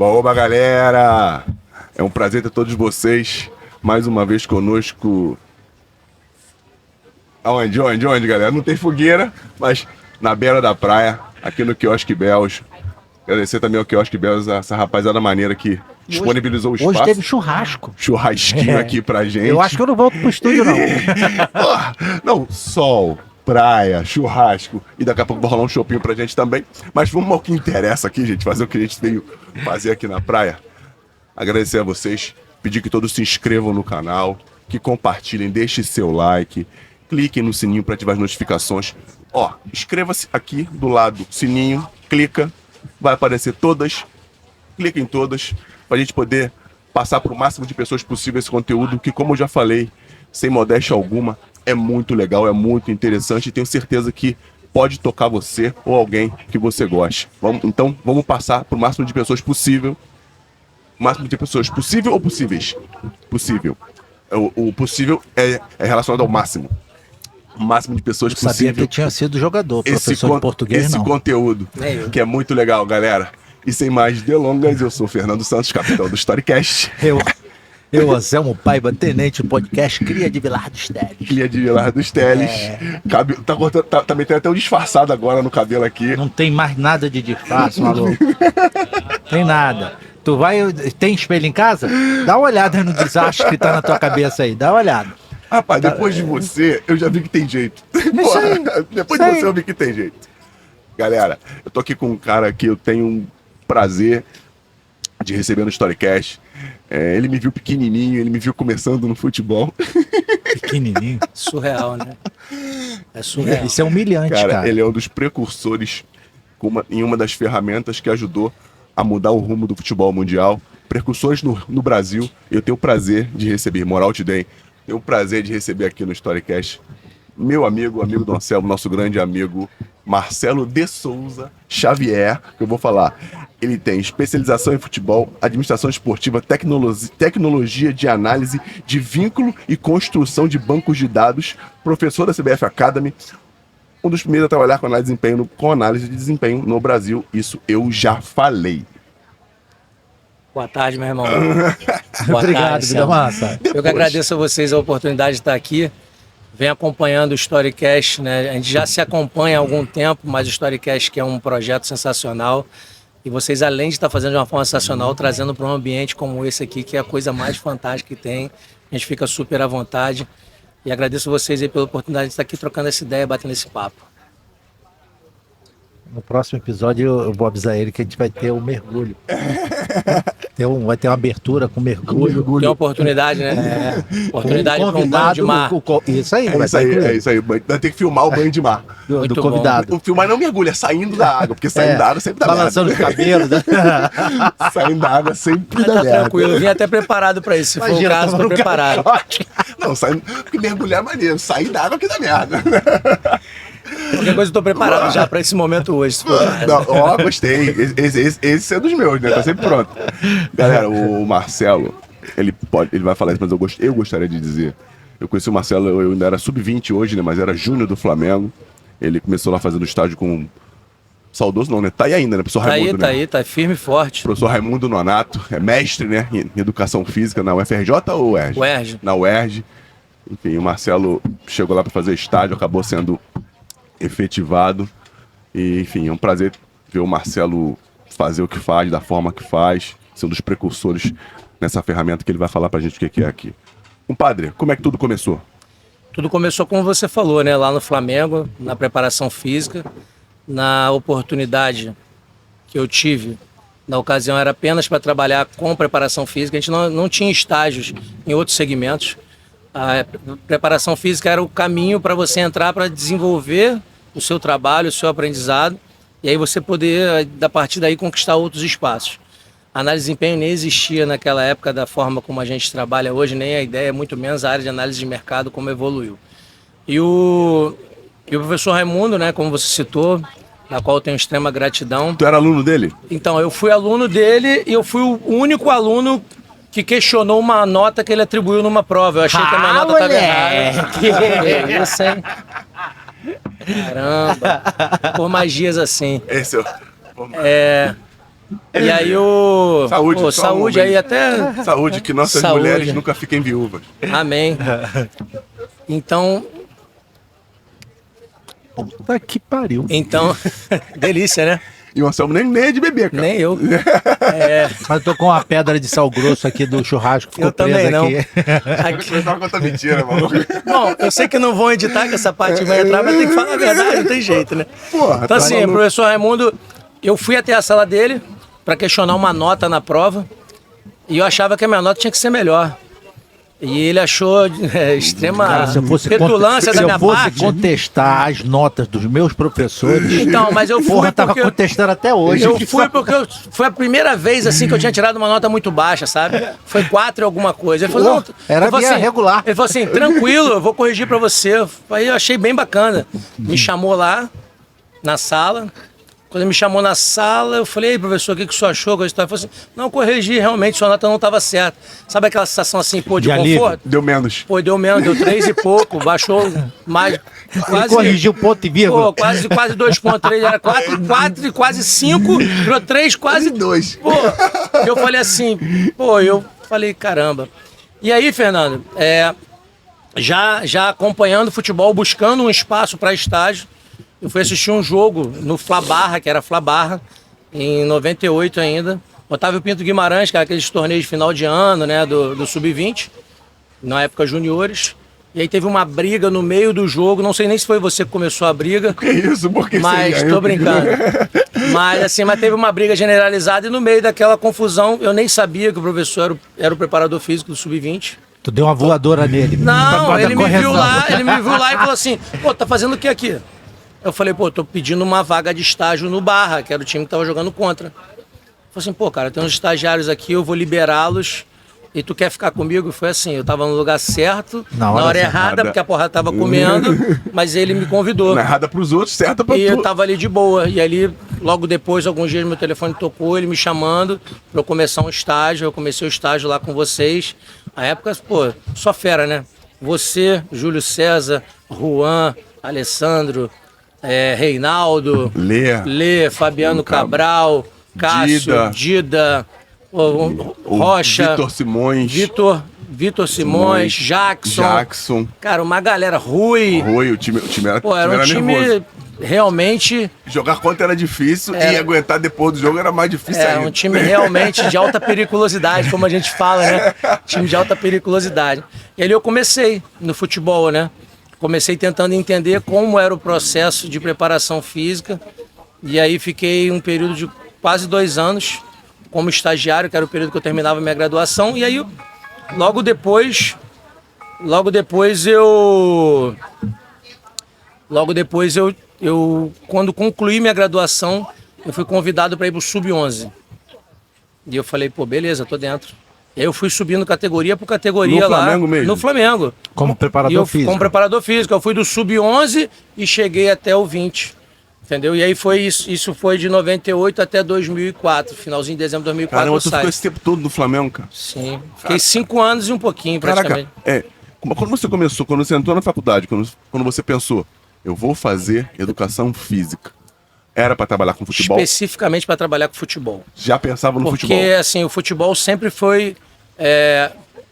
Boa, galera! É um prazer ter todos vocês mais uma vez conosco. Onde, galera? Não tem fogueira, mas na beira da praia, aqui no Quiosque Bells. Agradecer também ao Quiosque Bells, essa rapaziada maneira que disponibilizou o espaço. Hoje teve churrasco. Churrasquinho aqui pra gente. Eu acho que eu não volto pro estúdio, não. Não, sol, praia, churrasco. E daqui a pouco vai rolar um shopping pra gente também. Mas vamos ao que interessa aqui, gente. Fazer o que a gente veio fazer aqui na praia. Agradecer a vocês. Pedir que todos se inscrevam no canal. Que compartilhem, deixem seu like. Cliquem no sininho para ativar as notificações. Ó, inscreva-se aqui do lado, sininho, clica. Vai aparecer todas. Clica em todas. Pra gente poder passar para o máximo de pessoas possível esse conteúdo. Que, como eu já falei, sem modéstia alguma, é muito legal, é muito interessante. E tenho certeza que pode tocar você ou alguém que você goste. Então, vamos passar para o máximo de pessoas possível. O máximo de pessoas possível ou possíveis? Possível. O possível é relacionado ao máximo. O máximo de pessoas possível. Sabia que tinha sido jogador, professor de português, esse não. conteúdo, que é muito legal, galera. E sem mais delongas, eu sou o Fernando Santos, capitão do Storycast. Eu, Anselmo Paiva, tenente do podcast Cria de Vilar dos Teles. Cria de Vilar dos Teles. Também tem até um disfarçado agora no cabelo aqui. Não tem mais nada de disfarce, maluco. Tem nada. Tu tem espelho em casa? Dá uma olhada no desastre que tá na tua cabeça aí, dá uma olhada. Rapaz, depois de você, eu já vi que tem jeito. Depois de você, eu vi que tem jeito. Galera, eu tô aqui com um cara que eu tenho um prazer de receber no Storycast. Ele me viu pequenininho, ele me viu começando no futebol. Pequenininho? Surreal, né? É surreal. Isso é humilhante, cara. Ele é um dos precursores em uma das ferramentas que ajudou a mudar o rumo do futebol mundial. Precursores no Brasil. Eu tenho o prazer de receber, moral te dei, tenho o prazer de receber aqui no Storycast meu amigo do Anselmo, nosso grande amigo Marcelo de Souza Xavier, que eu vou falar. Ele tem especialização em futebol, administração esportiva, tecnologia de análise de vínculo e construção de bancos de dados, professor da CBF Academy, um dos primeiros a trabalhar com análise de desempenho no Brasil. Isso eu já falei. Boa tarde, meu irmão. Obrigado, vida massa. Eu que agradeço a vocês a oportunidade de estar aqui. Vem acompanhando o Storycast, né? A gente já se acompanha há algum tempo, mas o Storycast que é um projeto sensacional. E vocês, além de estar fazendo de uma forma sensacional, trazendo para um ambiente como esse aqui, que é a coisa mais fantástica que tem. A gente fica super à vontade. E agradeço vocês aí pela oportunidade de estar aqui trocando essa ideia, batendo esse papo. No próximo episódio eu vou avisar ele que a gente vai ter um mergulho. Vai ter uma abertura com mergulho. Tem uma oportunidade, né? Oportunidade para um banho de mar. Isso aí, é isso aí. Vai ter que filmar o banho de mar. Do convidado. O filmar não mergulha, é saindo da água, porque saindo da água sempre dá balançando merda. o cabelo. Né? Saindo da água sempre dá Tá merda. tranquilo, eu vim até preparado para isso. Se for o caso, tô preparado. Não, porque mergulhar é maneiro, sair da água que dá merda. Qualquer coisa eu tô preparado já para esse momento hoje. Se for. Gostei. Esse é dos meus, né? Tá sempre pronto. Galera, o Marcelo, ele vai falar isso, mas eu gostaria de dizer. Eu conheci o Marcelo, eu ainda era sub-20 hoje, né? Mas era júnior do Flamengo. Ele começou lá fazendo estágio com... Saudoso não, né? Tá aí ainda, né? Professor Raimundo, Tá firme e forte. Professor Raimundo Nonato, é mestre, né? Em Educação Física na UFRJ ou UERJ? UERJ. Na UERJ. Enfim, o Marcelo chegou lá para fazer estágio, acabou sendo efetivado. E, enfim, é um prazer ver o Marcelo fazer o que faz, da forma que faz, ser um dos precursores nessa ferramenta que ele vai falar pra gente o que é aqui. Compadre, como é que tudo começou? Tudo começou como você falou, né? Lá no Flamengo, na preparação física, na oportunidade que eu tive. Na ocasião era apenas para trabalhar com preparação física, a gente não tinha estágios em outros segmentos. A preparação física era o caminho para você entrar para desenvolver o seu trabalho, o seu aprendizado, e aí você poder, a partir daí, conquistar outros espaços. A análise de desempenho nem existia naquela época da forma como a gente trabalha hoje, nem a ideia, muito menos a área de análise de mercado como evoluiu. E o professor Raimundo, né, como você citou, na qual eu tenho extrema gratidão. Tu era aluno dele? Então, eu fui aluno dele e eu fui o único aluno que questionou uma nota que ele atribuiu numa prova. Eu achei que a minha nota estava errada. Que isso, hein? Caramba. Por magias assim. Esse é E aí o... Saúde, Pô, só um saúde momento. aí até... Saúde, que nossas Saúde. mulheres nunca fiquem viúvas. Amém. Então, Puta que pariu. delícia, né? E o Anselmo nem é de beber, cara. Nem eu. Mas eu tô com uma pedra de sal grosso aqui do churrasco, ficou Eu também presa não. aqui. Aqui. Você tava contando mentira, maluco. Bom, eu sei que não vão editar, que essa parte vai entrar, mas tem que falar a verdade, não tem jeito, né? Porra, Então tá assim, maluco. professor Raimundo, eu fui até a sala dele para questionar uma nota na prova e eu achava que a minha nota tinha que ser melhor. E ele achou extrema Cara, se eu fosse, petulância se da eu minha fosse parte. contestar as notas dos meus professores, Então, mas eu fui porra, tava porque... contestando até hoje. Eu fui porque foi a primeira vez assim que eu tinha tirado uma nota muito baixa, sabe? Foi 4 e alguma coisa. Ele falou, Pô, era ele falou minha regular. Ele falou assim, tranquilo, eu vou corrigir pra você. Aí eu achei bem bacana. Me chamou lá na sala. Quando ele me chamou na sala, eu falei, ei, professor, o que o senhor achou? Ele falou assim, não, corrigi, realmente, sua nota não estava certa. Sabe aquela sensação assim, pô, de De alívio. conforto? Deu menos. Pô, deu menos, deu 3 e pouco, baixou mais, Ele quase... corrigiu ponto e vírgula. Pô, quase 2,3, era 4 e quase 5, virou 3, quase 2. Pô, eu falei assim, eu falei, caramba. E aí, Fernando, já acompanhando futebol, buscando um espaço para estágio, eu fui assistir um jogo no Fla-Barra, que era Fla-Barra, em 98 ainda. Otávio Pinto Guimarães, que era aqueles torneios de final de ano, né, do Sub-20, na época juniores. E aí teve uma briga no meio do jogo, não sei nem se foi você que começou a briga. Que isso? Por que Mas seria tô eu? brincando. Mas teve uma briga generalizada e no meio daquela confusão, eu nem sabia que o professor era o preparador físico do Sub-20. Tu deu uma voadora nele. Não, Pra ele me viu correção. lá e falou assim, pô, tá fazendo o que aqui? Eu falei, pô, tô pedindo uma vaga de estágio no Barra, que era o time que tava jogando contra. Ele falou assim, pô, cara, tem uns estagiários aqui, eu vou liberá-los e tu quer ficar comigo? E foi assim, eu tava no lugar certo, na hora errada, porque a porrada tava comendo, mas ele me convidou. Não é errada pros outros, certa pra E tu. eu tava ali de boa. E ali, logo depois, alguns dias, meu telefone tocou, ele me chamando pra eu começar um estágio. Eu comecei o estágio lá com vocês. A época, pô, só fera, né? Você, Júlio César, Juan, Alessandro, Reinaldo, Lê, Fabiano Cabral, Cássio, Dida, o Rocha, Vitor Simões, Jackson, Cara, uma galera, Rui. o time era, Pô, era um time nervoso. realmente... Jogar contra era difícil e aguentar depois do jogo era mais difícil ainda. Um time realmente de alta periculosidade, como a gente fala, né? Time de alta periculosidade. E ali eu comecei no futebol, né? Comecei tentando entender como era o processo de preparação física. E aí fiquei um período de quase 2 anos como estagiário, que era o período que eu terminava minha graduação. E aí, logo depois eu quando concluí minha graduação, eu fui convidado para ir para o Sub-11. E eu falei, pô, beleza, tô dentro. E aí eu fui subindo categoria por categoria No lá. Flamengo mesmo? No Flamengo. Como preparador físico. Como preparador físico. Eu fui do Sub-11 e cheguei até o 20. Entendeu? E aí foi isso foi de 98 até 2004. Finalzinho de dezembro de 2004 Caramba, eu tu saí. ficou esse tempo todo no Flamengo, cara? Sim. Fiquei 5 anos e um pouquinho, praticamente. Caraca, quando você começou, quando você entrou na faculdade, quando você pensou, eu vou fazer educação física, era pra trabalhar com futebol? Especificamente para trabalhar com futebol. Já pensava no Porque, futebol? assim, o futebol sempre foi,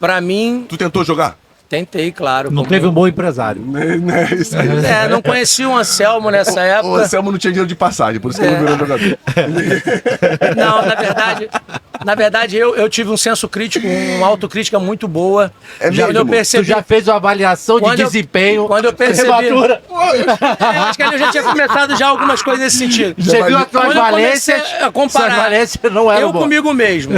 para mim, Tu tentou jogar? tentei, claro. Não como- teve um bom empresário. Né, isso aí. Não conhecia o Anselmo nessa O época. Anselmo não tinha dinheiro de passagem, por isso que ele não virou jogador. Não, na verdade eu tive um senso crítico, uma autocrítica muito boa. É Já mesmo? eu percebi. Tu já fez uma avaliação de Quando eu- desempenho. quando eu percebi- prematura. Acho que eu já tinha começado já algumas coisas nesse sentido. Você viu as tuas Quando eu valências? comecei a comparar, Suas valências não eram eu boas. comigo mesmo,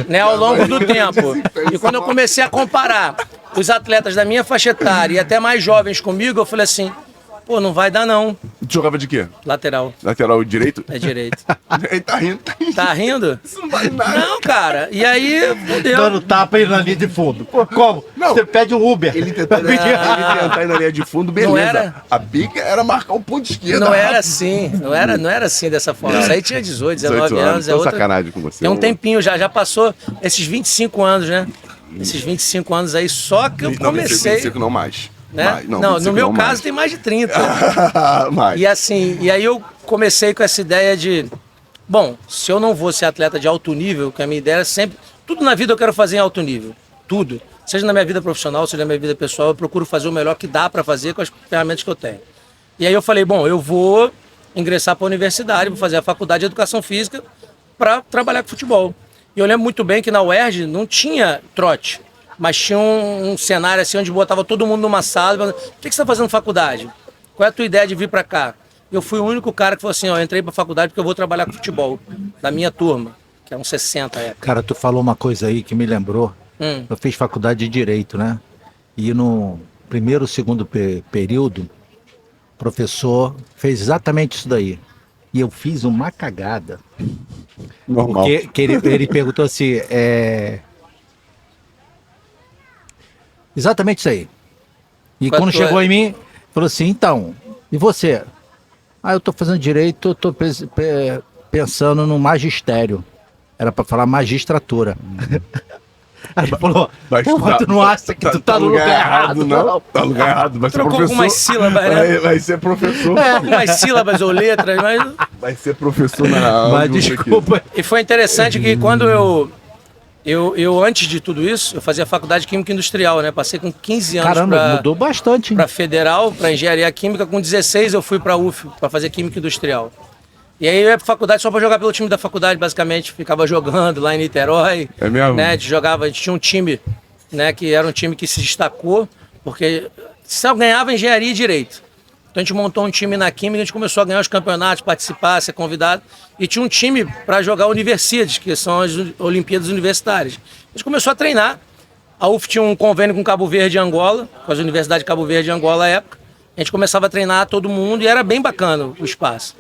né, ao longo do tempo. E quando eu comecei a comparar os atletas da minha faixa etária e até mais jovens comigo, eu falei assim, pô, não vai dar não. Tu jogava de quê? Lateral, Lateral direito? é direito. Ele tá rindo, tá rindo. Tá rindo? Isso não vale nada. Não, cara. E aí, fudeu. Dando tapa aí na linha de fundo. Pô, como? Não. Você pede um Uber. Ele tentar ir na linha de fundo, beleza. Não era? A pica era marcar o ponto esquerdo. Não era assim, não era assim dessa forma. Isso aí tinha 18, 19 anos. Tô sacanagem com você. Tem um tempinho já passou esses 25 anos, né? Esses 25 anos aí, só que eu Não, comecei. 25 não mais. Né? Mais, Não, 25 no meu não caso mais. tem mais de 30. mais. E assim, e aí eu comecei com essa ideia de, bom, se eu não vou ser atleta de alto nível, que a minha ideia era sempre... Tudo na vida eu quero fazer em alto nível. Tudo. Seja na minha vida profissional, seja na minha vida pessoal, eu procuro fazer o melhor que dá para fazer com as ferramentas que eu tenho. E aí eu falei, bom, eu vou ingressar para a universidade, vou fazer a faculdade de Educação Física para trabalhar com futebol. E eu lembro muito bem que na UERJ não tinha trote, mas tinha um cenário assim onde botava todo mundo numa sala. Falando, o que você está fazendo na faculdade? Qual é a tua ideia de vir para cá? Eu fui o único cara que falou assim, ó, eu entrei para a faculdade porque eu vou trabalhar com futebol, da minha turma, que é uns 60 época. Cara, tu falou uma coisa aí que me lembrou. Eu fiz faculdade de Direito, né? E no primeiro, segundo período, o professor fez exatamente isso daí. E eu fiz uma cagada. Normal. Que ele perguntou assim, exatamente isso aí. E Qual quando tu chegou é? em mim, falou assim, então, e você? Ah, eu tô fazendo Direito, eu tô pensando no magistério. Era para falar magistratura. Aí ele falou, Mas pô, tu não acha que tu tá no lugar errado, não? Tá no lugar errado, vai ser Trocou professor. algumas sílabas, né? Vai ser professor. Algumas sílabas ou letras, mas... Vai ser professor na Mas desculpa. E foi interessante que quando eu antes de tudo isso, eu fazia faculdade de Química Industrial, né? Passei com 15 anos Caramba, mudou bastante, hein? para Federal, para Engenharia Química. Com 16 eu fui para UF, para fazer Química Industrial. E aí eu ia pra faculdade só para jogar pelo time da faculdade, basicamente. Ficava jogando lá em Niterói. É mesmo? Né? A gente tinha um time, né? Que era um time que se destacou, porque só ganhava Engenharia e Direito. Então a gente montou um time na Química, a gente começou a ganhar os campeonatos, participar, ser convidado. E tinha um time para jogar Universiades, que são as Olimpíadas Universitárias. A gente começou a treinar. A UF tinha um convênio com Cabo Verde e Angola, com as universidades de Cabo Verde e Angola à época. A gente começava a treinar todo mundo e era bem bacana o espaço.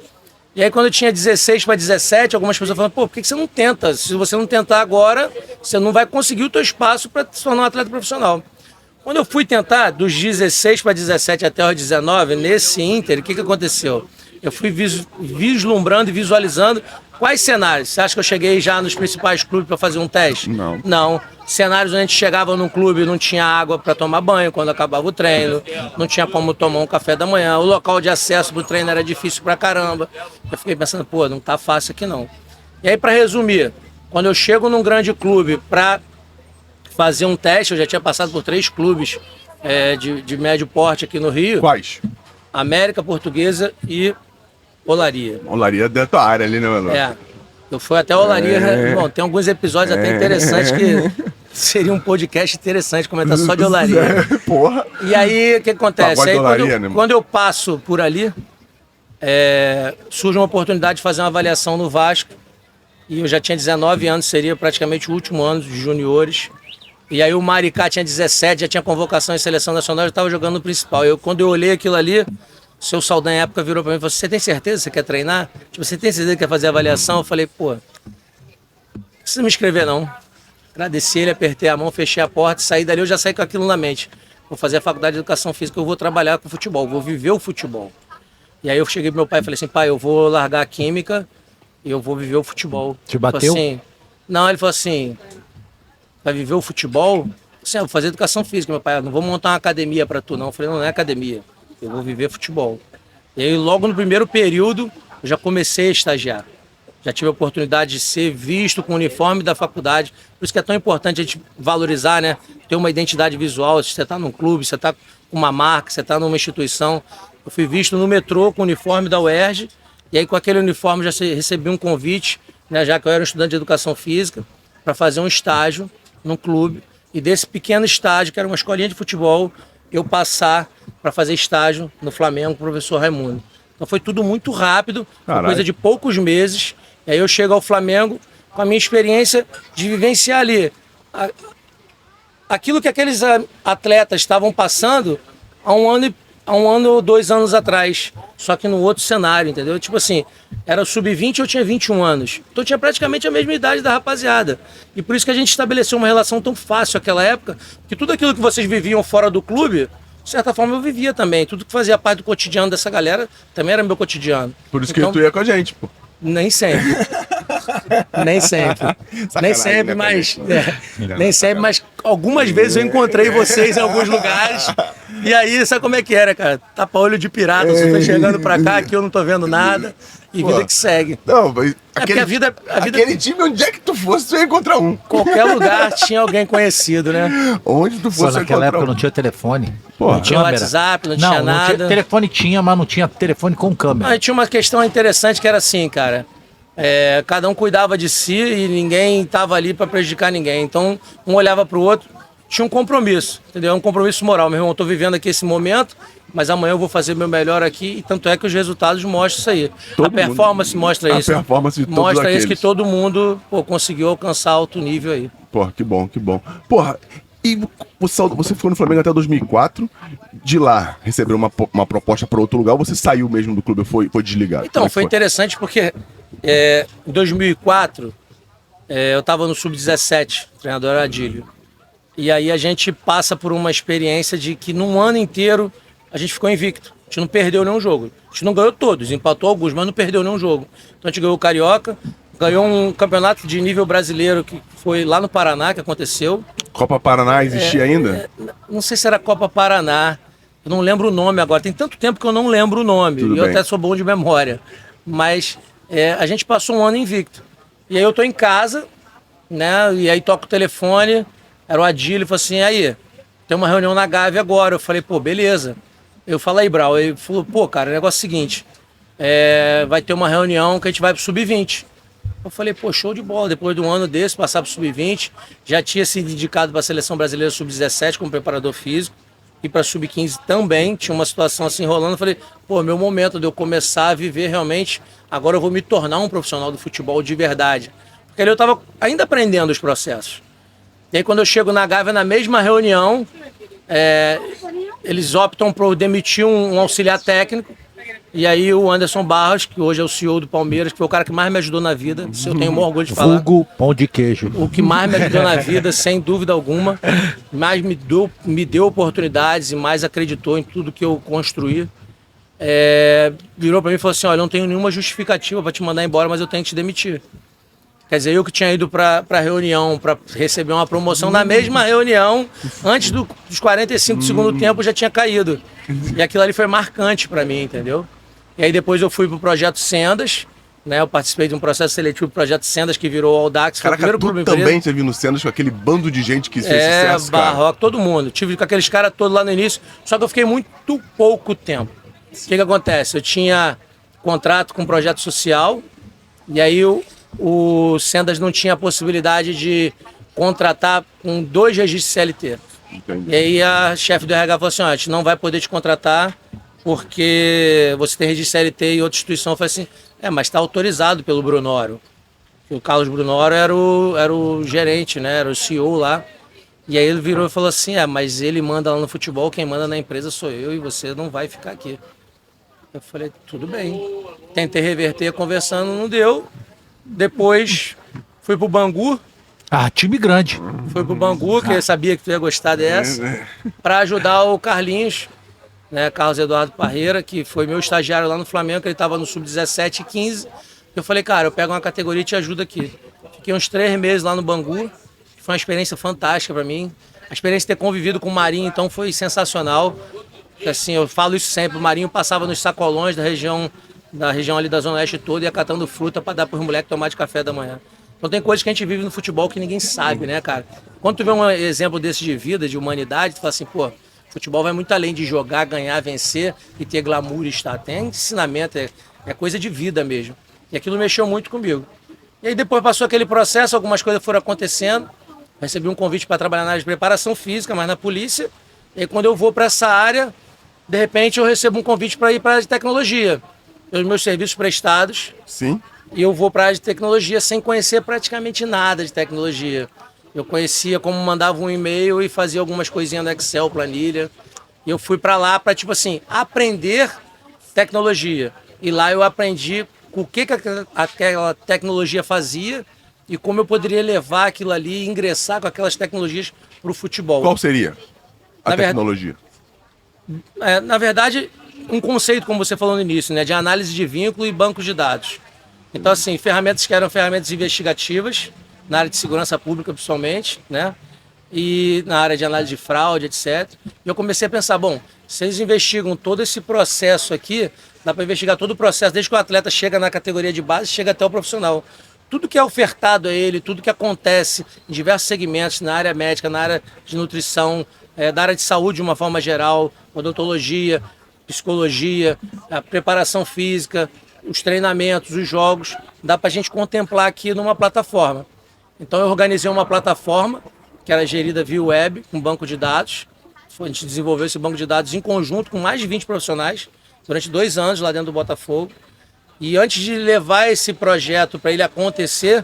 E aí quando eu tinha 16 para 17, algumas pessoas falavam, pô, por que você não tenta? Se você não tentar agora, você não vai conseguir o teu espaço para se tornar um atleta profissional. Quando eu fui tentar, dos 16 para 17 até os 19, nesse Inter, o que aconteceu? Eu fui vislumbrando e visualizando quais cenários. Você acha que eu cheguei já nos principais clubes para fazer um teste? Não. Não. Cenários onde a gente chegava num clube e não tinha água para tomar banho quando acabava o treino, não tinha como tomar um café da manhã, o local de acesso pro treino era difícil pra caramba. Eu fiquei pensando, pô, não tá fácil aqui não. E aí, para resumir, quando eu chego num grande clube para fazer um teste, eu já tinha passado por 3 clubes de médio porte aqui no Rio. Quais? América, Portuguesa e Olaria. Olaria é da tua área ali, né, mano? Eu fui até Olaria. Bom, tem alguns episódios até interessantes que seria um podcast interessante comentar só de Olaria. Porra. E aí, o que acontece? Aí, Olaria, né, quando eu passo por ali, surge uma oportunidade de fazer uma avaliação no Vasco. E eu já tinha 19 anos, seria praticamente o último ano de juniores. E aí o Maricá tinha 17, já tinha convocação em seleção nacional, já estava jogando no principal. Quando eu olhei aquilo ali, o seu Saldanha, à época, virou para mim e falou, você tem certeza que você quer treinar? Tipo, você tem certeza que quer fazer avaliação? Eu falei, pô, não precisa me inscrever não. Agradeci ele, apertei a mão, fechei a porta, saí dali, eu já saí com aquilo na mente. Vou fazer a faculdade de Educação Física, eu vou trabalhar com futebol, vou viver o futebol. E aí eu cheguei pro meu pai e falei assim, pai, eu vou largar a Química e eu vou viver o futebol. Te bateu? Assim, não, ele falou assim, vai viver o futebol? Assim, eu vou fazer Educação Física, meu pai, não vou montar uma academia para tu não. Eu falei, não é academia, eu vou viver futebol. E aí logo no primeiro período, eu já comecei a estagiar. Já tive a oportunidade de ser visto com o uniforme da faculdade. Por isso que é tão importante a gente valorizar, né? Ter uma identidade visual. Se você está num clube, você está com uma marca, você está numa instituição. Eu fui visto no metrô com o uniforme da UERJ. E aí com aquele uniforme já recebi um convite, né? Já que eu era um estudante de Educação Física, para fazer um estágio num clube. E desse pequeno estágio, que era uma escolinha de futebol, eu passar para fazer estágio no Flamengo com o professor Raimundo. Então foi tudo muito rápido, foi coisa de poucos meses. E aí eu chego ao Flamengo com a minha experiência de vivenciar ali aquilo que aqueles atletas estavam passando há um ano ou 2 anos atrás, só que no outro cenário, entendeu? Tipo assim, era sub-20 e eu tinha 21 anos. Então eu tinha praticamente a mesma idade da rapaziada. E por isso que a gente estabeleceu uma relação tão fácil naquela época, que tudo aquilo que vocês viviam fora do clube, de certa forma eu vivia também. Tudo que fazia parte do cotidiano dessa galera também era meu cotidiano. Por isso que então, tu ia com a gente, pô. Nem sempre. Nem sempre. Nem sempre, né, mas. Nem sempre, mas algumas vezes eu encontrei vocês em alguns lugares. E aí, sabe como é que era, cara? Tapa-olho de pirata, você tá chegando pra cá, aqui eu não tô vendo nada. E vida que segue. Não, mas Porque a vida... aquele time, onde é que tu fosse, tu ia encontrar um. Qualquer lugar tinha alguém conhecido, né? Onde tu fosse, naquela época não tinha telefone. Não Não tinha WhatsApp, não tinha nada. Tinha, telefone tinha, mas não tinha telefone com câmera. Aí tinha uma questão interessante que era assim, cara. Cada um cuidava de si e ninguém estava ali para prejudicar ninguém. Então, um olhava para o outro, tinha um compromisso, entendeu? Um compromisso moral. Meu irmão, eu tô vivendo aqui esse momento, mas amanhã eu vou fazer meu melhor aqui, e tanto é que os resultados mostram isso aí. A performance mostra isso. A performance de todos mostra aqueles. isso, que todo mundo conseguiu alcançar alto nível aí. Porra, que bom, que bom. Porra, e você ficou no Flamengo até 2004, de lá recebeu uma proposta para outro lugar, ou você saiu mesmo do clube, foi desligado? Então, foi interessante porque em 2004 eu estava no Sub-17, treinador era Adílio. E aí a gente passa por uma experiência de que num ano inteiro a gente ficou invicto. A gente não perdeu nenhum jogo. A gente não ganhou todos, empatou alguns, mas não perdeu nenhum jogo. Então a gente ganhou o Carioca, ganhou um campeonato de nível brasileiro que foi lá no Paraná, que aconteceu. Copa Paraná existia ainda? Não sei se era Copa Paraná, eu não lembro o nome agora. Tem tanto tempo que eu não lembro o nome. Tudo e eu bem. até sou bom de memória. Mas a gente passou um ano invicto. E aí eu tô em casa, né? E aí toco o telefone, era o Adílio, falou assim, aí, tem uma reunião na Gávea agora. Eu falei, pô, beleza. Eu falei, Brau, ele falou, pô, cara, o negócio é o seguinte, vai ter uma reunião que a gente vai pro Sub-20. Eu falei, pô, show de bola, depois de um ano desse, passar pro Sub-20, já tinha se dedicado para a Seleção Brasileira Sub-17 como preparador físico, e para Sub-15 também, tinha uma situação assim rolando. Eu falei, pô, meu momento de eu começar a viver realmente, agora eu vou me tornar um profissional do futebol de verdade. Porque ali eu estava ainda aprendendo os processos. E aí quando eu chego na Gávea, na mesma reunião, eles optam por demitir um auxiliar técnico. E aí o Anderson Barros, que hoje é o CEO do Palmeiras, que foi o cara que mais me ajudou na vida, isso eu tenho o maior orgulho de falar. Vulgo pão de queijo. O que mais me ajudou na vida, sem dúvida alguma, mais me deu oportunidades e mais acreditou em tudo que eu construí. Virou para mim e falou assim, olha, eu não tenho nenhuma justificativa para te mandar embora, mas eu tenho que te demitir. Quer dizer, eu que tinha ido para a reunião para receber uma promoção, na mesma reunião, antes dos 45 do segundo tempo, eu já tinha caído. E aquilo ali foi marcante para mim, entendeu? E aí depois eu fui pro Projeto Sendas, né? Eu participei de um processo seletivo do Projeto Sendas, que virou o Audax. Caraca, tu também você viu no Sendas com aquele bando de gente que fez sucesso, cara. Barroca, todo mundo. Tive com aqueles caras todos lá no início, só que eu fiquei muito pouco tempo. O que acontece? Eu tinha contrato com um projeto social, e aí o Sendas não tinha a possibilidade de contratar com 2 registros CLT. Entendi. E aí a chefe do RH falou assim, a gente não vai poder te contratar porque você tem registro CLT e outra instituição. Eu falei assim, mas está autorizado pelo Brunoro. O Carlos Brunoro era o gerente, né? Era o CEO lá. E aí ele virou e falou assim, mas ele manda lá no futebol, quem manda na empresa sou eu e você não vai ficar aqui. Eu falei, tudo bem. Tentei reverter conversando, não deu. Depois fui pro Bangu. Time grande. Fui pro Bangu, que eu sabia que tu ia gostar dessa, para ajudar o Carlinhos, né, Carlos Eduardo Parreira, que foi meu estagiário lá no Flamengo, que ele estava no Sub-17 e 15. Eu falei, cara, eu pego uma categoria e te ajudo aqui. Fiquei uns 3 meses lá no Bangu, que foi uma experiência fantástica para mim. A experiência de ter convivido com o Marinho, então, foi sensacional. Assim, eu falo isso sempre, o Marinho passava nos sacolões da região ali da Zona Oeste toda, ia catando fruta para dar para os moleques tomar de café da manhã. Então tem coisas que a gente vive no futebol que ninguém sabe, né, cara? Quando tu vê um exemplo desse de vida, de humanidade, tu fala assim, pô, futebol vai muito além de jogar, ganhar, vencer e ter glamour e estar. Tem ensinamento, é coisa de vida mesmo. E aquilo mexeu muito comigo. E aí depois passou aquele processo, algumas coisas foram acontecendo. Recebi um convite para trabalhar na área de preparação física, mas na polícia. E aí quando eu vou para essa área, de repente eu recebo um convite para ir para a área de tecnologia. Os meus serviços prestados. Sim. E eu vou para a área de tecnologia sem conhecer praticamente nada de tecnologia. Eu conhecia como mandava um e-mail e fazia algumas coisinhas no Excel, planilha. E eu fui para lá para, tipo assim, aprender tecnologia. E lá eu aprendi o que aquela tecnologia fazia e como eu poderia levar aquilo ali e ingressar com aquelas tecnologias para o futebol. Qual seria a Na tecnologia? Na verdade, um conceito, como você falou no início, né, de análise de vínculo e bancos de dados. Então, assim, ferramentas que eram ferramentas investigativas, na área de segurança pública, principalmente, né? e na área de análise de fraude, etc. E eu comecei a pensar, bom, se eles investigam todo esse processo aqui, dá para investigar todo o processo, desde que o atleta chega na categoria de base, chega até o profissional. Tudo que é ofertado a ele, tudo que acontece em diversos segmentos, na área médica, na área de nutrição, da área de saúde de uma forma geral, odontologia, psicologia, a preparação física, os treinamentos, os jogos, dá para a gente contemplar aqui numa plataforma. Então eu organizei uma plataforma que era gerida via web, com banco de dados. A gente desenvolveu esse banco de dados em conjunto com mais de 20 profissionais durante 2 anos lá dentro do Botafogo. E antes de levar esse projeto para ele acontecer,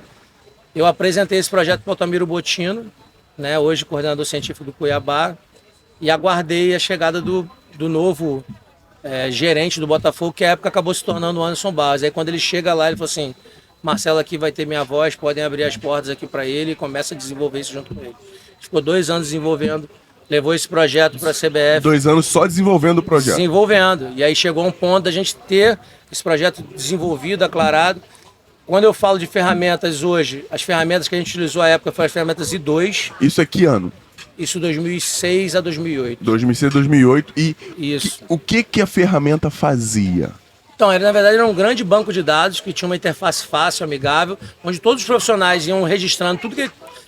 eu apresentei esse projeto para o Altamiro Bottino, né, hoje coordenador científico do Cuiabá, e aguardei a chegada do novo gerente do Botafogo, que à época acabou se tornando o Anderson Barros. Aí quando ele chega lá, ele falou assim, Marcelo aqui vai ter minha voz, podem abrir as portas aqui para ele, e começa a desenvolver isso junto com ele. Ficou 2 anos desenvolvendo, levou esse projeto para a CBF. 2 anos só desenvolvendo o projeto. Desenvolvendo. E aí chegou um ponto da gente ter esse projeto desenvolvido, aclarado. Quando eu falo de ferramentas hoje, as ferramentas que a gente utilizou à época foram as ferramentas I2. Isso é que ano? Isso 2006 a 2008. 2006, 2008. E isso. O que a ferramenta fazia? Então, na verdade, era um grande banco de dados que tinha uma interface fácil, amigável, onde todos os profissionais iam registrando tudo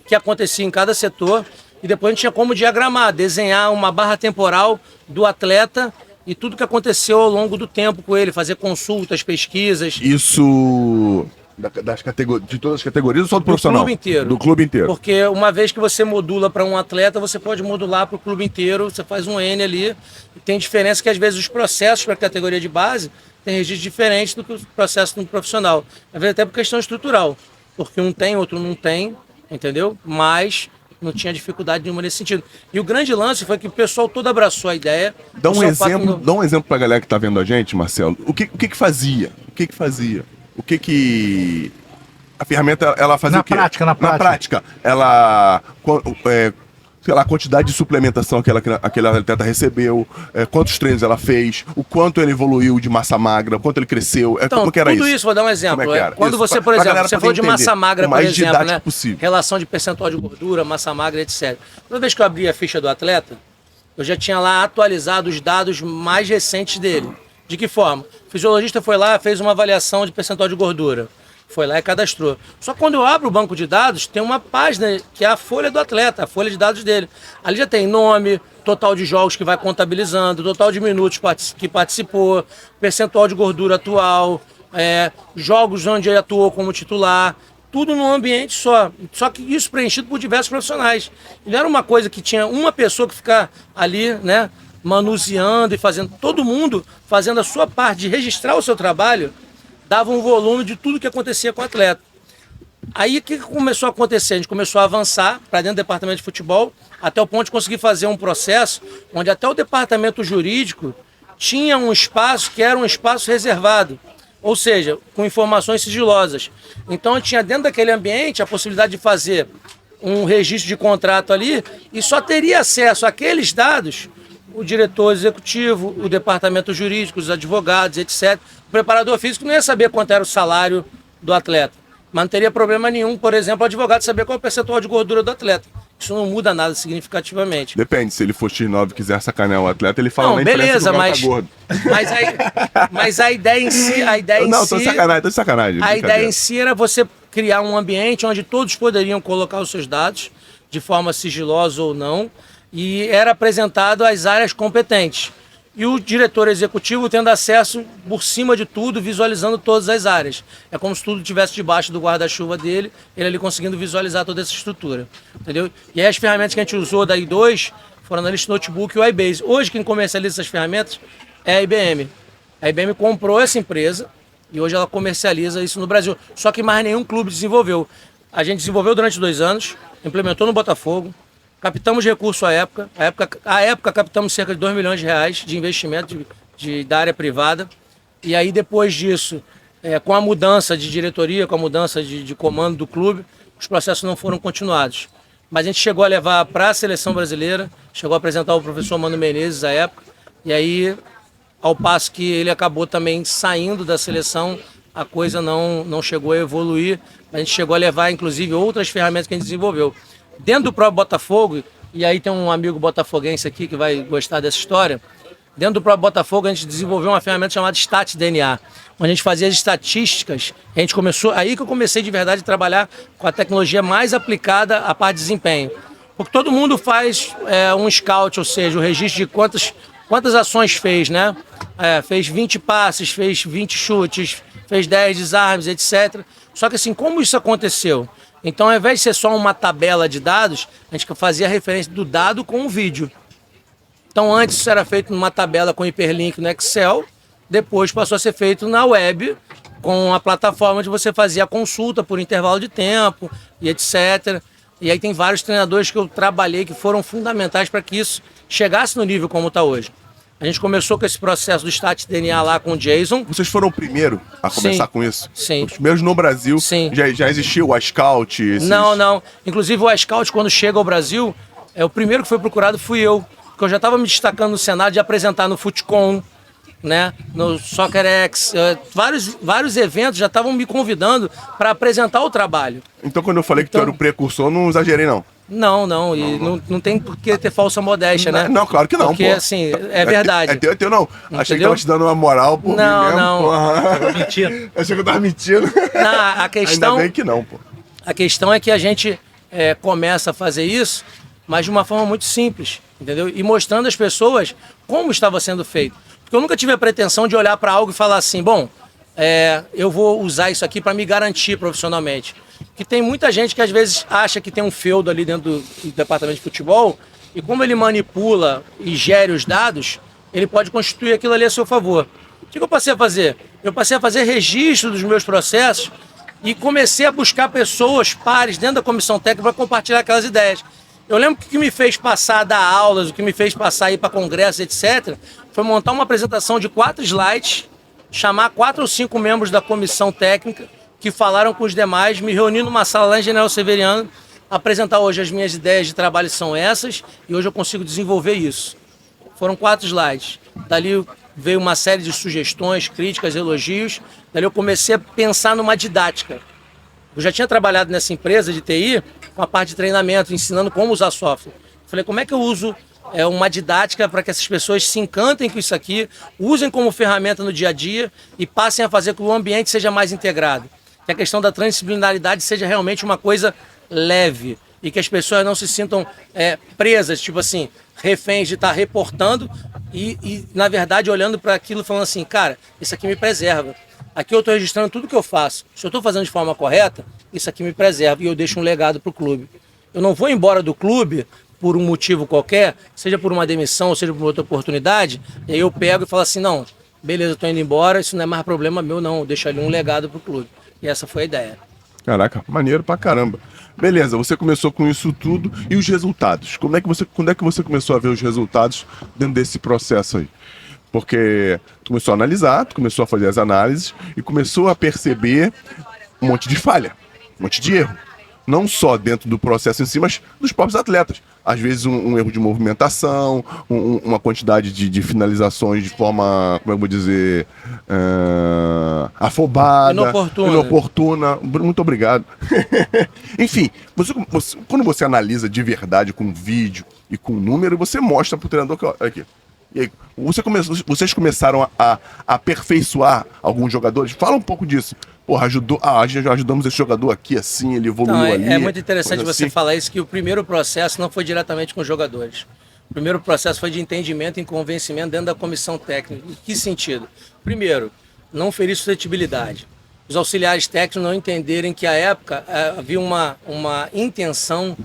que acontecia em cada setor e depois a gente tinha como diagramar, desenhar uma barra temporal do atleta e tudo que aconteceu ao longo do tempo com ele, fazer consultas, pesquisas. Isso de todas as categorias ou só do profissional? Do clube inteiro. Do clube inteiro. Porque uma vez que você modula para um atleta, você pode modular para o clube inteiro, você faz um N ali. E tem diferença que às vezes os processos para a categoria de base tem registro diferente do que o processo do profissional. Às vezes até por questão estrutural, porque um tem, outro não tem, entendeu? Mas não tinha dificuldade nenhuma nesse sentido. E o grande lance foi que o pessoal todo abraçou a ideia. Dá um exemplo para a galera que está vendo a gente, Marcelo. O que fazia? O que a ferramenta ela fazia? Na prática. Ela sei lá, a quantidade de suplementação que aquele atleta recebeu, quantos treinos ela fez, o quanto ele evoluiu de massa magra, o quanto ele cresceu, então, como que era tudo isso, vou dar um exemplo. Quando isso, você, por exemplo, você falou de massa magra, por exemplo, né? Relação de percentual de gordura, massa magra, etc. Toda vez que eu abri a ficha do atleta, eu já tinha lá atualizado os dados mais recentes dele. De que forma? O fisiologista foi lá, fez uma avaliação de percentual de gordura. Foi lá e cadastrou. Só que quando eu abro o banco de dados, tem uma página que é a folha do atleta, a folha de dados dele. Ali já tem nome, total de jogos que vai contabilizando, total de minutos que participou, percentual de gordura atual, jogos onde ele atuou como titular, tudo num ambiente só. Só que isso preenchido por diversos profissionais. E não era uma coisa que tinha uma pessoa que ficar ali, né, manuseando e fazendo, todo mundo fazendo a sua parte de registrar o seu trabalho, dava um volume de tudo que acontecia com o atleta. Aí o que começou a acontecer? A gente começou a avançar para dentro do departamento de futebol, até o ponto de conseguir fazer um processo onde até o departamento jurídico tinha um espaço que era um espaço reservado, ou seja, com informações sigilosas. Então tinha dentro daquele ambiente a possibilidade de fazer um registro de contrato ali e só teria acesso àqueles dados o diretor executivo, o departamento jurídico, os advogados, etc. O preparador físico não ia saber quanto era o salário do atleta, mas não teria problema nenhum, por exemplo, o advogado saber qual é o percentual de gordura do atleta. Isso não muda nada significativamente. Depende, se ele for X9 e quiser sacanear o atleta, ele fala não, na beleza, mas, tá gordo. Mas a ideia em si... Tô de sacanagem. A ideia em si era você criar um ambiente onde todos poderiam colocar os seus dados, de forma sigilosa ou não, e era apresentado às áreas competentes. E o diretor executivo tendo acesso por cima de tudo, visualizando todas as áreas. É como se tudo estivesse debaixo do guarda-chuva dele, ele ali conseguindo visualizar toda essa estrutura. Entendeu? E aí as ferramentas que a gente usou da I2 foram a Analytics Notebook e o iBase. Hoje quem comercializa essas ferramentas é a IBM. A IBM comprou essa empresa e hoje ela comercializa isso no Brasil. Só que mais nenhum clube desenvolveu. A gente desenvolveu durante 2 anos, implementou no Botafogo, captamos recurso à época. À época captamos cerca de R$2 milhões de investimento da área privada. E aí depois disso, com a mudança de diretoria, com a mudança de comando do clube, os processos não foram continuados. Mas a gente chegou a levar para a seleção brasileira, chegou a apresentar o professor Mano Menezes à época. E aí, ao passo que ele acabou também saindo da seleção, a coisa não chegou a evoluir. A gente chegou a levar, inclusive, outras ferramentas que a gente desenvolveu. Dentro do próprio Botafogo, e aí tem um amigo botafoguense aqui que vai gostar dessa história, dentro do próprio Botafogo a gente desenvolveu uma ferramenta chamada Stat DNA, onde a gente fazia as estatísticas, a gente começou, aí que eu comecei de verdade a trabalhar com a tecnologia mais aplicada à parte de desempenho. Porque todo mundo faz um scout, ou seja, o registro de quantas ações fez, né? Fez 20 passes, fez 20 chutes, fez 10 desarmes, etc. Só que assim, como isso aconteceu? Então, ao invés de ser só uma tabela de dados, a gente fazia a referência do dado com o vídeo. Então, antes isso era feito numa tabela com hiperlink no Excel, depois passou a ser feito na web, com a plataforma onde você fazia a consulta por intervalo de tempo e etc. E aí tem vários treinadores que eu trabalhei que foram fundamentais para que isso chegasse no nível como está hoje. A gente começou com esse processo do Stat DNA lá com o Jason. Vocês foram o primeiro a começar Sim, com isso? sim. Os primeiros no Brasil? Sim. Já existiu o iScout? Não. Inclusive o iScout, quando chega ao Brasil, o primeiro que foi procurado fui eu. Porque eu já estava me destacando no Senado de apresentar no Futecom, né, no SoccerX. Vários eventos já estavam me convidando para apresentar o trabalho. Então quando eu falei que tu era o precursor, não exagerei não. Não, e não tem por que ter falsa modéstia, né? Não, claro que não, porque, pô. assim, é verdade. É teu não. Entendeu? Achei que tava te dando uma moral por mim mesmo. Não. Mentira. Achei que eu tava mentindo. A questão, Ainda bem que não, pô. A questão é que a gente começa a fazer isso, mas de uma forma muito simples, entendeu? E mostrando às pessoas como estava sendo feito. Porque eu nunca tive a pretensão de olhar para algo e falar assim, bom, eu vou usar isso aqui para me garantir profissionalmente. Que tem muita gente que às vezes acha que tem um feudo ali dentro do departamento de futebol e como ele manipula e gere os dados, ele pode constituir aquilo ali a seu favor. O que eu passei a fazer? Eu passei a fazer registro dos meus processos e comecei a buscar pessoas pares dentro da comissão técnica para compartilhar aquelas ideias. Eu lembro que o que me fez passar a dar aulas, o que me fez passar a ir para congressos, etc., foi montar uma apresentação de 4 slides, chamar 4 ou 5 membros da comissão técnica que falaram com os demais, me reuni numa sala lá em General Severiano, apresentar hoje as minhas ideias de trabalho são essas e hoje eu consigo desenvolver isso. Foram 4 slides. Dali veio uma série de sugestões, críticas, elogios. Dali eu comecei a pensar numa didática. Eu já tinha trabalhado nessa empresa de TI com a parte de treinamento, ensinando como usar software. Falei, como é que eu uso uma didática para que essas pessoas se encantem com isso aqui, usem como ferramenta no dia a dia e passem a fazer com que o ambiente seja mais integrado. Que a questão da transdisciplinaridade seja realmente uma coisa leve e que as pessoas não se sintam presas, tipo assim, reféns de estar reportando e na verdade, olhando para aquilo falando assim, cara, isso aqui me preserva. Aqui eu estou registrando tudo que eu faço. Se eu estou fazendo de forma correta, isso aqui me preserva e eu deixo um legado para o clube. Eu não vou embora do clube por um motivo qualquer, seja por uma demissão, seja por outra oportunidade, e aí eu pego e falo assim, não, beleza, eu estou indo embora, isso não é mais problema meu, não, eu deixo ali um legado para o clube. E essa foi a ideia. Caraca, maneiro pra caramba. Beleza, você começou com isso tudo e os resultados? Quando é que você começou a ver os resultados dentro desse processo aí? Porque tu começou a analisar, tu começou a fazer as análises e começou a perceber um monte de falha, um monte de erro. Não só dentro do processo em si, mas dos próprios atletas. Às vezes um erro de movimentação, uma quantidade de finalizações de forma, como eu vou dizer, afobada, inoportuna. Muito obrigado. Enfim, quando você analisa de verdade com vídeo e com número, você mostra pro treinador que, olha aqui. E aí, vocês começaram a aperfeiçoar alguns jogadores? Fala um pouco disso. Porra, ajudamos esse jogador aqui, assim, ele evoluiu ali. É muito interessante você assim. falar isso, que o primeiro processo não foi diretamente com os jogadores. O primeiro processo foi de entendimento e convencimento dentro da comissão técnica. Em que sentido? Primeiro, não ferir suscetibilidade. Os auxiliares técnicos não entenderem que, à época, havia uma intenção,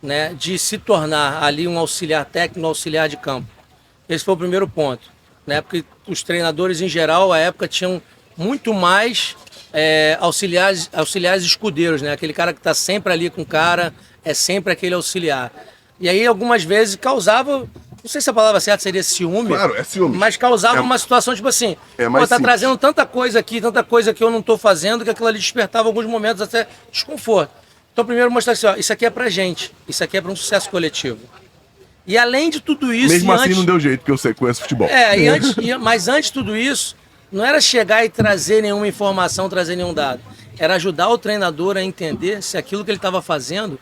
né, de se tornar ali um auxiliar técnico, um auxiliar de campo. Esse foi o primeiro ponto, né? Porque os treinadores, em geral, à época, tinham muito mais auxiliares escudeiros, né? Aquele cara que está sempre ali com o cara, é sempre aquele auxiliar. E aí, algumas vezes, causava, não sei se a palavra certa seria ciúme. Claro, é ciúme. Mas causava uma situação, tipo assim, tá trazendo tanta coisa aqui, tanta coisa que eu não estou fazendo, que aquilo ali despertava, em alguns momentos, até desconforto. Então, primeiro, mostrar assim, ó, isso aqui é pra gente, isso aqui é para um sucesso coletivo. E além de tudo isso... Mesmo assim não deu jeito, porque eu sei que conheço futebol. Mas antes de tudo isso, não era chegar e trazer nenhuma informação, trazer nenhum dado. Era ajudar o treinador a entender se aquilo que ele estava fazendo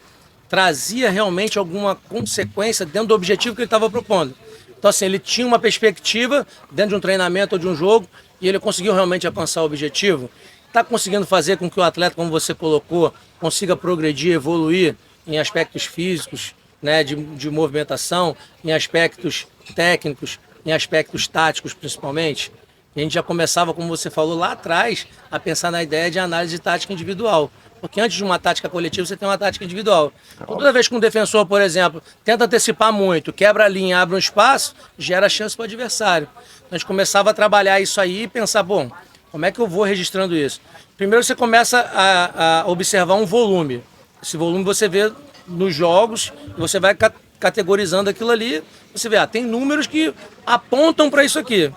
trazia realmente alguma consequência dentro do objetivo que ele estava propondo. Então, assim, ele tinha uma perspectiva dentro de um treinamento ou de um jogo e ele conseguiu realmente alcançar o objetivo. Está conseguindo fazer com que o atleta, como você colocou, consiga progredir, evoluir em aspectos físicos, né, de movimentação, em aspectos técnicos, em aspectos táticos principalmente. A gente já começava, como você falou lá atrás, a pensar na ideia de análise tática individual. Porque antes de uma tática coletiva, você tem uma tática individual. Então, toda vez que um defensor, por exemplo, tenta antecipar muito, quebra a linha, abre um espaço, gera chance para o adversário. Então, a gente começava a trabalhar isso aí e pensar, bom, como é que eu vou registrando isso? Primeiro você começa a observar um volume. Esse volume você vê nos jogos, você vai categorizando aquilo ali, você vê, tem números que apontam para isso aqui.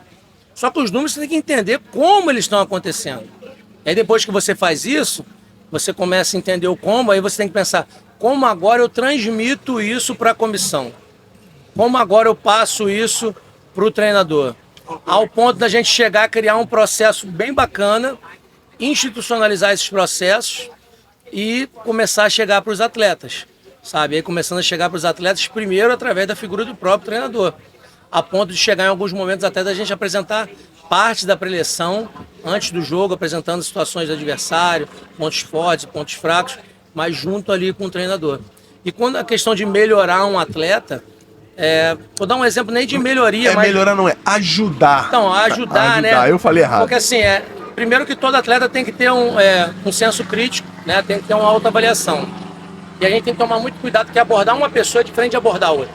Só que os números você tem que entender como eles estão acontecendo. E aí depois que você faz isso, você começa a entender o como, aí você tem que pensar, como agora eu transmito isso para a comissão? Como agora eu passo isso para o treinador? Ao ponto da gente chegar a criar um processo bem bacana, institucionalizar esses processos e começar a chegar para os atletas, sabe? Aí começando a chegar para os atletas primeiro através da figura do próprio treinador, a ponto de chegar em alguns momentos até da gente apresentar parte da preleção antes do jogo, apresentando situações do adversário, pontos fortes, pontos fracos, mas junto ali com o treinador. E quando a questão de melhorar um atleta, vou dar um exemplo nem de melhoria, mas... melhorar não, é ajudar. Então, ajudar, né? Eu falei errado. Porque assim, primeiro que todo atleta tem que ter um senso crítico, né? Tem que ter uma autoavaliação. E a gente tem que tomar muito cuidado, que abordar uma pessoa é diferente de abordar outra.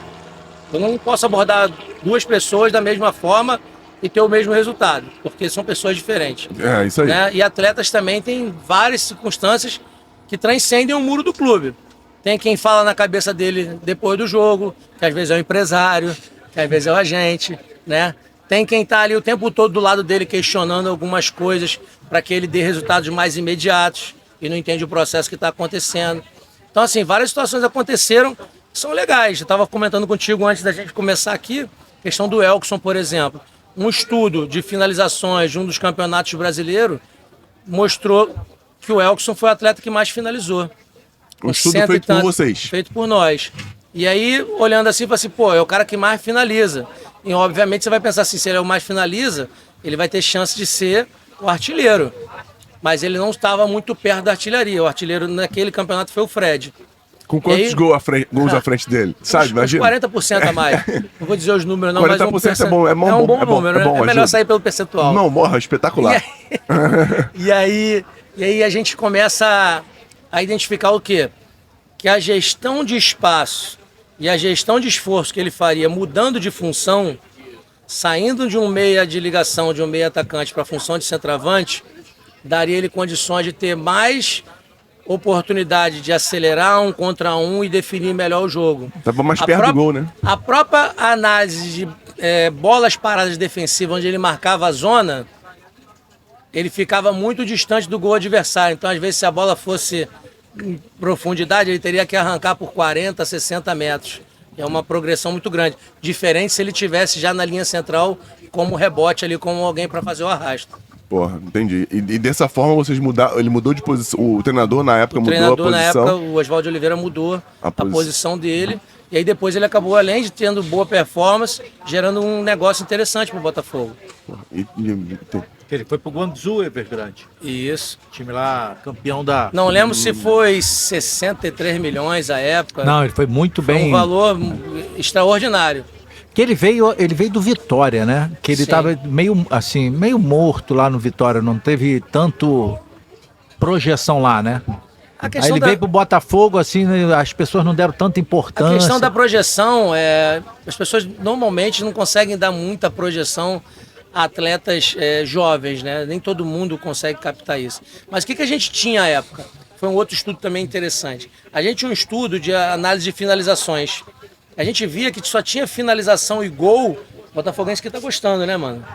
Eu não posso abordar duas pessoas da mesma forma e ter o mesmo resultado, porque são pessoas diferentes. É, isso aí. Né? E atletas também têm várias circunstâncias que transcendem o muro do clube. Tem quem fala na cabeça dele depois do jogo, que às vezes é o empresário, que às vezes é o agente, né? Tem quem está ali o tempo todo do lado dele questionando algumas coisas para que ele dê resultados mais imediatos e não entende o processo que está acontecendo. Então, assim, várias situações aconteceram que são legais. Eu estava comentando contigo antes da gente começar aqui, a questão do Elkson, por exemplo. Um estudo de finalizações de um dos campeonatos brasileiros mostrou que o Elkson foi o atleta que mais finalizou. Um estudo feito por vocês. Feito por nós. E aí, olhando assim, fala assim, é o cara que mais finaliza. E obviamente você vai pensar assim, se ele é o mais finaliza, ele vai ter chance de ser o artilheiro. Mas ele não estava muito perto da artilharia. O artilheiro naquele campeonato foi o Fred. Com quantos gols à frente dele? Sabe, imagina? 40% a mais. Não vou dizer os números não, 40% mas é bom. É um bom número, é bom, né? É melhor sair pelo percentual. Não, morra, espetacular. E aí a gente começa a identificar o quê? Que a gestão de espaço e a gestão de esforço que ele faria mudando de função, saindo de um meia de ligação, de um meia atacante para a função de centroavante, daria ele condições de ter mais oportunidade de acelerar 1 contra 1 e definir melhor o jogo. Tava mais perto do gol, né? A própria análise de bolas paradas defensivas, onde ele marcava a zona, ele ficava muito distante do gol adversário. Então, às vezes, se a bola fosse em profundidade, ele teria que arrancar por 40, 60 metros. É uma progressão muito grande. Diferente se ele tivesse já na linha central como rebote ali, como alguém para fazer o arrasto. Porra, entendi. E dessa forma vocês mudaram, ele mudou de posição, o treinador na época mudou a posição? O treinador na época, o Oswaldo Oliveira mudou a posição dele, e aí depois ele acabou, além de tendo boa performance, gerando um negócio interessante pro Botafogo. Ele foi pro Guangzhou, Evergrande. Isso. Time lá, campeão da... Não lembro se foi 63 milhões à época. Não, ele foi muito bem... um valor extraordinário. Que ele veio do Vitória, né? Que ele estava meio morto lá no Vitória, não teve tanto projeção lá, né? Aí ele veio pro Botafogo, assim, as pessoas não deram tanta importância. A questão da projeção, as pessoas normalmente não conseguem dar muita projeção a atletas jovens, né? Nem todo mundo consegue captar isso. Mas o que a gente tinha à época? Foi um outro estudo também interessante. A gente tinha um estudo de análise de finalizações. A gente via que só tinha finalização e gol. O botafoguense que tá gostando, né, mano?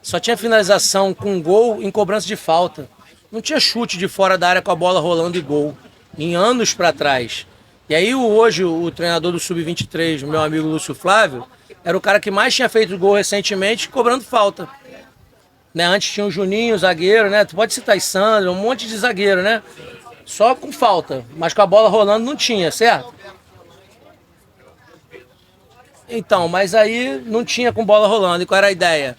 Só tinha finalização com gol em cobrança de falta. Não tinha chute de fora da área com a bola rolando e gol. Em anos para trás. E aí hoje o treinador do Sub-23, meu amigo Lúcio Flávio, era o cara que mais tinha feito gol recentemente cobrando falta. Né? Antes tinha o Juninho, o zagueiro, né? Tu pode citar Sandro, um monte de zagueiro, né? só com falta, mas com a bola rolando não tinha, certo? Então, mas aí não tinha com bola rolando. E qual era a ideia?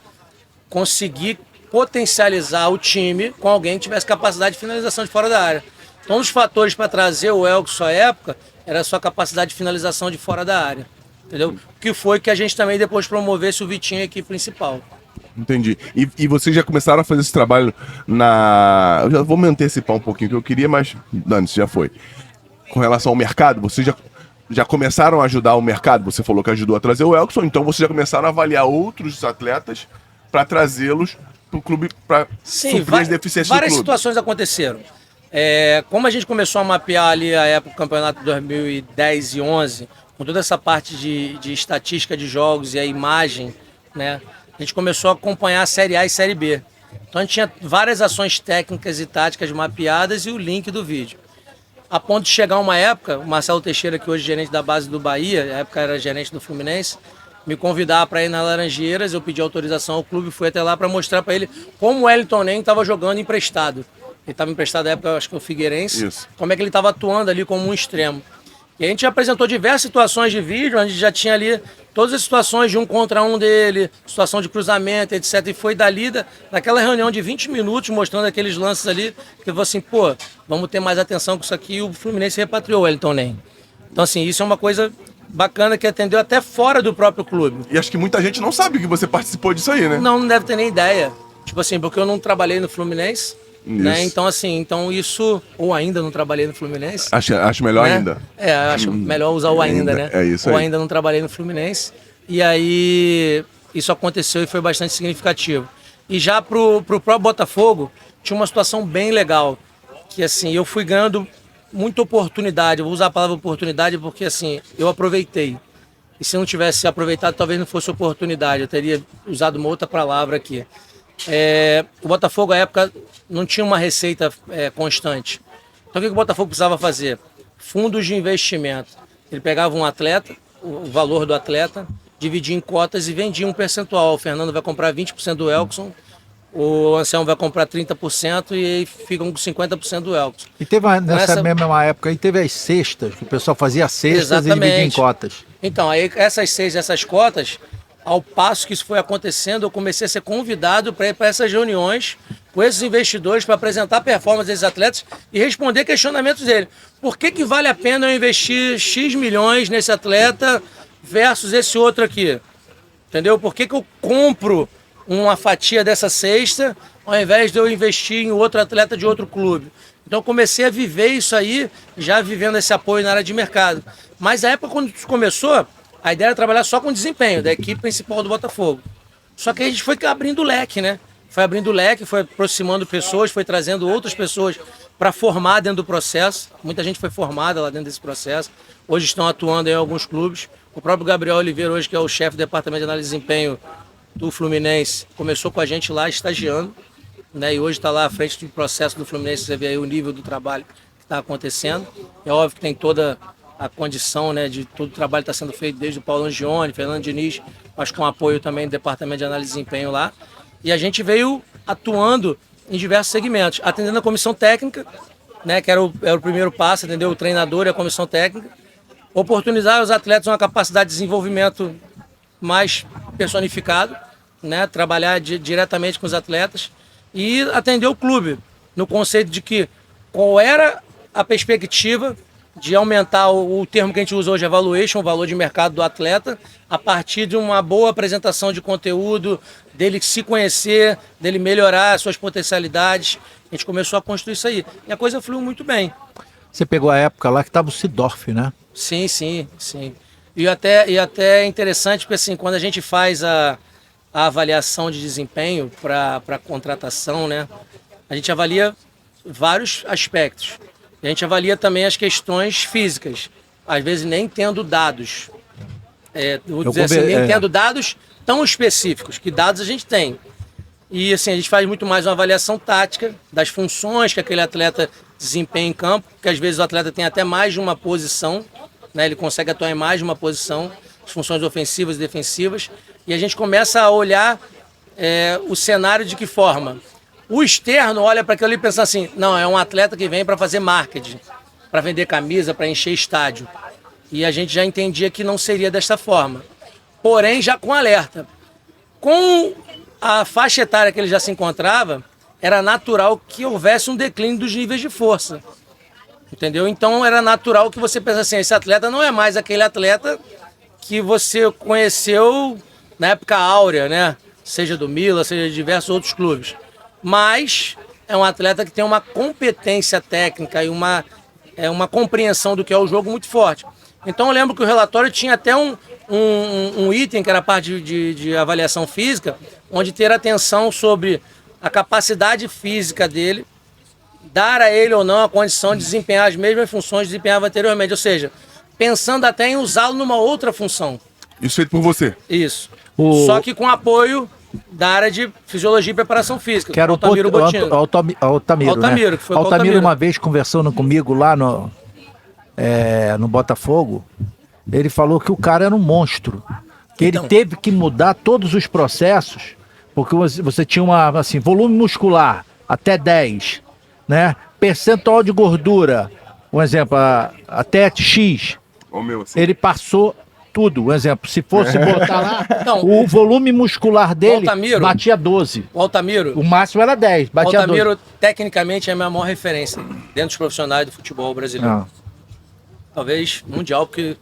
Conseguir potencializar o time com alguém que tivesse capacidade de finalização de fora da área. Então, um dos fatores para trazer o Elkson à época era a sua capacidade de finalização de fora da área. Entendeu? O que foi que a gente também depois promovesse o Vitinho aqui principal. Entendi. E vocês já começaram a fazer esse trabalho na... Eu já vou me antecipar um pouquinho, que eu queria, mas Dani, já foi. Com relação ao mercado, vocês já começaram a ajudar o mercado? Você falou que ajudou a trazer o Elkson, então vocês já começaram a avaliar outros atletas para trazê-los para o clube, para suprir as deficiências do clube. Várias situações aconteceram. Como a gente começou a mapear ali a época do campeonato de 2010 e 11, com toda essa parte de estatística de jogos e a imagem, né? A gente começou a acompanhar a Série A e Série B. Então a gente tinha várias ações técnicas e táticas mapeadas e o link do vídeo. A ponto de chegar uma época, o Marcelo Teixeira, que hoje é gerente da base do Bahia, na época era gerente do Fluminense, me convidar para ir nas Laranjeiras, eu pedi autorização ao clube, fui até lá para mostrar para ele como o Wellington Nem estava jogando emprestado. Ele estava emprestado na época, acho que o Figueirense, Isso. como é que ele estava atuando ali como um extremo. E a gente apresentou diversas situações de vídeo, onde já tinha ali todas as situações de um contra um dele, situação de cruzamento, etc. E foi dali, daquela reunião de 20 minutos, mostrando aqueles lances ali, que eu falei assim, pô, vamos ter mais atenção com isso aqui, e o Fluminense repatriou o Wellington Nem. Então, assim, isso é uma coisa bacana que atendeu até fora do próprio clube. E acho que muita gente não sabe que você participou disso aí, né? Não deve ter nem ideia. Tipo assim, porque eu não trabalhei no Fluminense, né? Então, assim, isso... Ou ainda não trabalhei no Fluminense. Acho melhor, né? Ainda. Acho melhor usar o ainda, né? É isso aí. Ou aí. ainda não trabalhei no Fluminense. E aí, isso aconteceu e foi bastante significativo. E já pro próprio Botafogo, tinha uma situação bem legal. Que, assim, eu fui ganhando muita oportunidade. Eu vou usar a palavra oportunidade porque, assim, eu aproveitei. E se não tivesse aproveitado, talvez não fosse oportunidade. Eu teria usado uma outra palavra aqui. O Botafogo, à época, não tinha uma receita constante. Então, o que o Botafogo precisava fazer? Fundos de investimento. Ele pegava um atleta, o valor do atleta, dividia em cotas e vendia um percentual. O Fernando vai comprar 20% do Elkson, o Anselmo vai comprar 30% e aí ficam com 50% do Elkson. E teve nessa mesma época aí, teve as cestas, que o pessoal fazia cestas e dividia em cotas. Então, aí essas cotas, ao passo que isso foi acontecendo, eu comecei a ser convidado para ir para essas reuniões com esses investidores para apresentar a performance desses atletas e responder questionamentos dele. Por que vale a pena eu investir X milhões nesse atleta versus esse outro aqui? Entendeu? Por que eu compro uma fatia dessa cesta ao invés de eu investir em outro atleta de outro clube? Então eu comecei a viver isso aí, já vivendo esse apoio na área de mercado. Mas a época quando isso começou, a ideia era trabalhar só com desempenho da equipe principal do Botafogo. Só que a gente foi abrindo o leque, né? Foi abrindo o leque, foi aproximando pessoas, foi trazendo outras pessoas para formar dentro do processo. Muita gente foi formada lá dentro desse processo. Hoje estão atuando em alguns clubes. O próprio Gabriel Oliveira, hoje, que é o chefe do departamento de análise de desempenho do Fluminense, começou com a gente lá estagiando, né? E hoje está lá à frente do processo do Fluminense. Você vê aí o nível do trabalho que está acontecendo. É óbvio que tem toda a condição, né, de todo o trabalho que está sendo feito desde o Paulo Angione, Fernando Diniz, mas com apoio também do departamento de análise de desempenho lá. E a gente veio atuando em diversos segmentos, atendendo a comissão técnica, né, que era o primeiro passo, atender o treinador e a comissão técnica, oportunizar os atletas uma capacidade de desenvolvimento mais personificado, né, trabalhar diretamente com os atletas e atender o clube no conceito de que qual era a perspectiva de aumentar o termo que a gente usa hoje, evaluation, o valor de mercado do atleta, a partir de uma boa apresentação de conteúdo, dele se conhecer, dele melhorar as suas potencialidades. A gente começou a construir isso aí. E a coisa fluiu muito bem. Você pegou a época lá que estava o Sidorf, né? Sim. E até é interessante, porque assim, quando a gente faz a avaliação de desempenho para contratação, né, a gente avalia vários aspectos. A gente avalia também as questões físicas, às vezes nem tendo dados. Vou dizer assim, nem tendo dados tão específicos, que dados a gente tem. E assim, a gente faz muito mais uma avaliação tática das funções que aquele atleta desempenha em campo, porque às vezes o atleta tem até mais de uma posição, né? Ele consegue atuar em mais de uma posição, as funções ofensivas e defensivas, e a gente começa a olhar o cenário de que forma? O externo olha para aquilo ali e pensa assim, não, é um atleta que vem para fazer marketing, para vender camisa, para encher estádio. E a gente já entendia que não seria desta forma. Porém, já com alerta. Com a faixa etária que ele já se encontrava, era natural que houvesse um declínio dos níveis de força. Entendeu? Então era natural que você pensasse assim, esse atleta não é mais aquele atleta que você conheceu na época áurea, né? Seja do Milan, seja de diversos outros clubes. Mas é um atleta que tem uma competência técnica e uma compreensão do que é o jogo muito forte. Então eu lembro que o relatório tinha até um item, que era a parte de avaliação física, onde ter atenção sobre a capacidade física dele, dar a ele ou não a condição de desempenhar as mesmas funções que desempenhava anteriormente. Ou seja, pensando até em usá-lo numa outra função. Isso feito por você? Isso. Só que com apoio da área de fisiologia e preparação física. Que era o Altamiro Bottino. Altamiro, né? Que foi o Altamiro, uma vez conversando comigo lá no Botafogo, ele falou que o cara era um monstro. Que ele teve que mudar todos os processos, porque você tinha volume muscular até 10, né? Percentual de gordura, um exemplo, até X. Assim. Ele passou tudo. Um exemplo, se fosse botar lá, o volume muscular dele batia 12. O Altamiro, o máximo era 10, batia 12. O Altamiro, tecnicamente, é a minha maior referência dentro dos profissionais do futebol brasileiro. Talvez mundial, porque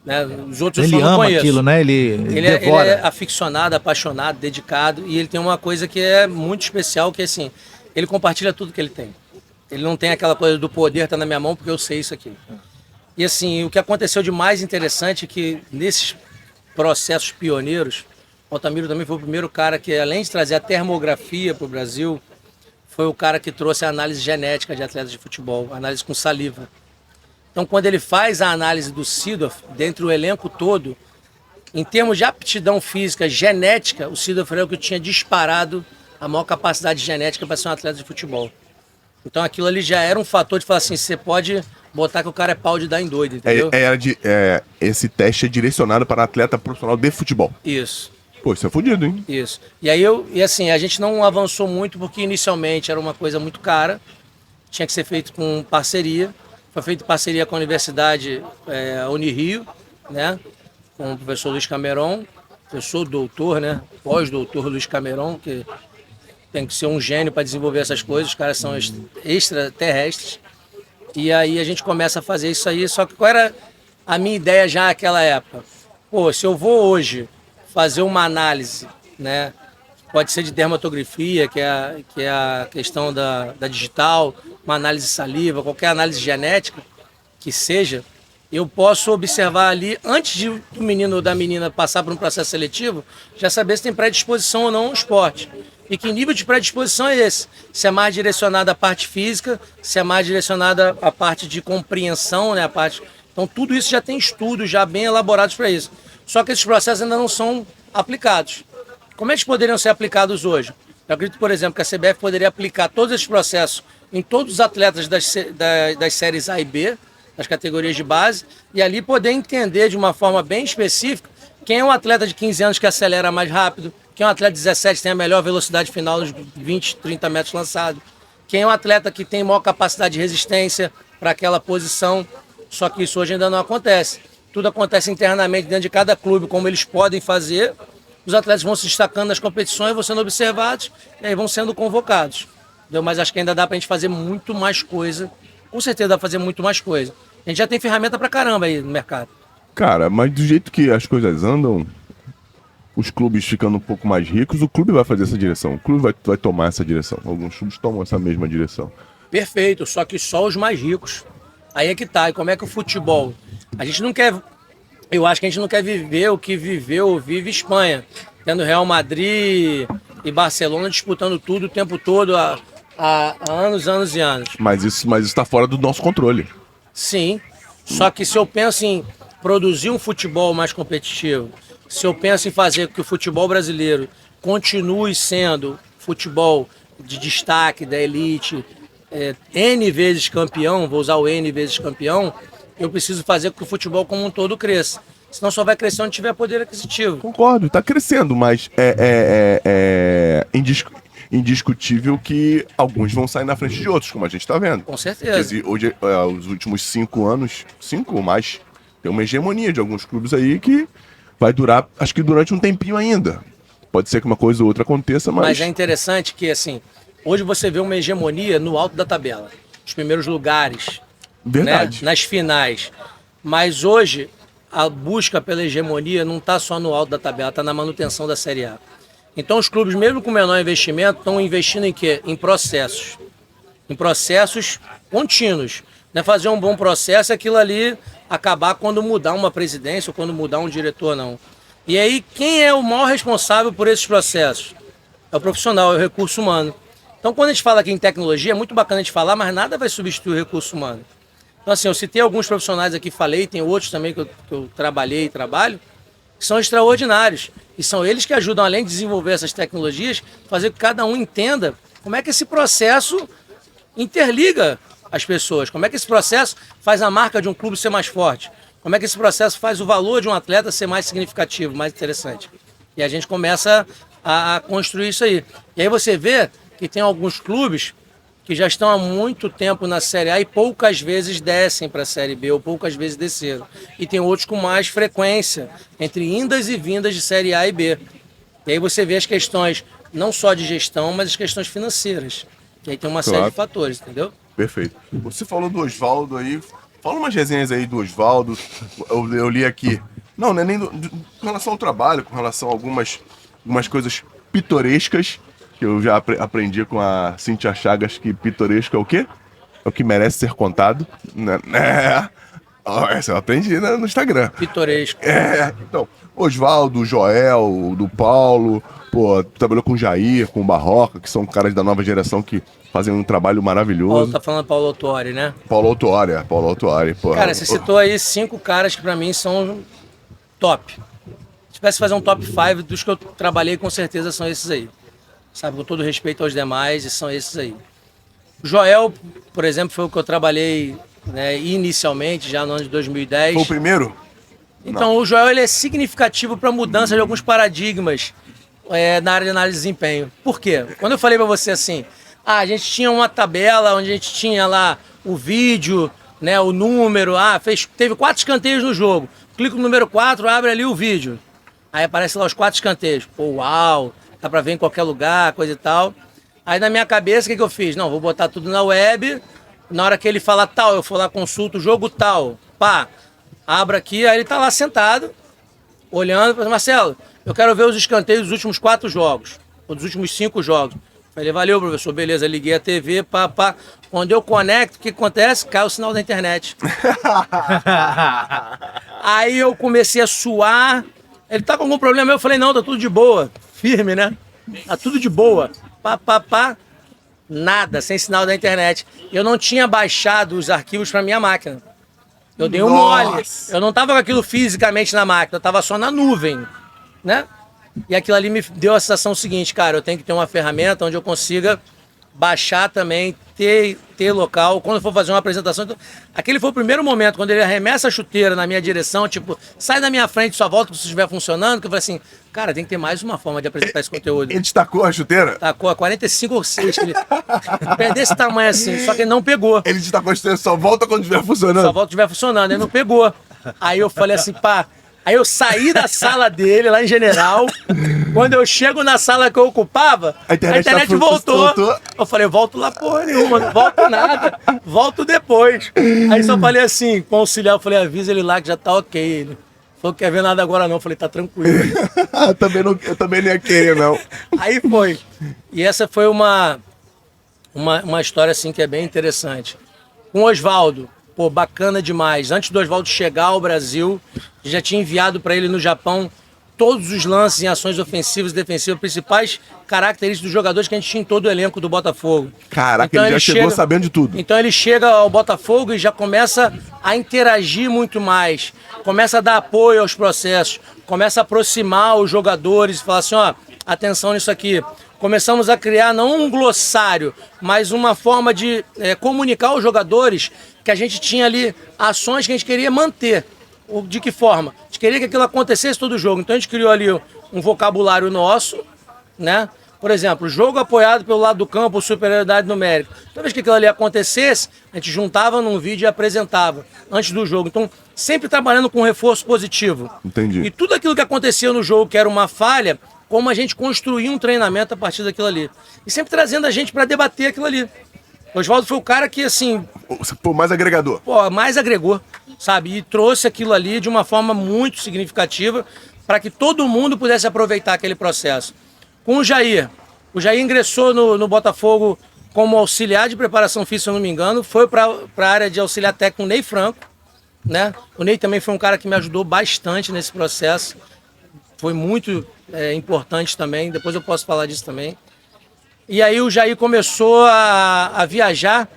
né, os outros eu só não conheço. Aquilo, né? Ele é aficionado, apaixonado, dedicado, e ele tem uma coisa que é muito especial, que é assim, ele compartilha tudo que ele tem. Ele não tem aquela coisa do poder tá na minha mão porque eu sei isso aqui. E assim, o que aconteceu de mais interessante é que nesses processos pioneiros, o Altamiro também foi o primeiro cara que, além de trazer a termografia para o Brasil, foi o cara que trouxe a análise genética de atletas de futebol, análise com saliva. Então, quando ele faz a análise do Seedorf, dentro do elenco todo, em termos de aptidão física, genética, o Seedorf era o que tinha disparado a maior capacidade genética para ser um atleta de futebol. Então, aquilo ali já era um fator de falar assim, você pode botar que o cara é pau de dar em doido, entendeu? Esse teste é direcionado para atleta profissional de futebol. Isso. Pô, isso é fodido, hein? Isso. E aí assim, a gente não avançou muito porque inicialmente era uma coisa muito cara, tinha que ser feito com parceria. Foi feito parceria com a Universidade Unirio, né? Com o professor Luiz Cameron, professor doutor, né? Pós-doutor Luiz Cameron, que tem que ser um gênio para desenvolver essas coisas, os caras são extraterrestres. E aí a gente começa a fazer isso aí, só que qual era a minha ideia já naquela época? Pô, se eu vou hoje fazer uma análise, né? Pode ser de dermatografia, que é a questão da digital, uma análise de saliva, qualquer análise genética que seja, eu posso observar ali, antes do menino ou da menina passar por um processo seletivo, já saber se tem predisposição ou não ao esporte. E que nível de predisposição é esse? Se é mais direcionado à parte física, se é mais direcionado à parte de compreensão, né? Então tudo isso já tem estudos já bem elaborados para isso. Só que esses processos ainda não são aplicados. Como é que poderiam ser aplicados hoje? Eu acredito, por exemplo, que a CBF poderia aplicar todos esses processos em todos os atletas das séries A e B, das categorias de base, e ali poder entender de uma forma bem específica quem é um atleta de 15 anos que acelera mais rápido, quem é um atleta de 17 que tem a melhor velocidade final nos 20, 30 metros lançados, quem é um atleta que tem maior capacidade de resistência para aquela posição, só que isso hoje ainda não acontece. Tudo acontece internamente dentro de cada clube, como eles podem fazer. Os atletas vão se destacando nas competições, vão sendo observados e aí vão sendo convocados. Entendeu? Mas acho que ainda dá pra gente fazer muito mais coisa. Com certeza dá pra fazer muito mais coisa. A gente já tem ferramenta pra caramba aí no mercado. Cara, mas do jeito que as coisas andam, os clubes ficando um pouco mais ricos, o clube vai fazer essa direção. O clube vai tomar essa direção. Alguns clubes tomam essa mesma direção. Perfeito, só que só os mais ricos. Aí é que tá. E como é que o futebol... A gente não quer... Eu acho que a gente não quer viver o que viveu ou vive Espanha, tendo Real Madrid e Barcelona disputando tudo o tempo todo há anos e anos. Mas isso está fora do nosso controle. Sim, só que se eu penso em produzir um futebol mais competitivo, se eu penso em fazer com que o futebol brasileiro continue sendo futebol de destaque, da elite, N vezes campeão, vou usar o N vezes campeão, eu preciso fazer com que o futebol como um todo cresça. Senão só vai crescer onde tiver poder aquisitivo. Concordo, está crescendo, mas indiscutível que alguns vão sair na frente de outros, como a gente está vendo. Com certeza. Hoje, os últimos 5 anos, 5 ou mais, tem uma hegemonia de alguns clubes aí que vai durar, acho que durante um tempinho ainda. Pode ser que uma coisa ou outra aconteça, Mas é interessante que, assim, hoje você vê uma hegemonia no alto da tabela. Os primeiros lugares, Verdade. né, nas finais. Mas hoje, a busca pela hegemonia não está só no alto da tabela, está na manutenção da Série A. Então os clubes, mesmo com menor investimento, estão investindo em quê? Em processos. Em processos contínuos. Não é fazer um bom processo, aquilo ali acabar quando mudar uma presidência ou quando mudar um diretor, não. E aí, quem é o maior responsável por esses processos? É o profissional, é o recurso humano. Então, quando a gente fala aqui em tecnologia, é muito bacana a gente falar, mas nada vai substituir o recurso humano. Então, assim, eu citei alguns profissionais aqui, falei, tem outros também que eu trabalhei e trabalho, que são extraordinários. E são eles que ajudam, além de desenvolver essas tecnologias, fazer que cada um entenda como é que esse processo interliga as pessoas, como é que esse processo faz a marca de um clube ser mais forte, como é que esse processo faz o valor de um atleta ser mais significativo, mais interessante. E a gente começa a construir isso aí. E aí você vê que tem alguns clubes que já estão há muito tempo na Série A e poucas vezes descem para a Série B ou poucas vezes desceram. E tem outros com mais frequência, entre indas e vindas de Série A e B. E aí você vê as questões não só de gestão, mas as questões financeiras. E aí tem uma série de fatores, entendeu? Perfeito. Você falou do Oswaldo aí, fala umas resenhas aí do Oswaldo, eu li aqui. Não é nem com relação ao trabalho, com relação a algumas coisas pitorescas, que eu já aprendi com a Cíntia Chagas, que pitoresco é o quê? É o que merece ser contado. Essa eu aprendi no Instagram. Pitoresco. Então, Oswaldo, Joel, do Paulo, trabalhou com o Jair, com o Barroca, que são caras da nova geração que fazem um trabalho maravilhoso. Paulo tá falando Paulo Autuori, né? Paulo Autuori. Cara, você citou aí 5 caras que pra mim são top. Se tivesse que fazer um top 5 dos que eu trabalhei, com certeza são esses aí. Sabe, com todo respeito aos demais, e são esses aí. O Joel, por exemplo, foi o que eu trabalhei, né, inicialmente, já no ano de 2010. Foi o primeiro? Então, o Joel ele é significativo para a mudança de alguns paradigmas na área de análise de desempenho. Por quê? Quando eu falei para você assim, a gente tinha uma tabela onde a gente tinha lá o vídeo, né, o número, teve 4 escanteios no jogo. Clica no número 4, abre ali o vídeo. Aí aparece lá os 4 escanteios. Pô, uau, dá para ver em qualquer lugar, coisa e tal. Aí na minha cabeça, o que eu fiz? Não, vou botar tudo na web. Na hora que ele fala tal, eu for lá, consulto o jogo tal. Pá, abro aqui, aí ele tá lá sentado, olhando, falando, Marcelo, eu quero ver os escanteios dos últimos 4 jogos, ou dos últimos 5 jogos. Falei, valeu, professor, beleza, liguei a TV, pá. Quando eu conecto, o que acontece? Cai o sinal da internet. Aí eu comecei a suar, ele tá com algum problema? Eu falei, não, tá tudo de boa, firme, né? Tá tudo de boa. Pá. Nada, sem sinal da internet. Eu não tinha baixado os arquivos para minha máquina. Eu dei um mole. Eu não tava com aquilo fisicamente na máquina, eu tava só na nuvem, né? E aquilo ali me deu a sensação seguinte, cara, eu tenho que ter uma ferramenta onde eu consiga baixar também, ter local, quando eu for fazer uma apresentação. Então, aquele foi o primeiro momento, quando ele arremessa a chuteira na minha direção, tipo, sai da minha frente, só volta se estiver funcionando, que eu falei assim, cara, tem que ter mais uma forma de apresentar esse conteúdo. Ele destacou a chuteira? Tacou a 45 ou 6, desse tamanho assim, só que ele não pegou. Ele destacou a chuteira, só volta quando estiver funcionando. Só volta quando estiver funcionando, ele não pegou. Aí eu falei assim, pá. Aí eu saí da sala dele, lá em General. Quando eu chego na sala que eu ocupava, a internet voltou. Eu falei, volto lá porra nenhuma, não volto nada. Volto depois. Aí só falei assim, com o auxiliar, eu falei, avisa ele lá que já tá ok. Ele falou, quer ver nada agora não. Eu falei, tá tranquilo. Eu também não ia querer, não. Aí foi. E essa foi uma história assim que é bem interessante. Com o Oswaldo. Pô, bacana demais. Antes do Oswaldo chegar ao Brasil, já tinha enviado para ele no Japão todos os lances em ações ofensivas e defensivas, principais características dos jogadores que a gente tinha em todo o elenco do Botafogo. Caraca, então, ele já chegou sabendo de tudo. Então ele chega ao Botafogo e já começa a interagir muito mais, começa a dar apoio aos processos, começa a aproximar os jogadores e falar assim, ó, atenção nisso aqui. Começamos a criar não um glossário, mas uma forma de comunicar aos jogadores que a gente tinha ali ações que a gente queria manter. De que forma? A gente queria que aquilo acontecesse todo jogo. Então a gente criou ali um vocabulário nosso, né? Por exemplo, jogo apoiado pelo lado do campo, superioridade numérica. Toda vez que aquilo ali acontecesse, a gente juntava num vídeo e apresentava antes do jogo. Então, sempre trabalhando com reforço positivo. Entendi. E tudo aquilo que acontecia no jogo, que era uma falha, como a gente construía um treinamento a partir daquilo ali. E sempre trazendo a gente para debater aquilo ali. O Oswaldo foi o cara que, assim... Pô, mais agregador. Pô, mais agregou, sabe? E trouxe aquilo ali de uma forma muito significativa para que todo mundo pudesse aproveitar aquele processo. Com o Jair ingressou no Botafogo como auxiliar de preparação física, se eu não me engano, foi para a área de auxiliar técnico o Ney Franco, né? O Ney também foi um cara que me ajudou bastante nesse processo, foi muito importante também, depois eu posso falar disso também. E aí o Jair começou a viajar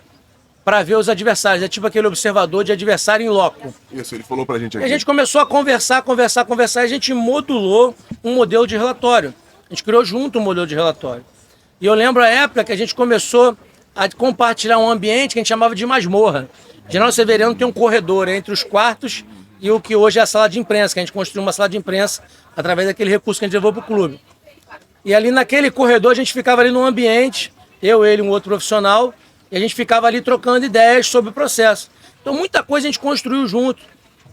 para ver os adversários, é tipo aquele observador de adversário em loco. Isso, ele falou pra gente E aqui. a gente começou a conversar, e a gente modulou um modelo de relatório. A gente criou junto um modelo de relatório. E eu lembro a época que a gente começou a compartilhar um ambiente que a gente chamava de masmorra. General Severiano tem um corredor entre os quartos e o que hoje é a sala de imprensa, que a gente construiu uma sala de imprensa através daquele recurso que a gente levou para o clube. E ali naquele corredor a gente ficava ali num ambiente, eu, ele, um outro profissional, e a gente ficava ali trocando ideias sobre o processo. Então muita coisa a gente construiu junto.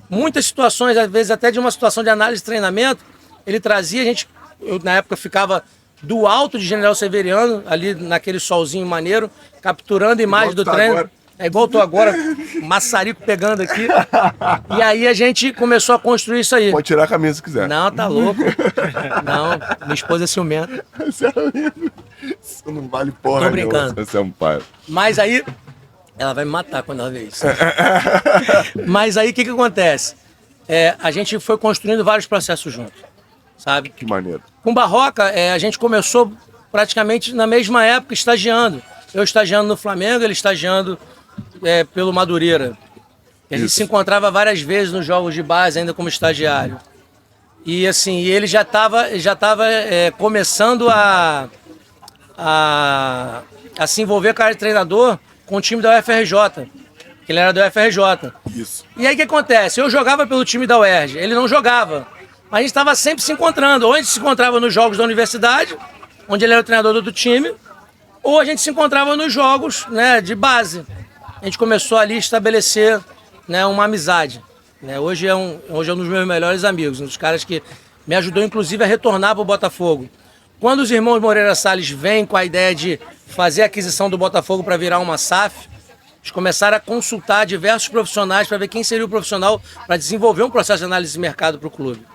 Muitas situações, às vezes até de uma situação de análise de treinamento, ele trazia, eu na época ficava do alto de General Severiano, ali naquele solzinho maneiro, capturando imagens do treino. Agora. É igual eu tô agora, maçarico pegando aqui. E aí a gente começou a construir isso aí. Pode tirar a camisa se quiser. Não, tá louco. Não, minha esposa é ciumenta. Isso não vale porra Tô brincando. Você é um pai. Mas aí, ela vai me matar quando ela vê isso. Mas aí o que acontece? A gente foi construindo vários processos juntos, sabe? Que maneiro. Com Barroca, a gente começou praticamente na mesma época, estagiando. Eu estagiando no Flamengo, ele estagiando pelo Madureira. E a gente se encontrava várias vezes nos jogos de base, ainda como estagiário. E assim, ele já estava começando a se envolver com a área de treinador com o time da UFRJ, que ele era da UFRJ. Isso. E aí o que acontece? Eu jogava pelo time da UERJ, ele não jogava. Mas a gente estava sempre se encontrando. Ou a gente se encontrava nos jogos da universidade, onde ele era o treinador do time, ou a gente se encontrava nos jogos, né, de base. A gente começou ali a estabelecer, né, uma amizade. Né? Hoje é um dos meus melhores amigos, um dos caras que me ajudou inclusive a retornar para o Botafogo. Quando os irmãos Moreira Salles vêm com a ideia de fazer a aquisição do Botafogo para virar uma SAF, eles começaram a consultar diversos profissionais para ver quem seria o profissional para desenvolver um processo de análise de mercado para o clube.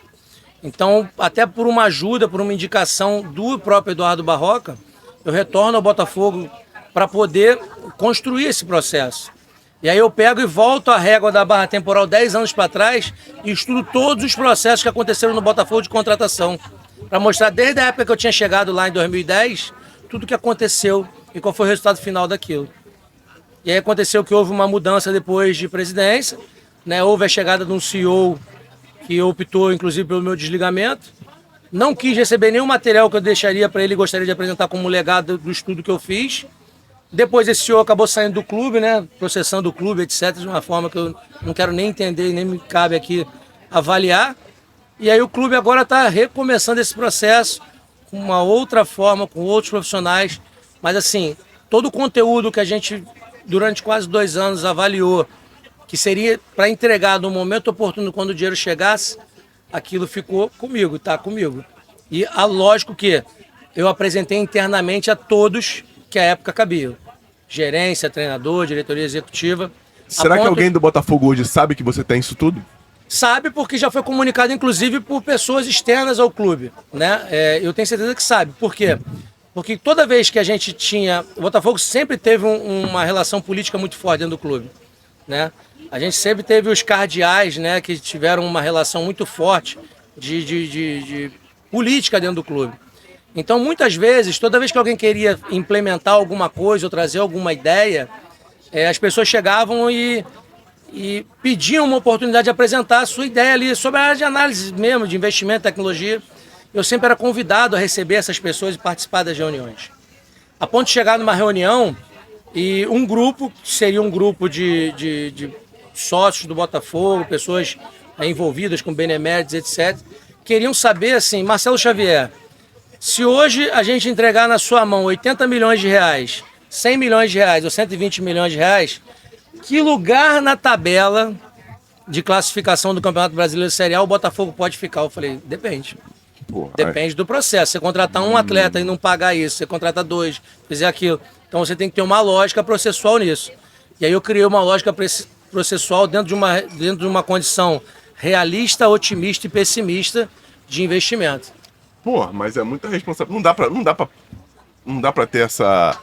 Então, até por uma ajuda, por uma indicação do próprio Eduardo Barroca, eu retorno ao Botafogo para poder construir esse processo. E aí eu pego e volto a régua da barra temporal 10 anos para trás e estudo todos os processos que aconteceram no Botafogo de contratação, para mostrar desde a época que eu tinha chegado lá em 2010, tudo o que aconteceu e qual foi o resultado final daquilo. E aí aconteceu que houve uma mudança depois de presidência, né? Houve a chegada de um CEO que optou inclusive pelo meu desligamento. Não quis receber nenhum material que eu deixaria para ele e gostaria de apresentar como legado do estudo que eu fiz. Depois esse senhor acabou saindo do clube, né? Processando o clube, etc., de uma forma que eu não quero nem entender, nem me cabe aqui avaliar. E aí o clube agora está recomeçando esse processo com uma outra forma, com outros profissionais. Mas assim, todo o conteúdo que a gente, durante quase 2 anos, avaliou, que seria para entregar no momento oportuno, quando o dinheiro chegasse, aquilo ficou comigo, está comigo. E lógico que eu apresentei internamente a todos que a época cabia. Gerência, treinador, diretoria executiva. Será que alguém do Botafogo hoje sabe que você tem isso tudo? Sabe, porque já foi comunicado, inclusive, por pessoas externas ao clube. Né? Eu tenho certeza que sabe. Por quê? Porque toda vez que a gente tinha... O Botafogo sempre teve uma relação política muito forte dentro do clube. Né? A gente sempre teve os cardeais, né, que tiveram uma relação muito forte de política dentro do clube. Então, muitas vezes, toda vez que alguém queria implementar alguma coisa ou trazer alguma ideia, as pessoas chegavam e pediam uma oportunidade de apresentar a sua ideia ali sobre a área de análise mesmo, de investimento, tecnologia. Eu sempre era convidado a receber essas pessoas e participar das reuniões. A ponto de chegar numa reunião e um grupo, que seria um grupo de sócios do Botafogo, pessoas envolvidas com beneméritos, etc., queriam saber assim, Marcelo Xavier, Se hoje a gente entregar na sua mão 80 milhões de reais, 100 milhões de reais ou 120 milhões de reais, que lugar na tabela de classificação do Campeonato Brasileiro Série A o Botafogo pode ficar? Eu falei, depende. Porra, Depende do processo. Você contratar um atleta e não pagar isso, você contrata dois, fizer aquilo. Então você tem que ter uma lógica processual nisso. E aí eu criei uma lógica processual dentro de uma condição realista, otimista e pessimista de investimento. Porra, mas é muita responsabilidade. Não dá pra ter essa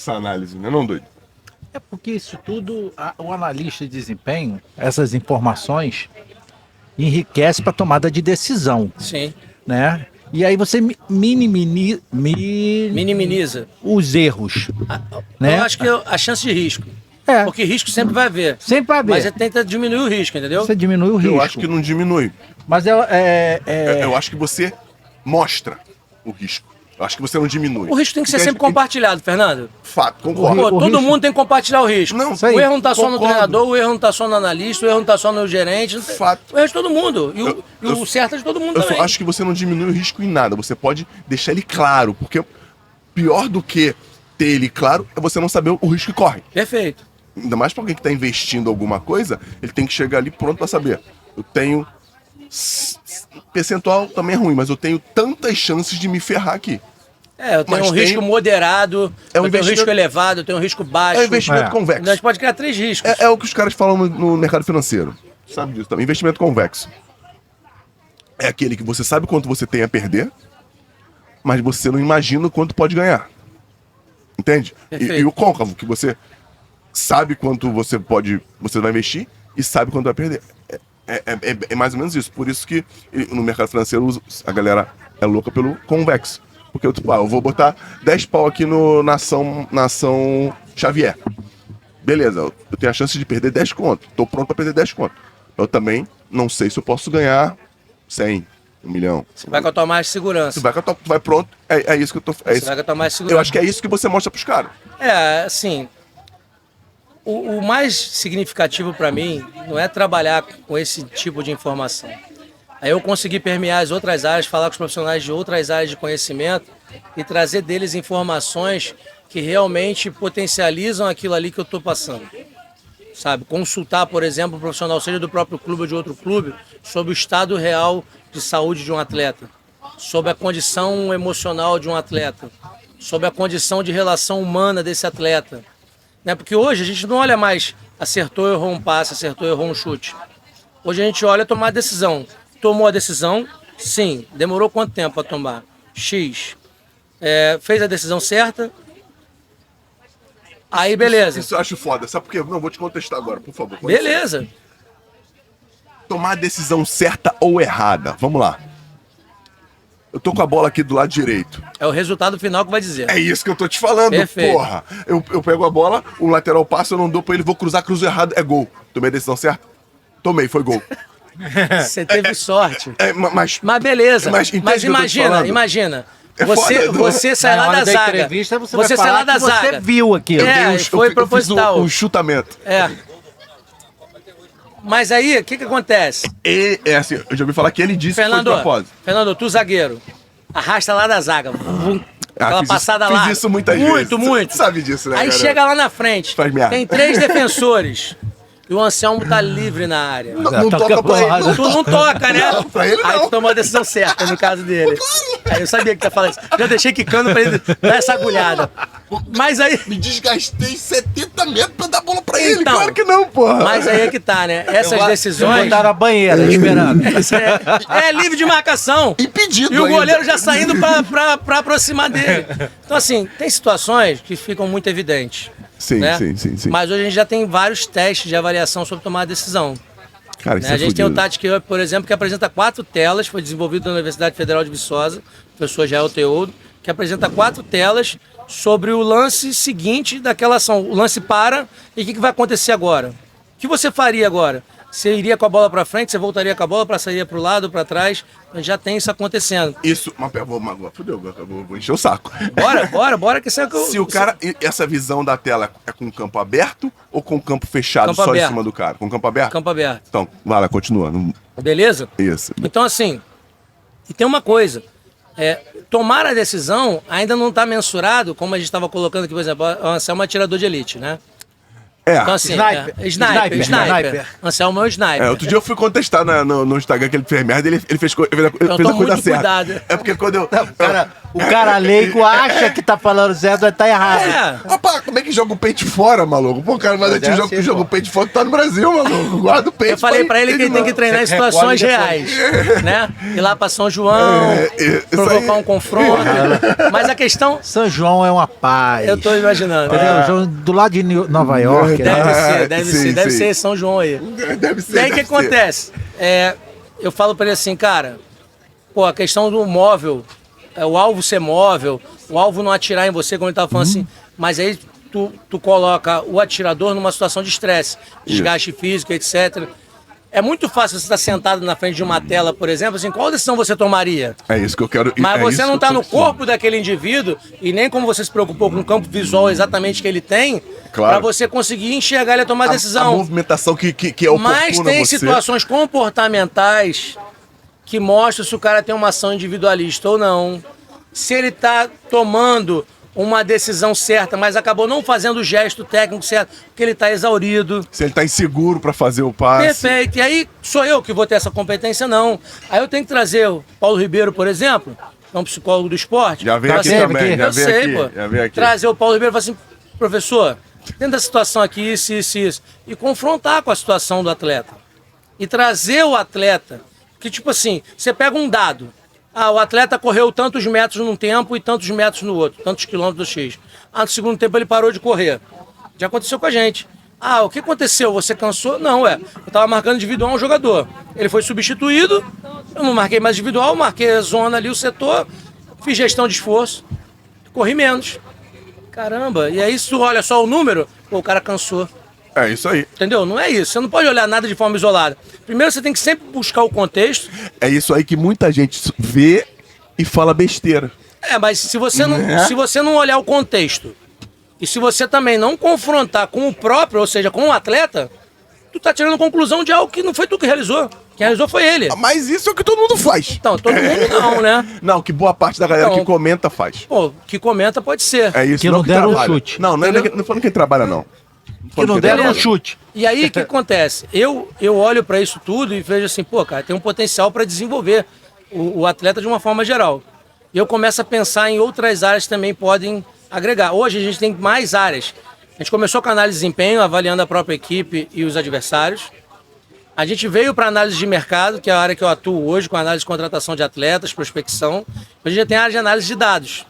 análise, né, não, doido? É porque isso tudo, o analista de desempenho, essas informações, enriquece para tomada de decisão, Sim. né? E aí você minimiza os erros, né? Eu acho que a chance de risco. É. Porque risco sempre vai haver. Sempre vai haver. Mas você tenta diminuir o risco, entendeu? Você diminui o risco. Eu acho que não diminui. Mas Eu acho que você mostra o risco. Eu acho que você não diminui. O risco tem que ser Porque sempre compartilhado, Fernando. Fato, concordo. Pô, todo risco- mundo tem que compartilhar o risco. Não, isso aí. O erro não tá só no Concordo. treinador, o erro não tá só no analista, o erro não tá só no gerente. Fato. O erro é de todo mundo. E Eu- o certo é de todo mundo Eu também. só acho que você não diminui o risco em nada. Você pode deixar ele claro. Porque pior do que ter ele claro é você não saber o risco que corre. Perfeito. Ainda mais pra alguém que tá investindo alguma coisa, ele tem que chegar ali pronto pra saber. Eu tenho. Percentual também é ruim, mas eu tenho tantas chances de me ferrar aqui. Eu tenho Mas um risco moderado, É um eu tenho um investimento- risco elevado, eu tenho um risco baixo. É um investimento É. convexo. A gente pode criar 3 riscos. É o que os caras falam no mercado financeiro. Sabe disso também. Investimento convexo. É aquele que você sabe quanto você tem a perder, mas você não imagina o quanto pode ganhar. Entende? Perfeito. E o côncavo, que você sabe quanto você vai investir e sabe quanto vai perder. É mais ou menos isso. Por isso que no mercado financeiro a galera é louca pelo convexo. Porque eu vou botar 10 pau aqui na ação Xavier. Beleza, eu tenho a chance de perder 10 conto. Tô pronto pra perder 10 conto. Eu também não sei se eu posso ganhar 100, 1 milhão. Você vai com a tua mais segurança. Tu vai pronto, é isso que eu tô... Você vai com a tua mais segurança. Eu acho que é isso que você mostra pros caras. Assim, o mais significativo para mim não é trabalhar com esse tipo de informação. Aí eu consegui permear as outras áreas, falar com os profissionais de outras áreas de conhecimento e trazer deles informações que realmente potencializam aquilo ali que eu estou passando. Sabe, consultar, por exemplo, um profissional, seja do próprio clube ou de outro clube, sobre o estado real de saúde de um atleta, sobre a condição emocional de um atleta, sobre a condição de relação humana desse atleta. Né? Porque hoje a gente não olha mais acertou, errou um passe, acertou, errou um chute. Hoje a gente olha tomar a decisão. Tomou a decisão? Sim. Demorou quanto tempo para tomar? X. Fez a decisão certa? Aí beleza. Isso eu acho foda. Sabe por quê? Não, vou te contestar agora, por favor. Beleza. Tomar a decisão certa ou errada. Vamos lá. Eu tô com a bola aqui do lado direito. É o resultado final que vai dizer. É isso que eu tô te falando, Perfeito. porra. Eu pego a bola, o lateral passa, eu não dou pra ele, vou cruzar, cruzo errado, é gol. Tomei a decisão certa? Tomei, foi gol. Você teve sorte. Mas beleza. Mas entende Mas o que eu tô te falando? imagina. É Você, foda, você sai lá da zaga. Entrevista, você Você vai sai falar lá da que você zaga. viu aquilo. Foi eu proposital. fiz um chutamento. Mas aí, o que acontece? Assim, eu já ouvi falar que ele disse que foi de propósito. Fernando, tu zagueiro, arrasta lá da zaga. Aquela fiz passada isso, lá. Fiz isso muitas vezes. Muito. Você sabe disso, né, Aí cara? chega lá na frente, Faz merda. tem 3 defensores. E o Anselmo tá livre na área. Não Toca toca pra porrada. ele. Tu não toca, né? Não, pra ele Aí não. tu tomou a decisão certa no caso dele. Aí eu sabia que tu ia falar isso. Já deixei quicando pra ele dar essa agulhada. Mas aí. Me desgastei 70 metros pra dar bola pra ele. Então, Claro que não, porra. Mas aí é que tá, né? Essas decisões. Botaram a banheira esperando. Isso é livre de marcação. Impedido E o ainda. goleiro já saindo pra aproximar dele. Então, assim, tem situações que ficam muito evidentes. Sim, né? sim. Mas hoje a gente já tem vários testes de avaliação sobre tomar a decisão. Cara, isso Né? é A gente tem o fudido. Tactic Up, por exemplo, que apresenta 4 telas, foi desenvolvido na Universidade Federal de Viçosa, professor Jael Teodo, que apresenta 4 telas sobre o lance seguinte daquela ação. O lance para e o que vai acontecer agora? O que você faria agora? Você iria com a bola para frente, você voltaria com a bola para sair para o lado, para trás? Já tem isso acontecendo. Isso, mas fudeu, vou encher o saco. Bora, que isso é o que eu... Se o cara, essa visão da tela é com o campo aberto ou com o campo fechado Campo só aberto. em cima do cara? Com o campo aberto? Campo aberto. Então, vai lá, continua. Beleza? Isso. Então, assim, e tem uma coisa. tomar a decisão ainda não está mensurado, como a gente estava colocando aqui, por exemplo, o Anselmo é atirador de elite, né? Então, assim, sniper. Anselmo é um sniper. Outro dia eu fui contestar no Instagram que ele fez merda, ele fez a coisa certa. Cuidado. É porque quando eu... O cara leigo acha que tá falando certo, mas tá errado. Rapaz, como é que joga o peito fora, maluco? Pô, cara, mas joga o peito fora, tu tá no Brasil, maluco. Guarda o peito. Eu falei pra ele que ele tem que treinar em situações reais, né? Ir lá pra São João, provocar um confronto. Mas a questão... São João é uma paz. Eu tô imaginando. Entendeu? Do lado de Nova York. Deve ser São João aí. Deve ser. E aí o que acontece? Eu falo pra ele assim, cara, pô, a questão do móvel, o alvo ser móvel, o alvo não atirar em você, como ele tava falando assim, mas aí tu coloca o atirador numa situação de estresse, desgaste físico, etc. É muito fácil você estar sentado na frente de uma tela, por exemplo, assim, qual decisão você tomaria? É isso que eu quero... Mas você não está no corpo daquele indivíduo e nem como você se preocupou com o campo visual exatamente que ele tem, para você conseguir enxergar ele a tomar a decisão. A movimentação que é oportuna. Mas tem situações comportamentais que mostram se o cara tem uma ação individualista ou não. Se ele está tomando uma decisão certa, mas acabou não fazendo o gesto técnico certo, porque ele está exaurido. Se ele está inseguro para fazer o passe. Perfeito. E aí, sou eu que vou ter essa competência? Não. Aí eu tenho que trazer o Paulo Ribeiro, por exemplo, que é um psicólogo do esporte. Já veio aqui também. Já veio aqui. Trazer o Paulo Ribeiro e falar assim, professor, dentro da situação aqui, isso. E confrontar com a situação do atleta. E trazer o atleta, que tipo assim, você pega um dado. O atleta correu tantos metros num tempo e tantos metros no outro, tantos quilômetros X. No segundo tempo ele parou de correr. Já aconteceu com a gente. O que aconteceu? Você cansou? Não, eu estava marcando individual um jogador. Ele foi substituído, eu não marquei mais individual, marquei a zona ali, o setor, fiz gestão de esforço, corri menos. Caramba, e aí se olha só o número, o cara cansou. É isso aí. Entendeu? Não é isso. Você não pode olhar nada de forma isolada. Primeiro você tem que sempre buscar o contexto. É isso aí que muita gente vê e fala besteira. Mas se você não olhar o contexto e se você também não confrontar com o próprio, ou seja, com o atleta, tu tá tirando conclusão de algo que não foi tu que realizou. Quem realizou foi ele. Mas isso é o que todo mundo faz. Então, todo mundo não, né? Não, que boa parte da galera que comenta faz. Pô, que comenta pode ser. É isso. Que não deram um chute. Não falando quem trabalha, não. Que não deram um chute. E aí, o que acontece? Eu olho para isso tudo e vejo assim, pô, cara, tem um potencial para desenvolver o atleta de uma forma geral. E eu começo a pensar em outras áreas que também podem agregar. Hoje a gente tem mais áreas. A gente começou com a análise de desempenho, avaliando a própria equipe e os adversários. A gente veio para análise de mercado, que é a área que eu atuo hoje, com análise de contratação de atletas, prospecção. A gente já tem a área de análise de dados,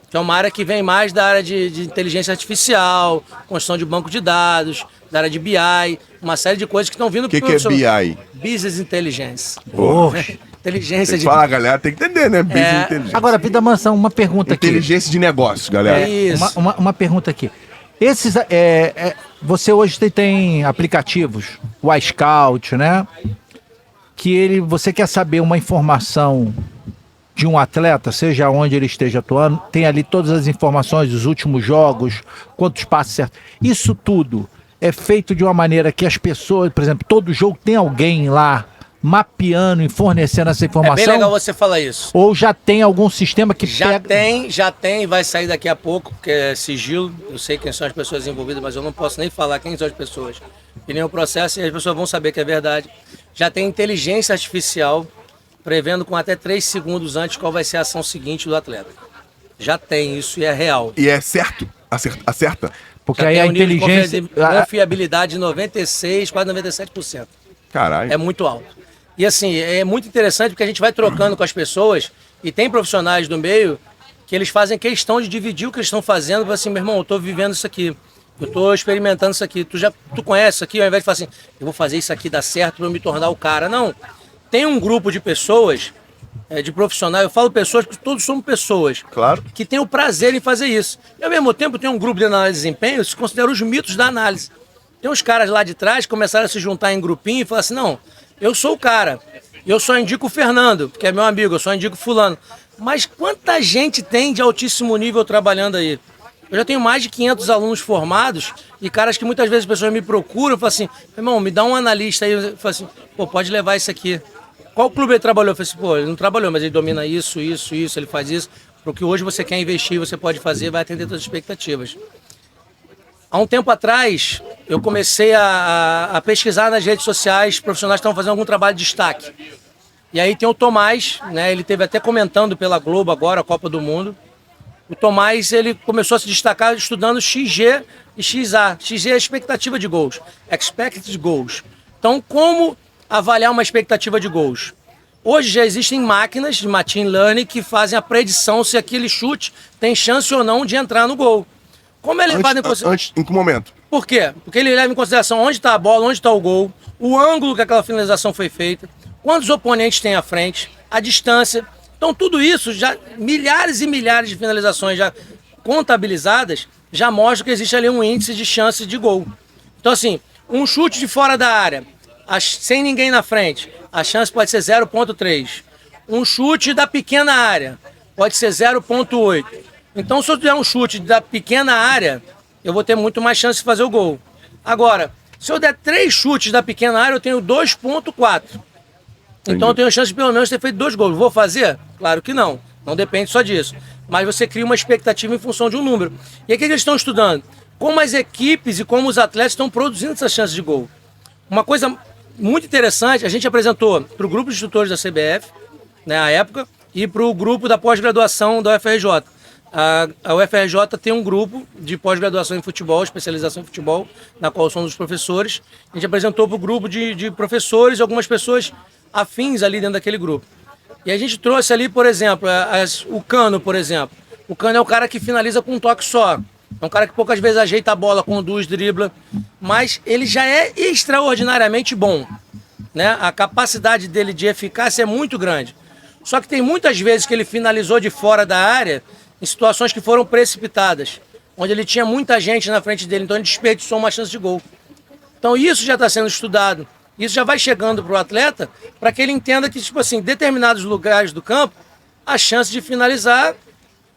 que é uma área que vem mais da área de inteligência artificial, construção de banco de dados, da área de BI, uma série de coisas que estão vindo... O que é BI? Business Intelligence. Inteligência de... Fala, galera, tem que entender, né? Business Intelligence. Agora, Vida Mansão, uma pergunta aqui. Inteligência de negócio, galera. Isso. Uma pergunta aqui. Você hoje tem aplicativos, o iScout, né? Que você quer saber uma informação de um atleta, seja onde ele esteja atuando, tem ali todas as informações dos últimos jogos, quantos passos certos. Isso tudo é feito de uma maneira que as pessoas, por exemplo, todo jogo tem alguém lá mapeando e fornecendo essa informação. É bem legal você falar isso. Ou já tem algum sistema que já tem, vai sair daqui a pouco, porque é sigilo. Eu sei quem são as pessoas envolvidas, mas eu não posso nem falar quem são as pessoas. E nem o processo, e as pessoas vão saber que é verdade. Já tem inteligência artificial prevendo com até 3 segundos antes qual vai ser a ação seguinte do atleta. Já tem isso e é real. E é certo? Acerta? Porque já aí a inteligência... confiabilidade de 96%, quase 97%. Caralho. É muito alto. E assim, é muito interessante porque a gente vai trocando com as pessoas e tem profissionais do meio que eles fazem questão de dividir o que eles estão fazendo. Assim, meu irmão, eu estou vivendo isso aqui. Eu estou experimentando isso aqui. Tu conhece isso aqui? Ao invés de falar assim, eu vou fazer isso aqui dar certo para eu me tornar o cara. Não. Tem um grupo de pessoas, de profissionais, eu falo pessoas porque todos somos pessoas. Claro. Que tem o prazer em fazer isso. E ao mesmo tempo tem um grupo de análise de desempenho que se considera os mitos da análise. Tem uns caras lá de trás que começaram a se juntar em grupinho e falar assim, não, eu sou o cara, eu só indico o Fernando, porque é meu amigo, eu só indico fulano. Mas quanta gente tem de altíssimo nível trabalhando aí? Eu já tenho mais de 500 alunos formados e caras que muitas vezes as pessoas me procuram e falam assim, irmão, me dá um analista aí. Eu falo assim, pô, pode levar isso aqui. Qual clube ele trabalhou? Eu falei assim, pô, ele não trabalhou, mas ele domina isso, ele faz isso. Porque hoje você quer investir, você pode fazer, vai atender todas as expectativas. Há um tempo atrás, eu comecei a pesquisar nas redes sociais profissionais que estavam fazendo algum trabalho de destaque. E aí tem o Tomás, né? Ele teve até comentando pela Globo agora, a Copa do Mundo. O Tomás, ele começou a se destacar estudando XG e XA. XG é a expectativa de gols, expected goals. Então, como avaliar uma expectativa de gols? Hoje já existem máquinas de machine learning que fazem a predição se aquele chute tem chance ou não de entrar no gol. Como é levado em consideração? Em que momento? Por quê? Porque ele leva em consideração onde está a bola, onde está o gol, o ângulo que aquela finalização foi feita, quantos oponentes tem à frente, a distância. Então tudo isso, já milhares e milhares de finalizações já contabilizadas, já mostra que existe ali um índice de chance de gol. Então assim, um chute de fora da área, sem ninguém na frente, a chance pode ser 0,3. Um chute da pequena área pode ser 0,8. Então se eu tiver um chute da pequena área, eu vou ter muito mais chance de fazer o gol. Agora, se eu der 3 chutes da pequena área, eu tenho 2,4. Então eu tenho chance de pelo menos ter feito 2 gols. Vou fazer? Claro que não. Não depende só disso. Mas você cria uma expectativa em função de um número. E aí o que eles estão estudando? Como as equipes e como os atletas estão produzindo essas chances de gol. Uma coisa muito interessante, a gente apresentou para o grupo de instrutores da CBF, né, à época, e para o grupo da pós-graduação da UFRJ. A UFRJ tem um grupo de pós-graduação em futebol, especialização em futebol, na qual somos os professores. A gente apresentou para o grupo de professores e algumas pessoas afins ali dentro daquele grupo. E a gente trouxe ali, por exemplo, o Cano, por exemplo. O Cano é o cara que finaliza com um toque só. É um cara que poucas vezes ajeita a bola, conduz, dribla, mas ele já é extraordinariamente bom, né? A capacidade dele de eficácia é muito grande. Só que tem muitas vezes que ele finalizou de fora da área em situações que foram precipitadas, onde ele tinha muita gente na frente dele, então ele desperdiçou uma chance de gol. Então isso já está sendo estudado. Isso já vai chegando para o atleta para que ele entenda que, tipo assim, em determinados lugares do campo, a chance de finalizar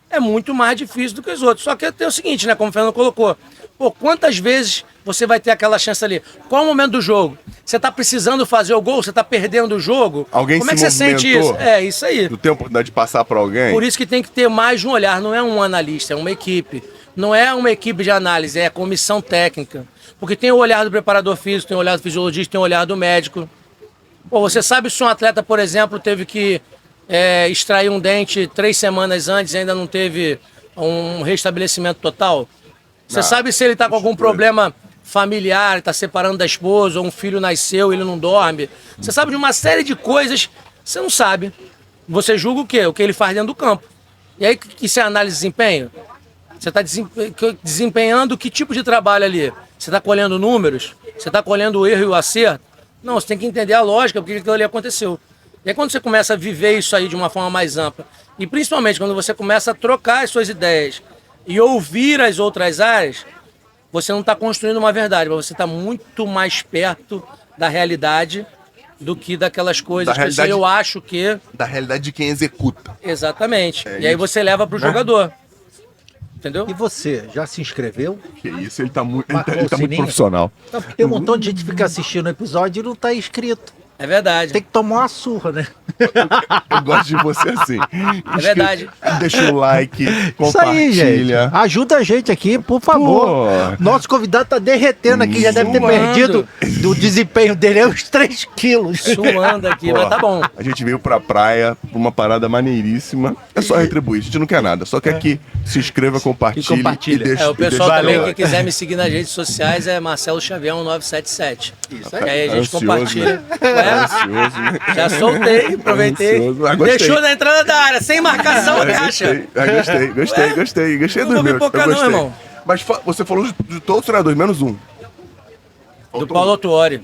é muito mais difícil do que os outros. Só que tem o seguinte, né? Como o Fernando colocou. Pô, quantas vezes você vai ter aquela chance ali? Qual o momento do jogo? Você está precisando fazer o gol? Você está perdendo o jogo? Alguém Como é que se você sente isso? É, isso aí. Tu tem a oportunidade de passar para alguém? Por isso que tem que ter mais de um olhar. Não é um analista, é uma equipe. Não é uma equipe de análise, é a comissão técnica. Porque tem o olhar do preparador físico, tem o olhar do fisiologista, tem o olhar do médico. Pô, você sabe se um atleta, por exemplo, teve que extrair um dente 3 semanas antes e ainda não teve um restabelecimento total? Você sabe se ele está com algum problema familiar, está separando da esposa, ou um filho nasceu e ele não dorme? Você sabe de uma série de coisas, você não sabe. Você julga o quê? O que ele faz dentro do campo. E aí, isso é análise de desempenho? Você está desempenhando que tipo de trabalho ali? Você está colhendo números? Você está colhendo o erro e o acerto? Não, você tem que entender a lógica, porque aquilo ali aconteceu. E aí quando você começa a viver isso aí de uma forma mais ampla, e principalmente quando você começa a trocar as suas ideias e ouvir as outras áreas, você não está construindo uma verdade, mas você está muito mais perto da realidade do que daquelas coisas que eu acho que... Da realidade de quem executa. Exatamente. E aí você leva para o jogador. Entendeu? E você, já se inscreveu? Que isso, ele tá muito profissional. Não, porque tem um montão de gente que fica assistindo o episódio e não tá inscrito. É verdade. Tem que tomar uma surra, né? Eu gosto de você assim. É verdade. Deixa o like, compartilha. Isso aí, gente. Ajuda a gente aqui, por favor. Pô. Nosso convidado tá derretendo aqui, já deve ter perdido do desempenho dele uns 3 quilos. Suando aqui, mas tá bom. A gente veio pra praia, pra uma parada maneiríssima. É só retribuir, a gente não quer nada. Só quer que se inscreva, compartilhe. E deixa, o pessoal deixa também like. que quiser me seguir nas redes sociais é Marcelo Xavier 1977. Isso E aí a gente Ansioso, compartilha. Né? Ansioso, né? Já soltei, aproveitei. Deixou na entrada da área, sem marcação, caixa. Gostei Não do vou meu. pipocar não, irmão. Mas você falou de todos os treinadores, menos um. Do Paulo Autuori.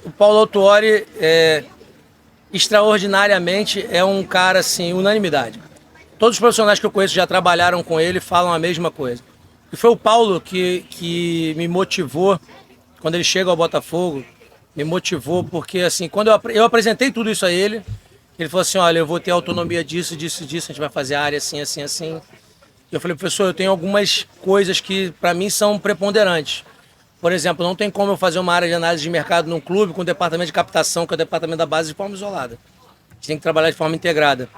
O Paulo Autuori extraordinariamente é um cara assim, unanimidade. Todos os profissionais que eu conheço já trabalharam com ele, falam a mesma coisa. E foi o Paulo que me motivou, quando ele chega ao Botafogo, me motivou porque assim, quando eu apresentei tudo isso a ele, ele falou assim, olha, eu vou ter autonomia disso, a gente vai fazer a área assim. Eu falei, professor, eu tenho algumas coisas que para mim são preponderantes. Por exemplo, não tem como eu fazer uma área de análise de mercado num clube com o departamento de captação, que é o departamento da base, de forma isolada. A gente tem que trabalhar de forma integrada.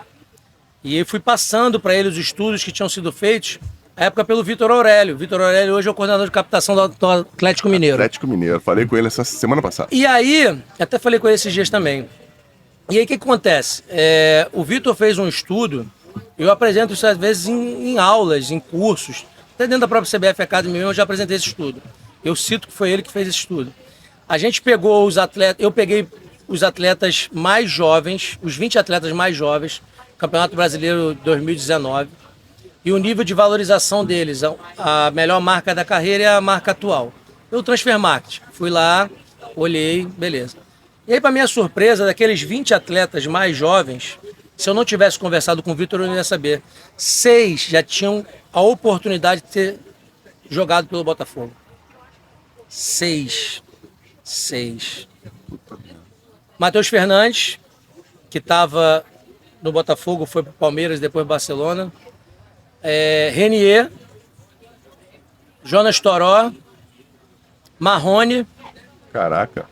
E eu fui passando para ele os estudos que tinham sido feitos, na época pelo Vitor Aurélio. Vitor Aurélio hoje é o coordenador de captação do Atlético Mineiro. Atlético Mineiro, falei com ele essa semana passada. E aí, até falei com ele esses dias também. E aí o que acontece? O Vitor fez um estudo, eu apresento isso às vezes em aulas, em cursos, até dentro da própria CBF Academy eu já apresentei esse estudo. Eu cito que foi ele que fez esse estudo. A gente pegou os atletas, eu peguei os atletas mais jovens, os 20 atletas mais jovens, Campeonato Brasileiro 2019, e o nível de valorização deles, a melhor marca da carreira é a marca atual. Eu Transfer Market, fui lá, olhei, beleza. E aí, para minha surpresa, daqueles 20 atletas mais jovens, se eu não tivesse conversado com o Vitor, eu não ia saber. 6 já tinham a oportunidade de ter jogado pelo Botafogo. 6. Matheus Fernandes, que estava no Botafogo, foi para o Palmeiras, depois Barcelona. Renier, Jonas Toró, Marrone. Caraca.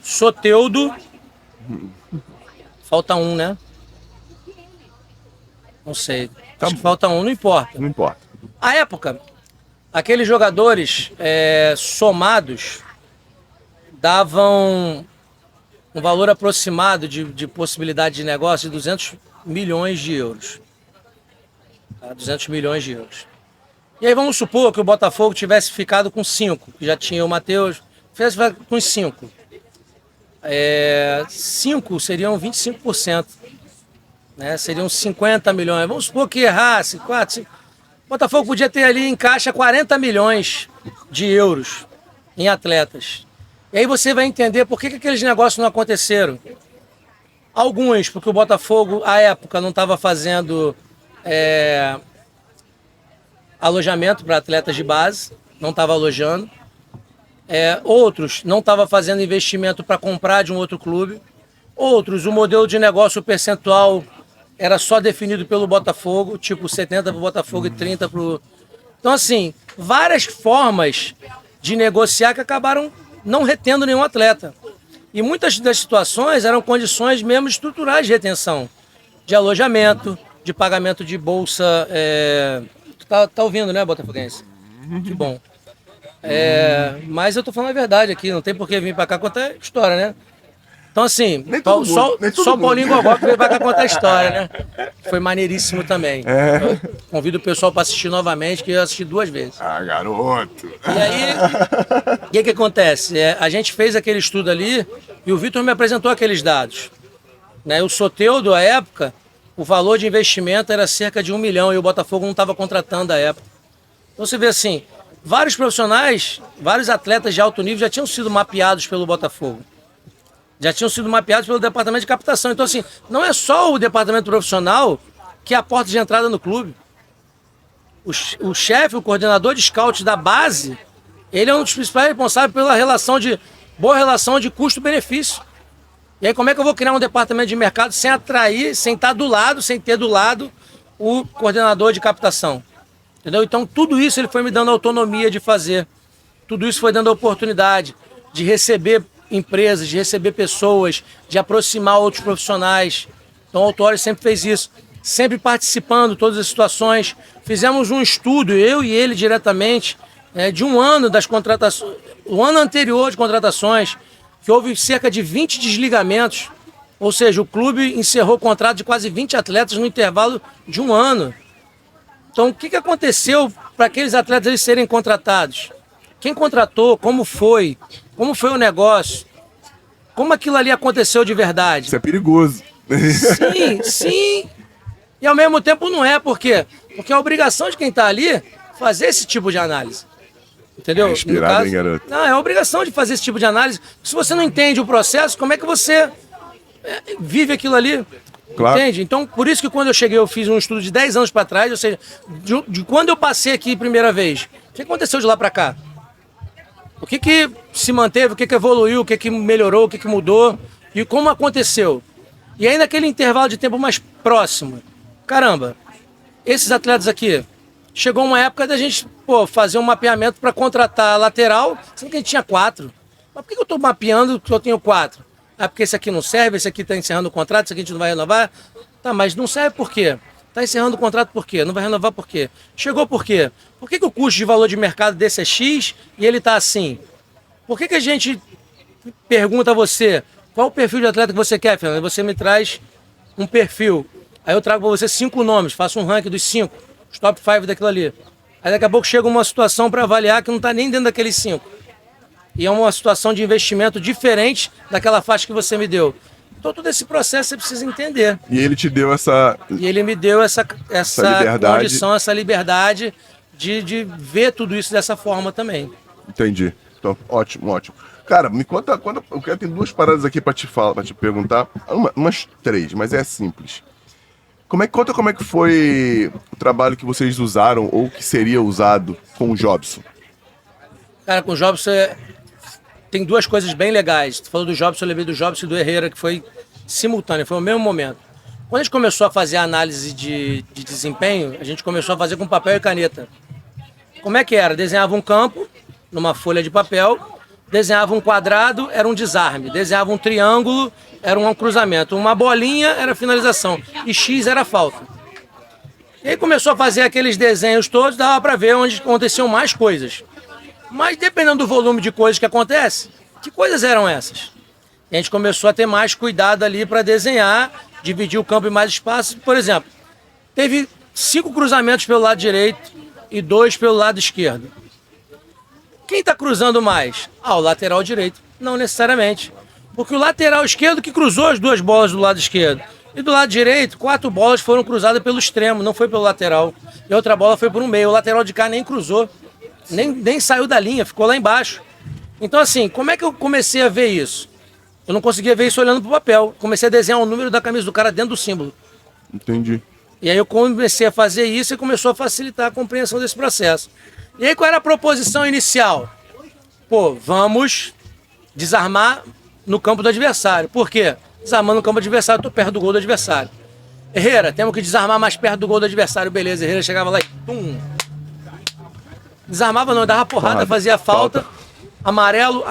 Soteldo. Falta um, né? Não sei. Acho que falta um, não importa. Não importa. À época, aqueles jogadores somados davam um valor aproximado de possibilidade de negócio de 200 milhões de euros. Tá? 200 milhões de euros. E aí vamos supor que o Botafogo tivesse ficado com 5, que já tinha o Matheus, tivesse ficado com 5. 5 seriam 25%. Né? Seriam 50 milhões. Vamos supor que errasse, 4, 5. O Botafogo podia ter ali em caixa 40 milhões de euros em atletas. E aí você vai entender por que aqueles negócios não aconteceram. Alguns, porque o Botafogo, à época, não estava fazendo alojamento para atletas de base, não estava alojando. Outros, não estava fazendo investimento para comprar de um outro clube. Outros, o modelo de negócio percentual era só definido pelo Botafogo, tipo 70 para o Botafogo e 30 para o... Então, assim, várias formas de negociar que acabaram não retendo nenhum atleta. E muitas das situações eram condições mesmo estruturais de retenção, de alojamento, de pagamento de bolsa. Tá ouvindo, né, botafoguense? Que bom. Mas eu tô falando a verdade aqui, não tem por que vir para cá contar história, né? Então, assim, só o Paulinho Gogó que veio pra cá contar a história, né? Foi maneiríssimo também. Convido o pessoal para assistir novamente, que eu assisti 2 vezes. Ah, garoto! E aí, o que acontece? A gente fez aquele estudo ali e o Vitor me apresentou aqueles dados. Né? O Soteldo, à época, o valor de investimento era cerca de 1 milhão e o Botafogo não estava contratando à época. Então você vê assim, vários profissionais, vários atletas de alto nível já tinham sido mapeados pelo Botafogo. Já tinham sido mapeados pelo departamento de captação. Então, assim, não é só o departamento profissional que é a porta de entrada no clube. O chefe, o coordenador de scout da base, ele é um dos principais responsáveis pela boa relação de custo-benefício. E aí, como é que eu vou criar um departamento de mercado sem atrair, sem estar do lado, sem ter do lado o coordenador de captação? Entendeu? Então, tudo isso ele foi me dando autonomia de fazer. Tudo isso foi dando oportunidade de receber empresas, de receber pessoas, de aproximar outros profissionais. Então o Autório sempre fez isso, sempre participando de todas as situações. Fizemos um estudo, eu e ele diretamente, de um ano das contratações, o ano anterior de contratações, que houve cerca de 20 desligamentos, ou seja, o clube encerrou o contrato de quase 20 atletas no intervalo de um ano. Então o que aconteceu para aqueles atletas eles serem contratados? Quem contratou, como foi o negócio, como aquilo ali aconteceu de verdade. Isso é perigoso. Sim. E ao mesmo tempo não é, por quê? Porque a obrigação de quem está ali fazer esse tipo de análise. Entendeu? Inspirado, hein, garoto? Não, é a obrigação de fazer esse tipo de análise. Se você não entende o processo, como é que você vive aquilo ali? Claro. Entende? Então, por isso que quando eu cheguei, eu fiz um estudo de 10 anos para trás, ou seja, de quando eu passei aqui primeira vez, o que aconteceu de lá para cá? O que se manteve, o que evoluiu, o que melhorou, o que mudou e como aconteceu. E aí naquele intervalo de tempo mais próximo, caramba, esses atletas aqui chegou uma época da gente, fazer um mapeamento para contratar lateral, sendo que a gente tinha 4. Mas por que eu estou mapeando que eu tenho 4? Ah, porque esse aqui não serve, esse aqui está encerrando o contrato, esse aqui a gente não vai renovar. Tá, mas não serve por quê? Está encerrando o contrato por quê? Não vai renovar por quê? Chegou por quê? Por que o custo de valor de mercado desse é X e ele está assim? Por que a gente pergunta a você qual o perfil de atleta que você quer, Fernando? Você me traz um perfil. Aí eu trago para você 5 nomes, faço um ranking dos 5, os top 5 daquilo ali. Aí daqui a pouco chega uma situação para avaliar que não está nem dentro daqueles 5. E é uma situação de investimento diferente daquela faixa que você me deu. Então todo esse processo você precisa entender. E ele te deu essa... E ele me deu essa liberdade. condição, essa liberdade de ver tudo isso dessa forma também. Entendi. Então, ótimo, ótimo. Cara, me conta, eu quero ter 2 paradas aqui pra te falar, para te perguntar. Umas 3, mas é simples. Conta como é que foi o trabalho que vocês usaram ou que seria usado com o Jobson? Cara, com o Jobson tem 2 coisas bem legais. Tu falou do Jobson, eu lembrei do Jobson e do Herrera, que foi simultâneo, foi no mesmo momento. Quando a gente começou a fazer a análise de desempenho, a gente começou a fazer com papel e caneta. Como é que era? Desenhava um campo numa folha de papel, desenhava um quadrado, era um desarme, desenhava um triângulo, era um cruzamento, uma bolinha era finalização e X era falta. E aí começou a fazer aqueles desenhos todos, dava para ver onde aconteciam mais coisas. Mas dependendo do volume de coisas que acontece, que coisas eram essas? E a gente começou a ter mais cuidado ali para desenhar, dividir o campo em mais espaços. Por exemplo, teve 5 cruzamentos pelo lado direito e 2 pelo lado esquerdo. Quem está cruzando mais? O lateral direito. Não necessariamente. Porque o lateral esquerdo que cruzou as 2 bolas do lado esquerdo. E do lado direito, 4 bolas foram cruzadas pelo extremo, não foi pelo lateral. E outra bola foi por um meio. O lateral de cá nem cruzou. Nem saiu da linha, ficou lá embaixo. Então assim, como é que eu comecei a ver isso? Eu não conseguia ver isso olhando pro papel. Comecei a desenhar o número da camisa do cara dentro do símbolo. Entendi. E aí eu comecei a fazer isso e começou a facilitar a compreensão desse processo. E aí qual era a proposição inicial? Vamos desarmar no campo do adversário. Por quê? Desarmando no campo do adversário, eu tô perto do gol do adversário. Herrera, temos que desarmar mais perto do gol do adversário. Beleza, Herrera chegava lá e tum. Desarmava não, dava porrada, fazia falta. Amarelo,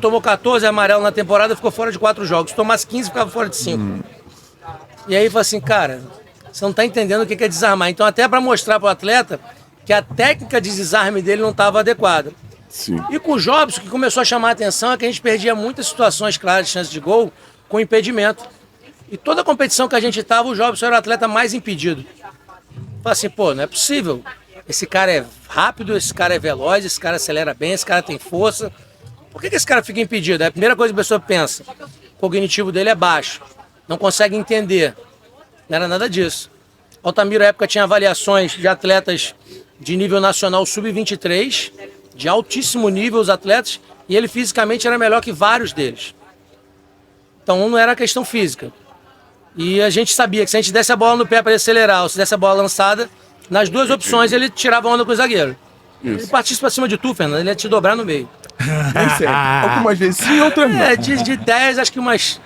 tomou 14 amarelo na temporada, ficou fora de 4 jogos. Se tomasse 15, ficava fora de 5. E aí, falei assim, cara, você não tá entendendo o que é desarmar. Então, até para mostrar pro atleta que a técnica de desarme dele não estava adequada. Sim. E com o Jobson, o que começou a chamar a atenção é que a gente perdia muitas situações claras de chance de gol com impedimento. E toda a competição que a gente estava, o Jobson era o atleta mais impedido. Falei assim, não é possível. Esse cara é rápido, esse cara é veloz, esse cara acelera bem, esse cara tem força. Por que esse cara fica impedido? É a primeira coisa que a pessoa pensa. O cognitivo dele é baixo, não consegue entender. Não era nada disso. Altamiro, na época, tinha avaliações de atletas de nível nacional sub-23, de altíssimo nível os atletas, e ele fisicamente era melhor que vários deles. Então não era questão física. E a gente sabia que se a gente desse a bola no pé para ele acelerar, ou se desse a bola lançada, nas 2 opções ele tirava a onda com o zagueiro. Isso. Ele partisse pra cima de tu, Fernando, ele ia te dobrar no meio. Isso é. Algumas vezes sim, outras não. De 10, acho que umas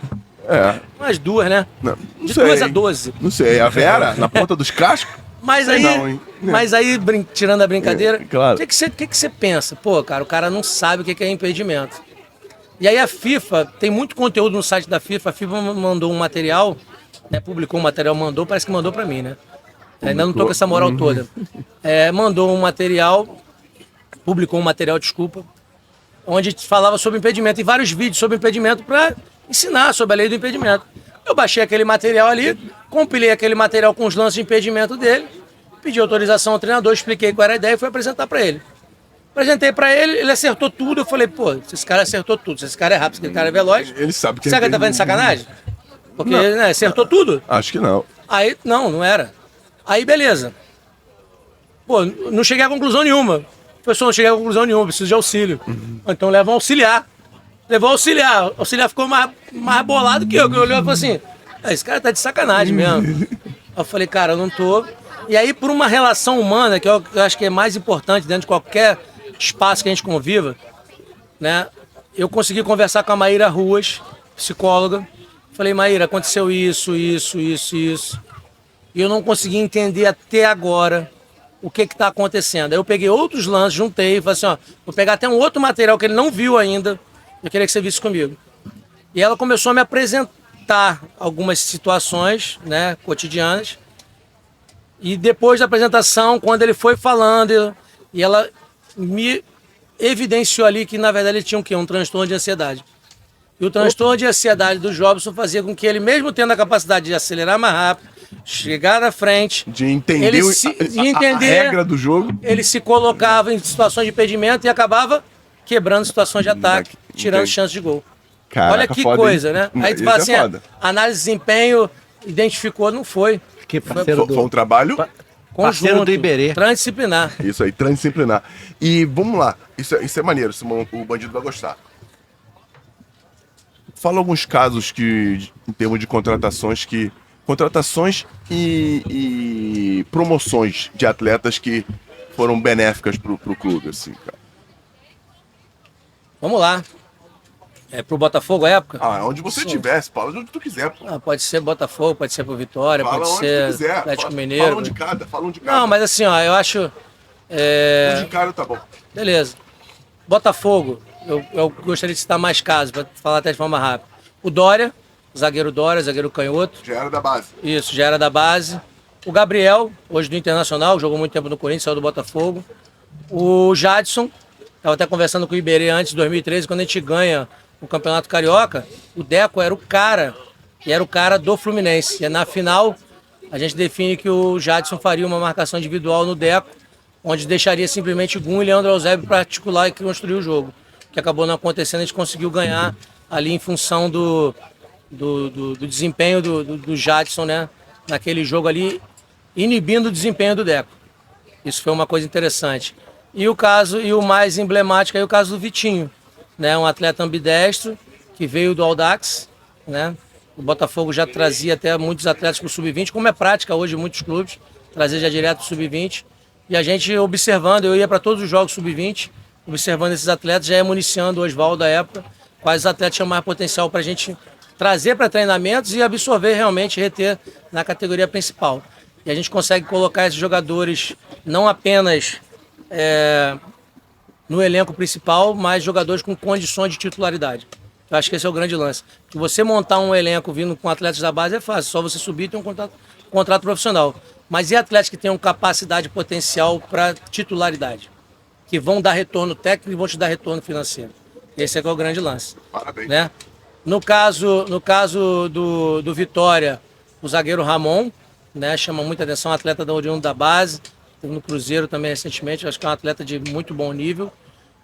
2, né? Não de sei. 2 a 12. Não sei, a Vera, na ponta dos cascos? Mas sei aí, não, hein? Tirando a brincadeira, claro. o que você pensa? O cara não sabe o que é impedimento. E aí a FIFA, tem muito conteúdo no site da FIFA, a FIFA mandou um material, né, publicou um material, parece que mandou pra mim, né? Ainda não tô com essa moral toda. Mandou um material, publicou um material, onde falava sobre impedimento e vários vídeos sobre impedimento para ensinar sobre a lei do impedimento. Eu baixei aquele material ali, compilei aquele material com os lances de impedimento dele, pedi autorização ao treinador, expliquei qual era a ideia e fui apresentar para ele. Apresentei para ele, ele acertou tudo, eu falei, se esse cara acertou tudo, se esse cara é rápido, se esse cara é veloz, ele sabe que será que ele tá fazendo sacanagem? Porque acertou tudo? Acho que não. Aí, não era. Aí, beleza. Não cheguei a conclusão nenhuma. Professor, não cheguei a conclusão nenhuma, preciso de auxílio. Então leva um auxiliar. Levou o auxiliar. O auxiliar ficou mais bolado que eu. Que olhou e falou assim, esse cara tá de sacanagem mesmo. Eu falei, cara, eu não tô. E aí, por uma relação humana, que eu acho que é mais importante dentro de qualquer espaço que a gente conviva, né? Eu consegui conversar com a Maíra Ruas, psicóloga. Falei, Maíra, aconteceu isso. E eu não consegui entender até agora o que está acontecendo. Aí eu peguei outros lances, juntei e falei assim, ó, vou pegar até um outro material que ele não viu ainda, eu queria que você visse comigo. E ela começou a me apresentar algumas situações, né, cotidianas. E depois da apresentação, quando ele foi falando, e ela me evidenciou ali que, na verdade, ele tinha o quê? Um transtorno de ansiedade. E o transtorno de ansiedade do Jobson fazia com que ele, mesmo tendo a capacidade de acelerar mais rápido, chegar na frente, De entender, a regra do jogo. ele se colocava em situações de impedimento e acabava quebrando situações de ataque, tirando chances de gol. Caraca, olha que foda, coisa, hein? né? Aí tu Isso fala é assim, foda. análise de desempenho, identificou, não foi. Que parceiro Foi um trabalho. Parceiro do Iberê. Transdisciplinar. Isso aí, transdisciplinar. E vamos lá, isso é maneiro, Simão, o bandido vai gostar. Fala alguns casos que, em termos de contratações, e promoções de atletas que foram benéficas pro clube, assim, cara. Vamos lá. Pro Botafogo, a época? Onde você tivesse, fala de onde tu quiser, pô. Pode ser Botafogo, pode ser pro Vitória, Fala pode onde ser tu quiser. Atlético Fala Mineiro. um de cada, fala um de cada. Não, mas assim, ó, eu acho... Um de cada tá bom. Beleza. Botafogo, eu gostaria de citar mais casos, para falar até de forma rápida. O Dória, zagueiro canhoto. Já era da base. Isso, já era da base. O Gabriel, hoje do Internacional, jogou muito tempo no Corinthians, saiu do Botafogo. O Jadson, estava até conversando com o Iberê antes, de 2013, quando a gente ganha o Campeonato Carioca, o Deco era o cara, e era o cara do Fluminense. E na final, a gente define que o Jadson faria uma marcação individual no Deco, onde deixaria simplesmente Gum e Leandro Eusébio para articular e construir o jogo. O que acabou não acontecendo, a gente conseguiu ganhar ali em função do desempenho do Jadson, né? Naquele jogo ali, inibindo o desempenho do Deco. Isso foi uma coisa interessante. E o mais emblemático é o caso do Vitinho, né? Um atleta ambidestro que veio do Audax, né? O Botafogo já trazia até muitos atletas para o Sub-20, como é prática hoje em muitos clubes, trazer já direto para o Sub-20. E a gente observando, eu ia para todos os jogos Sub-20, observando esses atletas, já ia municiando o Oswaldo da época, quais atletas tinham mais potencial para a gente trazer para treinamentos e absorver realmente, reter na categoria principal. E a gente consegue colocar esses jogadores não apenas no elenco principal, mas jogadores com condições de titularidade. Eu acho que esse é o grande lance. Que você montar um elenco vindo com atletas da base é fácil, só você subir e ter um contrato profissional. Mas e atletas que tenham capacidade potencial para titularidade? Que vão dar retorno técnico e vão te dar retorno financeiro. Esse é que é o grande lance. Parabéns. Né? No caso do Vitória, o zagueiro Ramon, né, chama muita atenção, atleta da oriundo da base, teve no Cruzeiro também recentemente, acho que é um atleta de muito bom nível.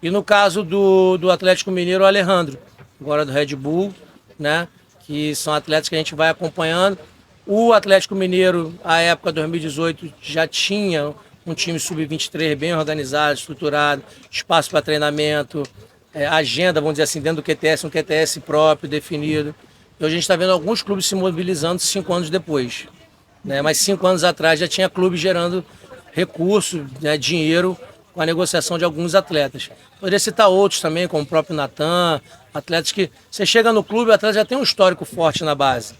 E no caso do Atlético Mineiro, o Alejandro, agora do Red Bull, né, que são atletas que a gente vai acompanhando. O Atlético Mineiro, à época de 2018, já tinha um time sub-23 bem organizado, estruturado, espaço para treinamento, agenda, vamos dizer assim, dentro do QTS, um QTS próprio, definido. E hoje a gente está vendo alguns clubes se mobilizando 5 anos depois. Né? Mas 5 anos atrás já tinha clube gerando recursos, né, dinheiro, com a negociação de alguns atletas. Poderia citar outros também, como o próprio Natan, atletas que... Você chega no clube, o atleta já tem um histórico forte na base.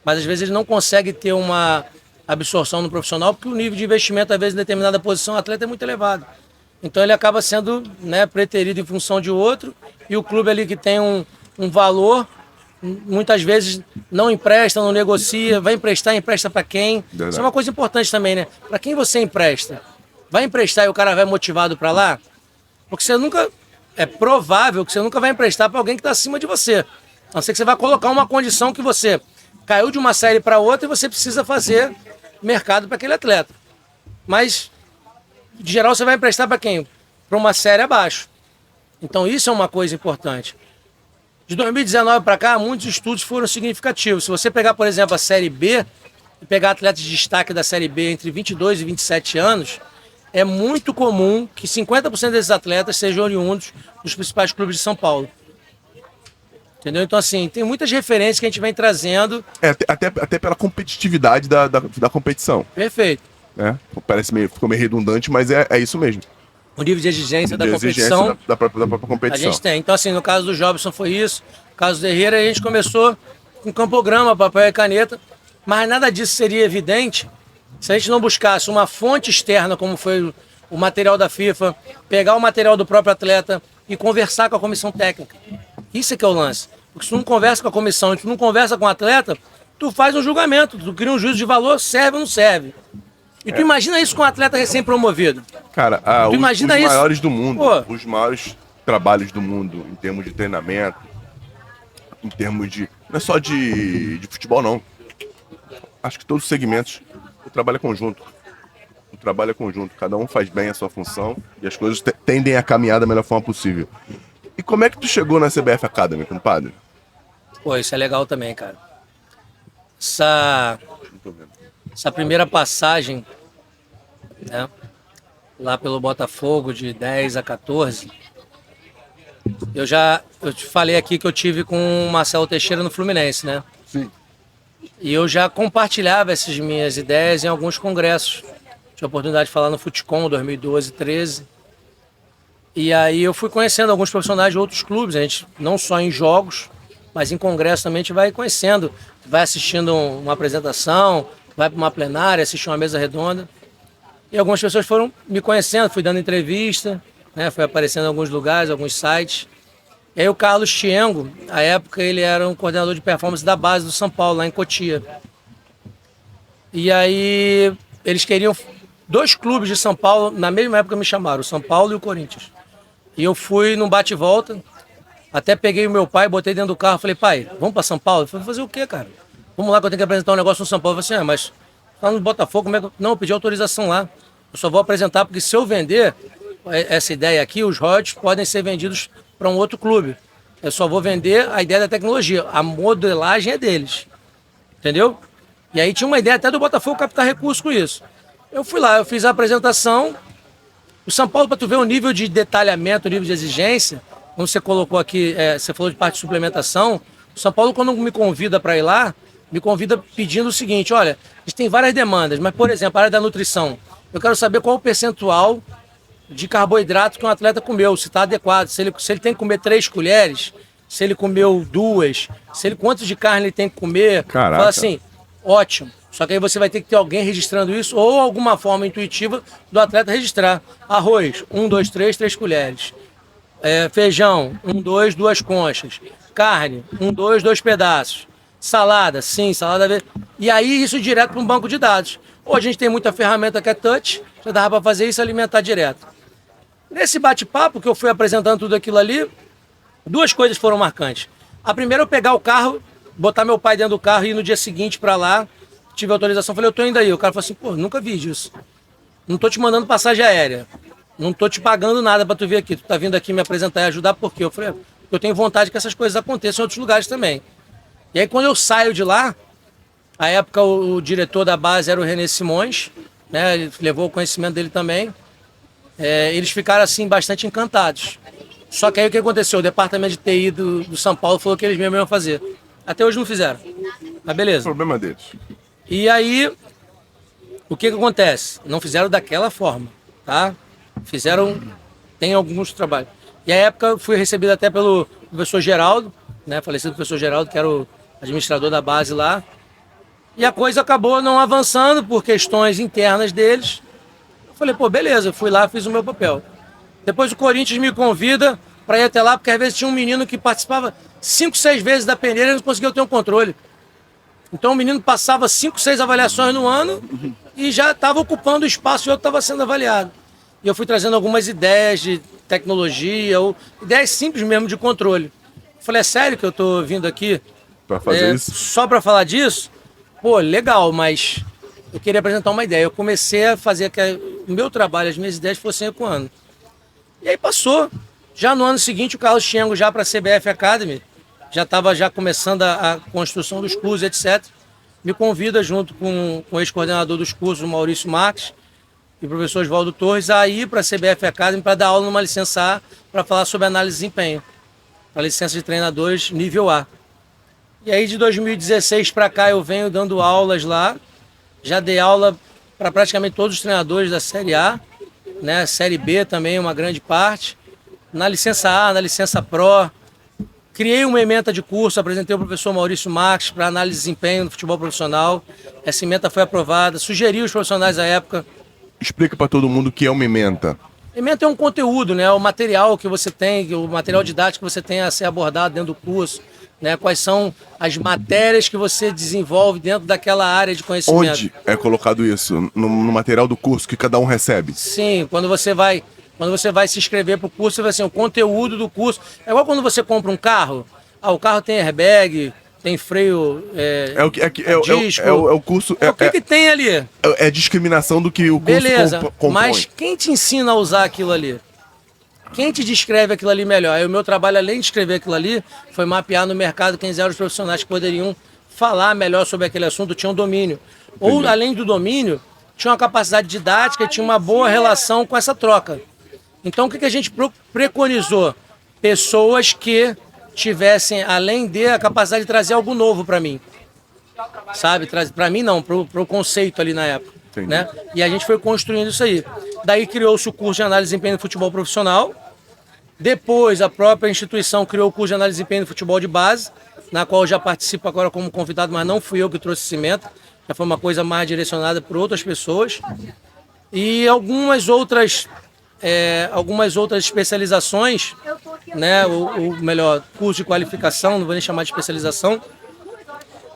Mas às vezes ele não consegue ter uma absorção no profissional, porque o nível de investimento, às vezes, em determinada posição, o atleta é muito elevado. Então ele acaba sendo, né, preterido em função de outro, e o clube ali que tem um valor, muitas vezes não empresta, não negocia, vai emprestar, empresta para quem. Verdade. Isso é uma coisa importante também, né? Para quem você empresta? Vai emprestar e o cara vai motivado para lá? Porque você nunca... É provável que você nunca vai emprestar para alguém que está acima de você. A não ser que você vai colocar uma condição que você caiu de uma série para outra e você precisa fazer mercado para aquele atleta. Mas, de geral, você vai emprestar para quem? Para uma série abaixo. Então, isso é uma coisa importante. De 2019 para cá, muitos estudos foram significativos. Se você pegar, por exemplo, a Série B, e pegar atletas de destaque da Série B entre 22 e 27 anos, é muito comum que 50% desses atletas sejam oriundos dos principais clubes de São Paulo. Entendeu? Então, assim, tem muitas referências que a gente vem trazendo. Até pela competitividade da competição. Perfeito. Ficou meio redundante, mas é isso mesmo. O nível de exigência da competição. Da própria competição. A gente tem. Então, assim, no caso do Jobson foi isso. No caso do Herrera, a gente começou com campograma, papel e caneta. Mas nada disso seria evidente Se a gente não buscasse uma fonte externa, como foi o material da FIFA, pegar o material do próprio atleta e conversar com a comissão técnica. Isso é que é o lance. Porque se tu não conversa com a comissão, se tu não conversa com o atleta, tu faz um julgamento, tu cria um juízo de valor, serve ou não serve. E tu imagina isso com um atleta recém-promovido. Cara, Tu imagina os isso? maiores do mundo, Pô. os maiores trabalhos do mundo em termos de treinamento, em termos de... Não é só de futebol, não. Acho que todos os segmentos, o trabalho é conjunto. O trabalho é conjunto. Cada um faz bem a sua função e as coisas tendem a caminhar da melhor forma possível. E como é que tu chegou na CBF Academy, compadre? Pô, isso é legal também, cara. Essa primeira passagem, né, lá pelo Botafogo, de 10 a 14, eu te falei aqui que eu tive com o Marcelo Teixeira no Fluminense, né? Sim. E eu já compartilhava essas minhas ideias em alguns congressos. Tive a oportunidade de falar no Futecom 2012, 13. E aí eu fui conhecendo alguns profissionais de outros clubes, a gente não só em jogos, mas em congresso também a gente vai conhecendo, vai assistindo uma apresentação, vai para uma plenária, assistir uma mesa redonda. E algumas pessoas foram me conhecendo, fui dando entrevista, né, fui aparecendo em alguns lugares, alguns sites. E aí o Carlos Tiengo, à época ele era um coordenador de performance da base do São Paulo, lá em Cotia. E aí eles queriam, 2 clubes de São Paulo, na mesma época me chamaram, o São Paulo e o Corinthians. E eu fui num bate-volta, até peguei o meu pai, botei dentro do carro, falei, pai, vamos para São Paulo? Ele falou, fazer o quê, cara? Vamos lá que eu tenho que apresentar um negócio no São Paulo. Eu falei assim, mas lá no Botafogo, como é que... Não, eu pedi autorização lá. Eu só vou apresentar porque se eu vender essa ideia aqui, os royalties podem ser vendidos para um outro clube. Eu só vou vender a ideia da tecnologia. A modelagem é deles. Entendeu? E aí tinha uma ideia até do Botafogo captar recursos com isso. Eu fui lá, eu fiz a apresentação. O São Paulo, para tu ver o nível de detalhamento, o nível de exigência, como você colocou aqui, você falou de parte de suplementação, o São Paulo, quando me convida para ir lá, me convida pedindo o seguinte, olha, a gente tem várias demandas, mas, por exemplo, a área da nutrição, eu quero saber qual o percentual de carboidrato que um atleta comeu, se está adequado, se ele tem que comer 3 colheres, se ele comeu 2, quanto de carne ele tem que comer. Caraca. Fala assim, ótimo. Só que aí você vai ter que ter alguém registrando isso ou alguma forma intuitiva do atleta registrar. Arroz, 1, 2, 3 colheres. Feijão, 1, 2, 2 conchas. Carne, 1, 2, 2 pedaços. Salada, sim, salada verde. E aí isso direto para um banco de dados. Hoje a gente tem muita ferramenta que é touch, já dava para fazer isso e alimentar direto. Nesse bate-papo que eu fui apresentando tudo aquilo ali, 2 coisas foram marcantes. A primeira, eu pegar o carro, botar meu pai dentro do carro e ir no dia seguinte para lá, tive autorização, falei, eu tô indo aí. O cara falou assim, pô, nunca vi disso. Não tô te mandando passagem aérea. Não tô te pagando nada para tu vir aqui. Tu tá vindo aqui me apresentar e ajudar por quê? Eu falei, eu tenho vontade que essas coisas aconteçam em outros lugares também. E aí quando eu saio de lá, à época o diretor da base era o René Simões, né? Ele levou o conhecimento dele também. Eles ficaram assim bastante encantados. Só que aí o que aconteceu? O departamento de TI do São Paulo falou que eles mesmos iam fazer. Até hoje não fizeram. Mas beleza. O problema deles. E aí, o que acontece? Não fizeram daquela forma, tá? Fizeram, tem alguns trabalhos. E à época eu fui recebido até pelo professor Geraldo, né? Falecido professor Geraldo, que era o administrador da base lá. E a coisa acabou não avançando por questões internas deles. Eu falei, pô, beleza, eu fui lá, fiz o meu papel. Depois o Corinthians me convida para ir até lá, porque às vezes tinha um menino que participava 5, 6 vezes da peneira e não conseguia ter um controle. Então o menino passava 5, 6 avaliações no ano e já estava ocupando o espaço e outro estava sendo avaliado. E eu fui trazendo algumas ideias de tecnologia, ou ideias simples mesmo de controle. Eu falei, é sério que eu estou vindo aqui Para fazer isso? só para falar disso? Pô, legal, mas eu queria apresentar uma ideia. Eu comecei a fazer que o meu trabalho, as minhas ideias fossem ecoando. E aí passou. Já no ano seguinte, o Carlos Tiengo, já para a CBF Academy, já estava começando a construção dos cursos, etc. Me convida, junto com o ex-coordenador dos cursos, o Maurício Marques, e o professor Oswaldo Torres, a ir para a CBF Academy para dar aula numa licença A, para falar sobre análise de desempenho, para licença de treinadores nível A. E aí de 2016 para cá eu venho dando aulas lá, já dei aula para praticamente todos os treinadores da Série A, né? Série B também uma grande parte, na licença A, na licença Pro, Criei uma ementa de curso, apresentei ao professor Maurício Marques para análise de desempenho no futebol profissional. Essa ementa foi aprovada, sugeri os profissionais à época. Explica para todo mundo o que é uma ementa. Ementa é um conteúdo, né? O material que você tem, o material didático que você tem a ser abordado dentro do curso, né? Quais são as matérias que você desenvolve dentro daquela área de conhecimento. Onde é colocado isso? No material do curso que cada um recebe? Sim, quando você vai se inscrever para o curso, você vai assim, o conteúdo do curso. É igual quando você compra um carro. O carro tem airbag, tem freio, disco. É o curso. O que tem ali? É discriminação do que o curso compõe. Mas quem te ensina a usar aquilo ali? Quem te descreve aquilo ali melhor? Aí o meu trabalho, além de escrever aquilo ali, foi mapear no mercado quem eram os profissionais que poderiam falar melhor sobre aquele assunto, tinham domínio. Entendi. Ou, além do domínio, tinha uma capacidade didática e tinha uma boa relação com essa troca. Então, o que a gente preconizou? Pessoas que tivessem, além de, a capacidade de trazer algo novo para mim. Sabe? Para mim não, para o conceito ali na época. Né? E a gente foi construindo isso aí. Daí criou-se o curso de análise de desempenho no futebol profissional. Depois, a própria instituição criou o curso de análise de desempenho no futebol de base, na qual eu já participo agora como convidado, mas não fui eu que trouxe esse cimento. Já foi uma coisa mais direcionada por outras pessoas. E algumas outras especializações, né? O melhor, curso de qualificação, não vou nem chamar de especialização,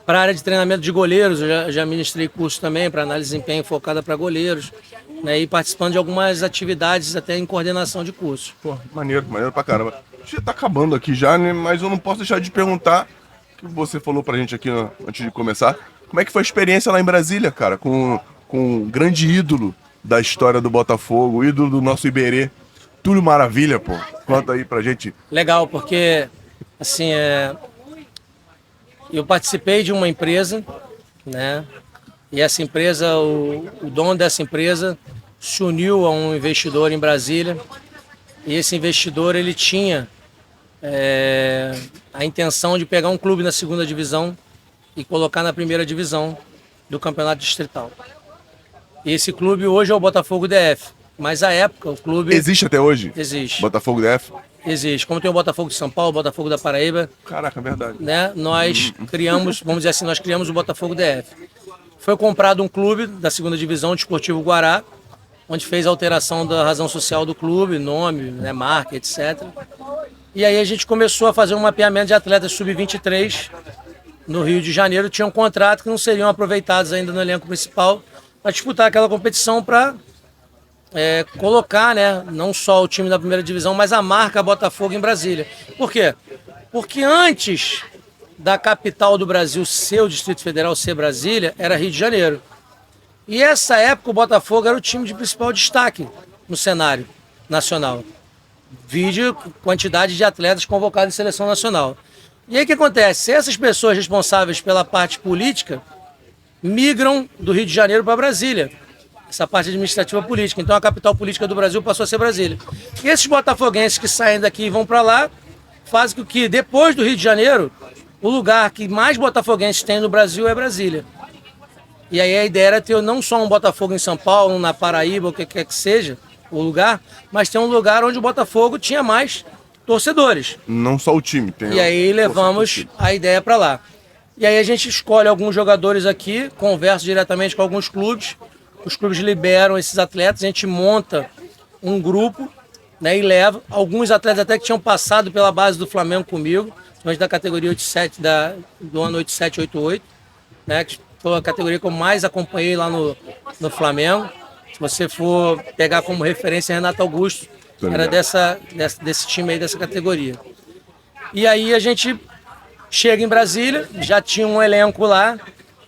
para a área de treinamento de goleiros. Eu já ministrei curso também para análise de desempenho focada para goleiros, né? E participando de algumas atividades até em coordenação de cursos. Pô, maneiro pra caramba. Já tá acabando aqui já, né? Mas eu não posso deixar de perguntar, o que você falou pra gente aqui antes de começar, como é que foi a experiência lá em Brasília, cara, com um grande ídolo da história do Botafogo, ídolo do nosso Iberê, Túlio Maravilha, pô. Conta aí pra gente. Legal, porque, assim, eu participei de uma empresa, né? E essa empresa, o dono dessa empresa se uniu a um investidor em Brasília. E esse investidor, ele tinha a intenção de pegar um clube na segunda divisão e colocar na primeira divisão do campeonato distrital. E esse clube hoje é o Botafogo DF. Mas à época o clube... Existe até hoje? Existe. Botafogo DF? Existe. Como tem o Botafogo de São Paulo, o Botafogo da Paraíba. Caraca, é verdade. Né? Nós criamos, vamos dizer assim, nós criamos o Botafogo DF. Foi comprado um clube da segunda divisão, o Desportivo Guará, onde fez a alteração da razão social do clube, nome, né, marca, etc. E aí a gente começou a fazer um mapeamento de atletas sub-23 no Rio de Janeiro. Tinha um contrato que não seriam aproveitados ainda no elenco principal para disputar aquela competição, para colocar, né, não só o time da primeira divisão, mas a marca Botafogo em Brasília. Por quê? Porque antes da capital do Brasil ser o Distrito Federal, ser Brasília, era Rio de Janeiro. E essa época o Botafogo era o time de principal destaque no cenário nacional. Vide quantidade de atletas convocados em seleção nacional. E aí o que acontece? Essas pessoas responsáveis pela parte política migram do Rio de Janeiro para Brasília. Essa parte administrativa política. Então a capital política do Brasil passou a ser Brasília. E esses botafoguenses que saem daqui e vão para lá, fazem com que depois do Rio de Janeiro, o lugar que mais botafoguenses tem no Brasil é Brasília. E aí a ideia era ter não só um Botafogo em São Paulo, na Paraíba, o que quer que seja o lugar, mas ter um lugar onde o Botafogo tinha mais torcedores. Não só o time. E aí levamos a ideia para lá. E aí a gente escolhe alguns jogadores aqui, conversa diretamente com alguns clubes, os clubes liberam esses atletas, a gente monta um grupo, né, e leva alguns atletas até que tinham passado pela base do Flamengo comigo, principalmente da categoria 87, do ano 87, 88, né, que foi a categoria que eu mais acompanhei lá no Flamengo. Se você for pegar como referência Renato Augusto, era desse time aí, dessa categoria. E aí a gente chega em Brasília, já tinha um elenco lá,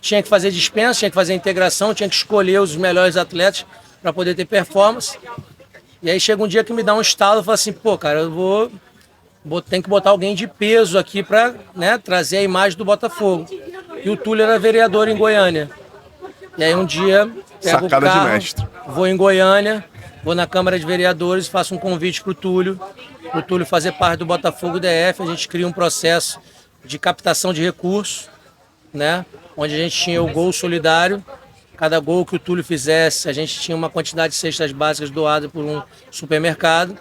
tinha que fazer dispensa, tinha que fazer integração, tinha que escolher os melhores atletas para poder ter performance. E aí chega um dia que me dá um estalo e fala assim, pô, cara, eu tenho que botar alguém de peso aqui para, né, trazer a imagem do Botafogo. E o Túlio era vereador em Goiânia. E aí um dia pego o carro, vou em Goiânia, vou na Câmara de Vereadores e faço um convite para o Túlio fazer parte do Botafogo DF. A gente cria um processo de captação de recursos, né, onde a gente tinha o gol solidário. Cada gol que o Túlio fizesse, a gente tinha uma quantidade de cestas básicas doada por um supermercado.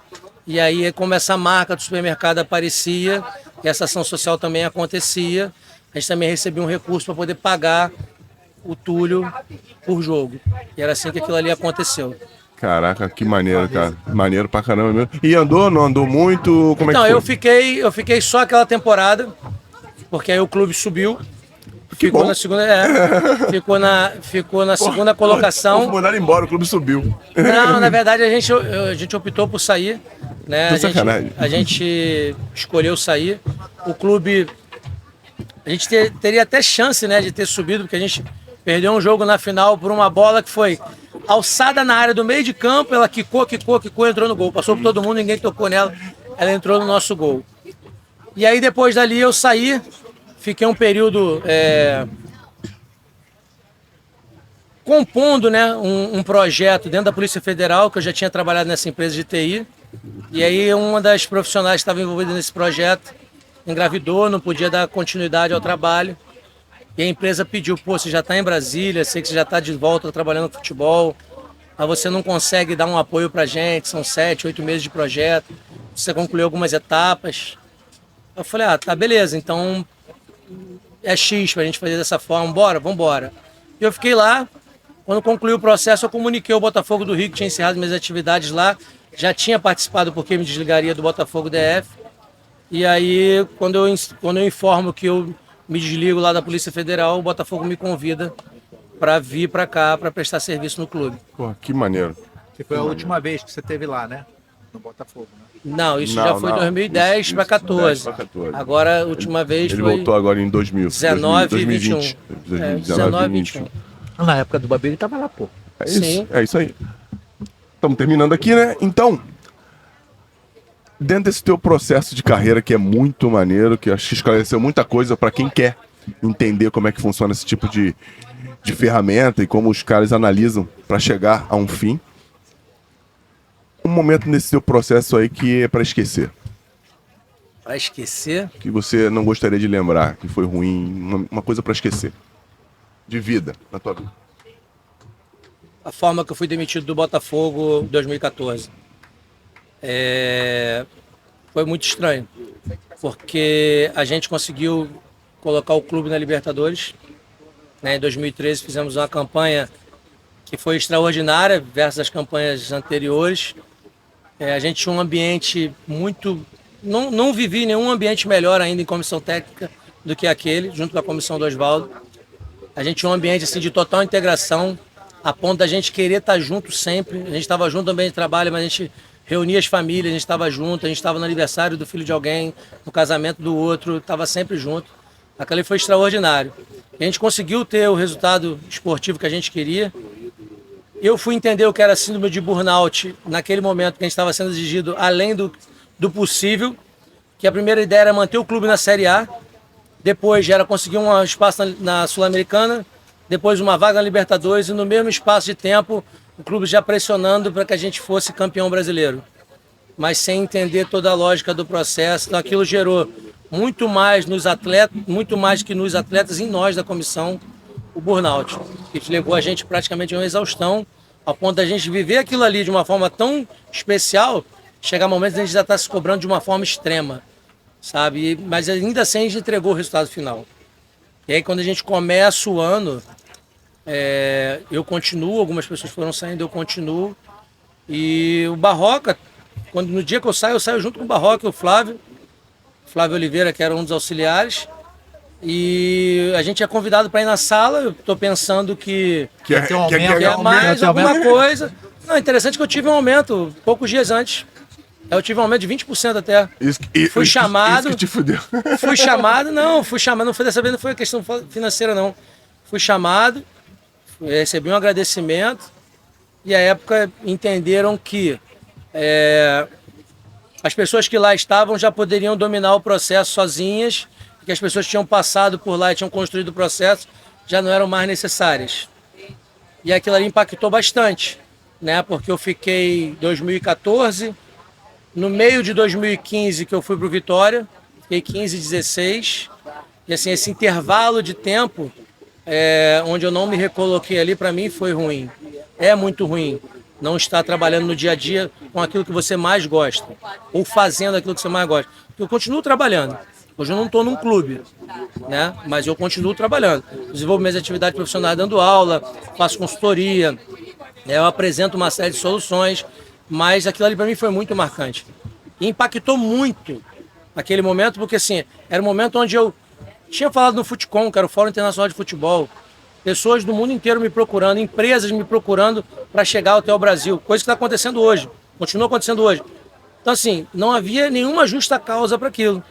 E aí, como essa marca do supermercado aparecia, e essa ação social também acontecia, a gente também recebia um recurso para poder pagar o Túlio por jogo. E era assim que aquilo ali aconteceu. Caraca, que maneiro, cara. Maneiro pra caramba mesmo. E andou, não andou muito? Como Então, é que foi? eu fiquei só aquela temporada, porque aí o clube subiu. Ficou bom. na segunda, ficou na segunda colocação. Mandaram embora, o clube subiu. Não, na verdade a gente optou por sair, né? Sacanagem. A gente escolheu sair. O clube, a gente teria até chance, né, de ter subido, porque a gente perdeu um jogo na final por uma bola que foi alçada na área do meio de campo, ela quicou, entrou no gol. Passou por todo mundo, ninguém tocou nela, ela entrou no nosso gol. E aí depois dali eu saí, fiquei um período compondo, né, um projeto dentro da Polícia Federal, que eu já tinha trabalhado nessa empresa de TI. E aí uma das profissionais que estava envolvida nesse projeto engravidou, não podia dar continuidade ao trabalho. E a empresa pediu, pô, você já está em Brasília, sei que você já está de volta trabalhando no futebol, mas você não consegue dar um apoio para a gente, são 7, 8 meses de projeto, você concluiu algumas etapas. Eu falei, tá beleza, então é X para a gente fazer dessa forma, vamos embora. E eu fiquei lá, quando concluí o processo eu comuniquei ao Botafogo do Rio que tinha encerrado minhas atividades lá, já tinha participado porque me desligaria do Botafogo DF, e aí quando eu informo que eu me desligo lá da Polícia Federal, o Botafogo me convida para vir para cá, para prestar serviço no clube. Pô, que maneiro. Que foi a última vez que você esteve lá, né? No Botafogo, né? Não, isso já foi 2010 para 14. Agora, a última vez Ele foi... voltou agora em 19 e 21. 19 e 21. Na época do Babi ele tava lá, pô. É isso, Sim. é isso aí. Estamos terminando aqui, né? Então, dentro desse teu processo de carreira que é muito maneiro, que acho que esclareceu muita coisa para quem quer entender como é que funciona esse tipo de ferramenta e como os caras analisam para chegar a um fim. Um momento nesse teu processo aí que é para esquecer, Para esquecer? que você não gostaria de lembrar, que foi ruim, uma coisa para esquecer, de vida, na tua vida. A forma que eu fui demitido do Botafogo em 2014. Foi muito estranho, porque a gente conseguiu colocar o clube na Libertadores, né? Em 2013 fizemos uma campanha que foi extraordinária versus as campanhas anteriores. A gente tinha um ambiente muito... Não vivi nenhum ambiente melhor ainda em comissão técnica do que aquele, junto com a comissão do Osvaldo. A gente tinha um ambiente assim, de total integração, a ponto da gente querer estar junto sempre. A gente estava junto no ambiente de trabalho, mas a gente reunia as famílias, a gente estava junto, a gente estava no aniversário do filho de alguém, no casamento do outro, estava sempre junto. Aquilo foi extraordinário. A gente conseguiu ter o resultado esportivo que a gente queria. Eu fui entender o que era síndrome de burnout naquele momento que a gente estava sendo exigido além do possível, que a primeira ideia era manter o clube na Série A, depois já era conseguir um espaço na Sul-Americana, depois uma vaga na Libertadores e no mesmo espaço de tempo o clube já pressionando para que a gente fosse campeão brasileiro, mas sem entender toda a lógica do processo. Então aquilo gerou muito mais nos atletas, muito mais que nos atletas, em nós da comissão, o burnout, que levou a gente praticamente a uma exaustão, ao ponto da gente viver aquilo ali de uma forma tão especial, chegar momentos a gente já está se cobrando de uma forma extrema, sabe? Mas ainda assim a gente entregou o resultado final. E aí quando a gente começa o ano, eu continuo, algumas pessoas foram saindo, eu continuo, e o Barroca, no dia que eu saio junto com o Barroca e o Flávio Oliveira, que era um dos auxiliares, e a gente é convidado para ir na sala. Eu estou pensando que é mais alguma coisa. Não, interessante que eu tive um aumento poucos dias antes. Eu tive um aumento de 20% até. Fui chamado. Isso que te fudeu. Fui chamado, não foi dessa vez, não foi questão financeira, não. Fui chamado, recebi um agradecimento, e à época entenderam que as pessoas que lá estavam já poderiam dominar o processo sozinhas, que as pessoas que tinham passado por lá e tinham construído o processo já não eram mais necessárias. E aquilo ali impactou bastante, né? Porque eu fiquei em 2014, no meio de 2015 que eu fui para o Vitória, fiquei 15, 16, e assim, esse intervalo de tempo, onde eu não me recoloquei ali, para mim foi ruim. É muito ruim não estar trabalhando no dia a dia com aquilo que você mais gosta, ou fazendo aquilo que você mais gosta. Eu continuo trabalhando, Hoje eu não estou num clube, né? Mas eu continuo trabalhando. Desenvolvo minhas atividades profissionais dando aula, faço consultoria, eu apresento uma série de soluções, mas aquilo ali para mim foi muito marcante. E impactou muito aquele momento, porque assim, era um momento onde eu tinha falado no FUTCOM, que era o Fórum Internacional de Futebol, pessoas do mundo inteiro me procurando, empresas me procurando para chegar até o Brasil, coisa que está acontecendo hoje, continua acontecendo hoje. Então assim, não havia nenhuma justa causa para aquilo.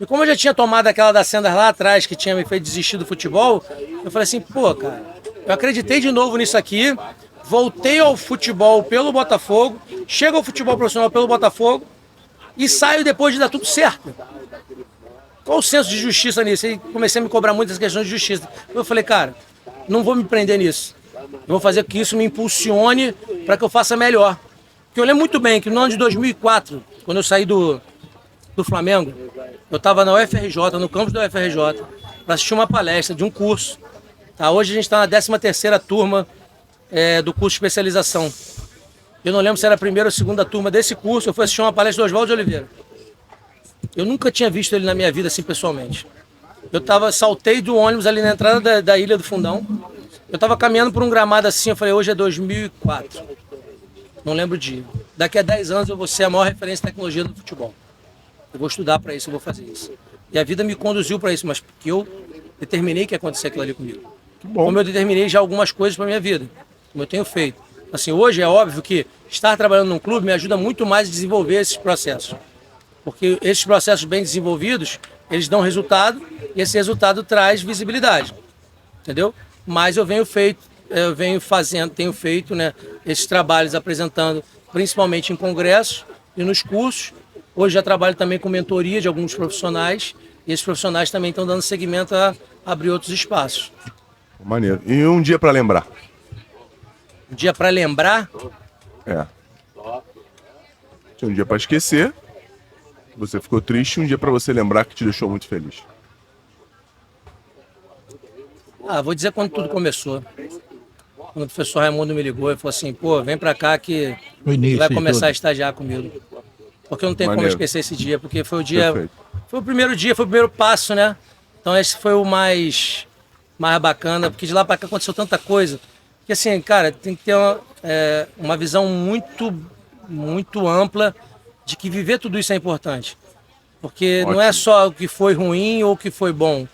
E como eu já tinha tomado aquela da Senders lá atrás, que tinha me feito desistir do futebol, eu falei assim, pô, cara, eu acreditei de novo nisso aqui, voltei ao futebol pelo Botafogo, chego ao futebol profissional pelo Botafogo e saio depois de dar tudo certo. Qual o senso de justiça nisso? E comecei a me cobrar muitas questões de justiça. Eu falei, cara, não vou me prender nisso. Eu vou fazer que isso me impulsione para que eu faça melhor. Porque eu lembro muito bem que no ano de 2004, quando eu saí do Flamengo, eu estava na UFRJ, no campus da UFRJ, para assistir uma palestra de um curso. Tá? Hoje a gente está na 13ª turma do curso de especialização. Eu não lembro se era a primeira ou segunda turma desse curso, eu fui assistir uma palestra do Oswaldo de Oliveira. Eu nunca tinha visto ele na minha vida assim pessoalmente. Saltei do ônibus ali na entrada da Ilha do Fundão. Eu estava caminhando por um gramado assim, eu falei, hoje é 2004. Não lembro o dia. Daqui a 10 anos eu vou ser a maior referência em tecnologia do futebol. Eu vou estudar para isso, eu vou fazer isso. E a vida me conduziu para isso, mas porque eu determinei que ia acontecer aquilo ali comigo. Que bom. Como eu determinei já algumas coisas para minha vida, como eu tenho feito. Assim, hoje é óbvio que estar trabalhando num clube me ajuda muito mais a desenvolver esses processos. Porque esses processos bem desenvolvidos, eles dão resultado e esse resultado traz visibilidade. Entendeu? Mas eu tenho feito, né, esses trabalhos apresentando principalmente em congressos e nos cursos. Hoje já trabalho também com mentoria de alguns profissionais e esses profissionais também estão dando seguimento a abrir outros espaços. Maneiro. E um dia para lembrar? Um dia para lembrar? É. Tinha um dia para esquecer, você ficou triste, um dia para você lembrar que te deixou muito feliz. Vou dizer quando tudo começou. Quando o professor Raimundo me ligou e falou assim, pô, vem para cá que vai começar a estagiar comigo. Porque eu não tenho como esquecer esse dia, porque foi o dia, perfeito. Foi o primeiro dia, foi o primeiro passo, né? Então esse foi o mais bacana, porque de lá para cá aconteceu tanta coisa. Que assim, cara, tem que ter uma visão muito ampla de que viver tudo isso é importante. Porque Ótimo. Não é só o que foi ruim ou o que foi bom.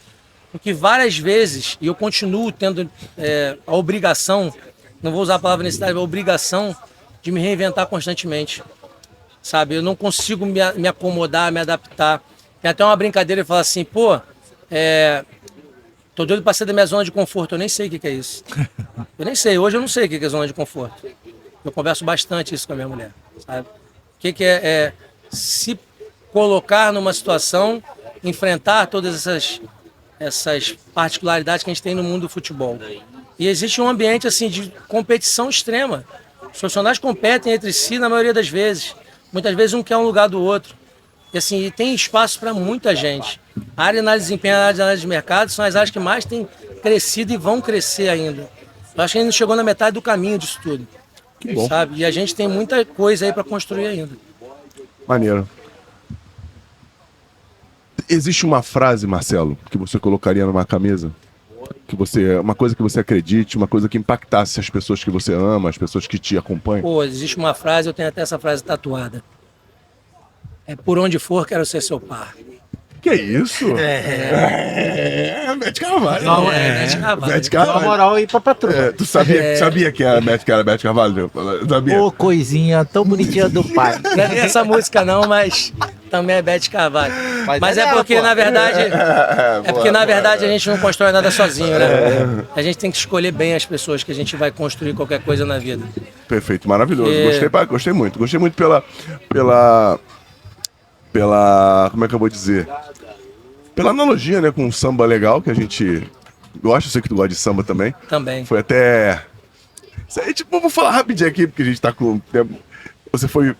Porque várias vezes, e eu continuo tendo a obrigação, não vou usar a palavra necessidade, mas a obrigação de me reinventar constantemente. Sabe, eu não consigo me acomodar, me adaptar. Tem até uma brincadeira e falar assim, pô, tô doido pra sair da minha zona de conforto. Eu nem sei o que é isso. Eu nem sei, hoje eu não sei o que é zona de conforto. Eu converso bastante isso com a minha mulher, sabe? O que é se colocar numa situação, enfrentar todas essas particularidades que a gente tem no mundo do futebol. E existe um ambiente assim de competição extrema. Os profissionais competem entre si na maioria das vezes. Muitas vezes um quer um lugar do outro. E assim, tem espaço para muita gente. A área de análise de desempenho e a área de análise de mercado são as áreas que mais têm crescido e vão crescer ainda. Eu acho que ainda chegou na metade do caminho disso tudo. Que bom. Sabe? E a gente tem muita coisa aí para construir ainda. Maneiro. Existe uma frase, Marcelo, que você colocaria numa camisa? Uma coisa que você acredite, uma coisa que impactasse as pessoas que você ama, as pessoas que te acompanham? Pô, existe uma frase, eu tenho até essa frase tatuada. Por onde for, quero ser seu par. Que isso? Beth Carvalho. Beth Carvalho. Beth Carvalho. Uma moral aí pra patroa. Tu sabia que a Beth Carvalho? Sabia? Ô, coisinha tão bonitinha do pai. Não é essa música não, mas também é Beth Carvalho. Mas é porque, na verdade, na verdade, a gente não constrói nada sozinho, né? A gente tem que escolher bem as pessoas que a gente vai construir qualquer coisa na vida. Perfeito, maravilhoso. Gostei muito. Gostei muito como é que eu vou dizer? Pela analogia, né, com um samba legal que a gente gosta. Eu sei que tu gosta de samba também. Também. Foi até... Isso aí, tipo, vou falar rapidinho aqui, porque a gente tá com tempo. Você foi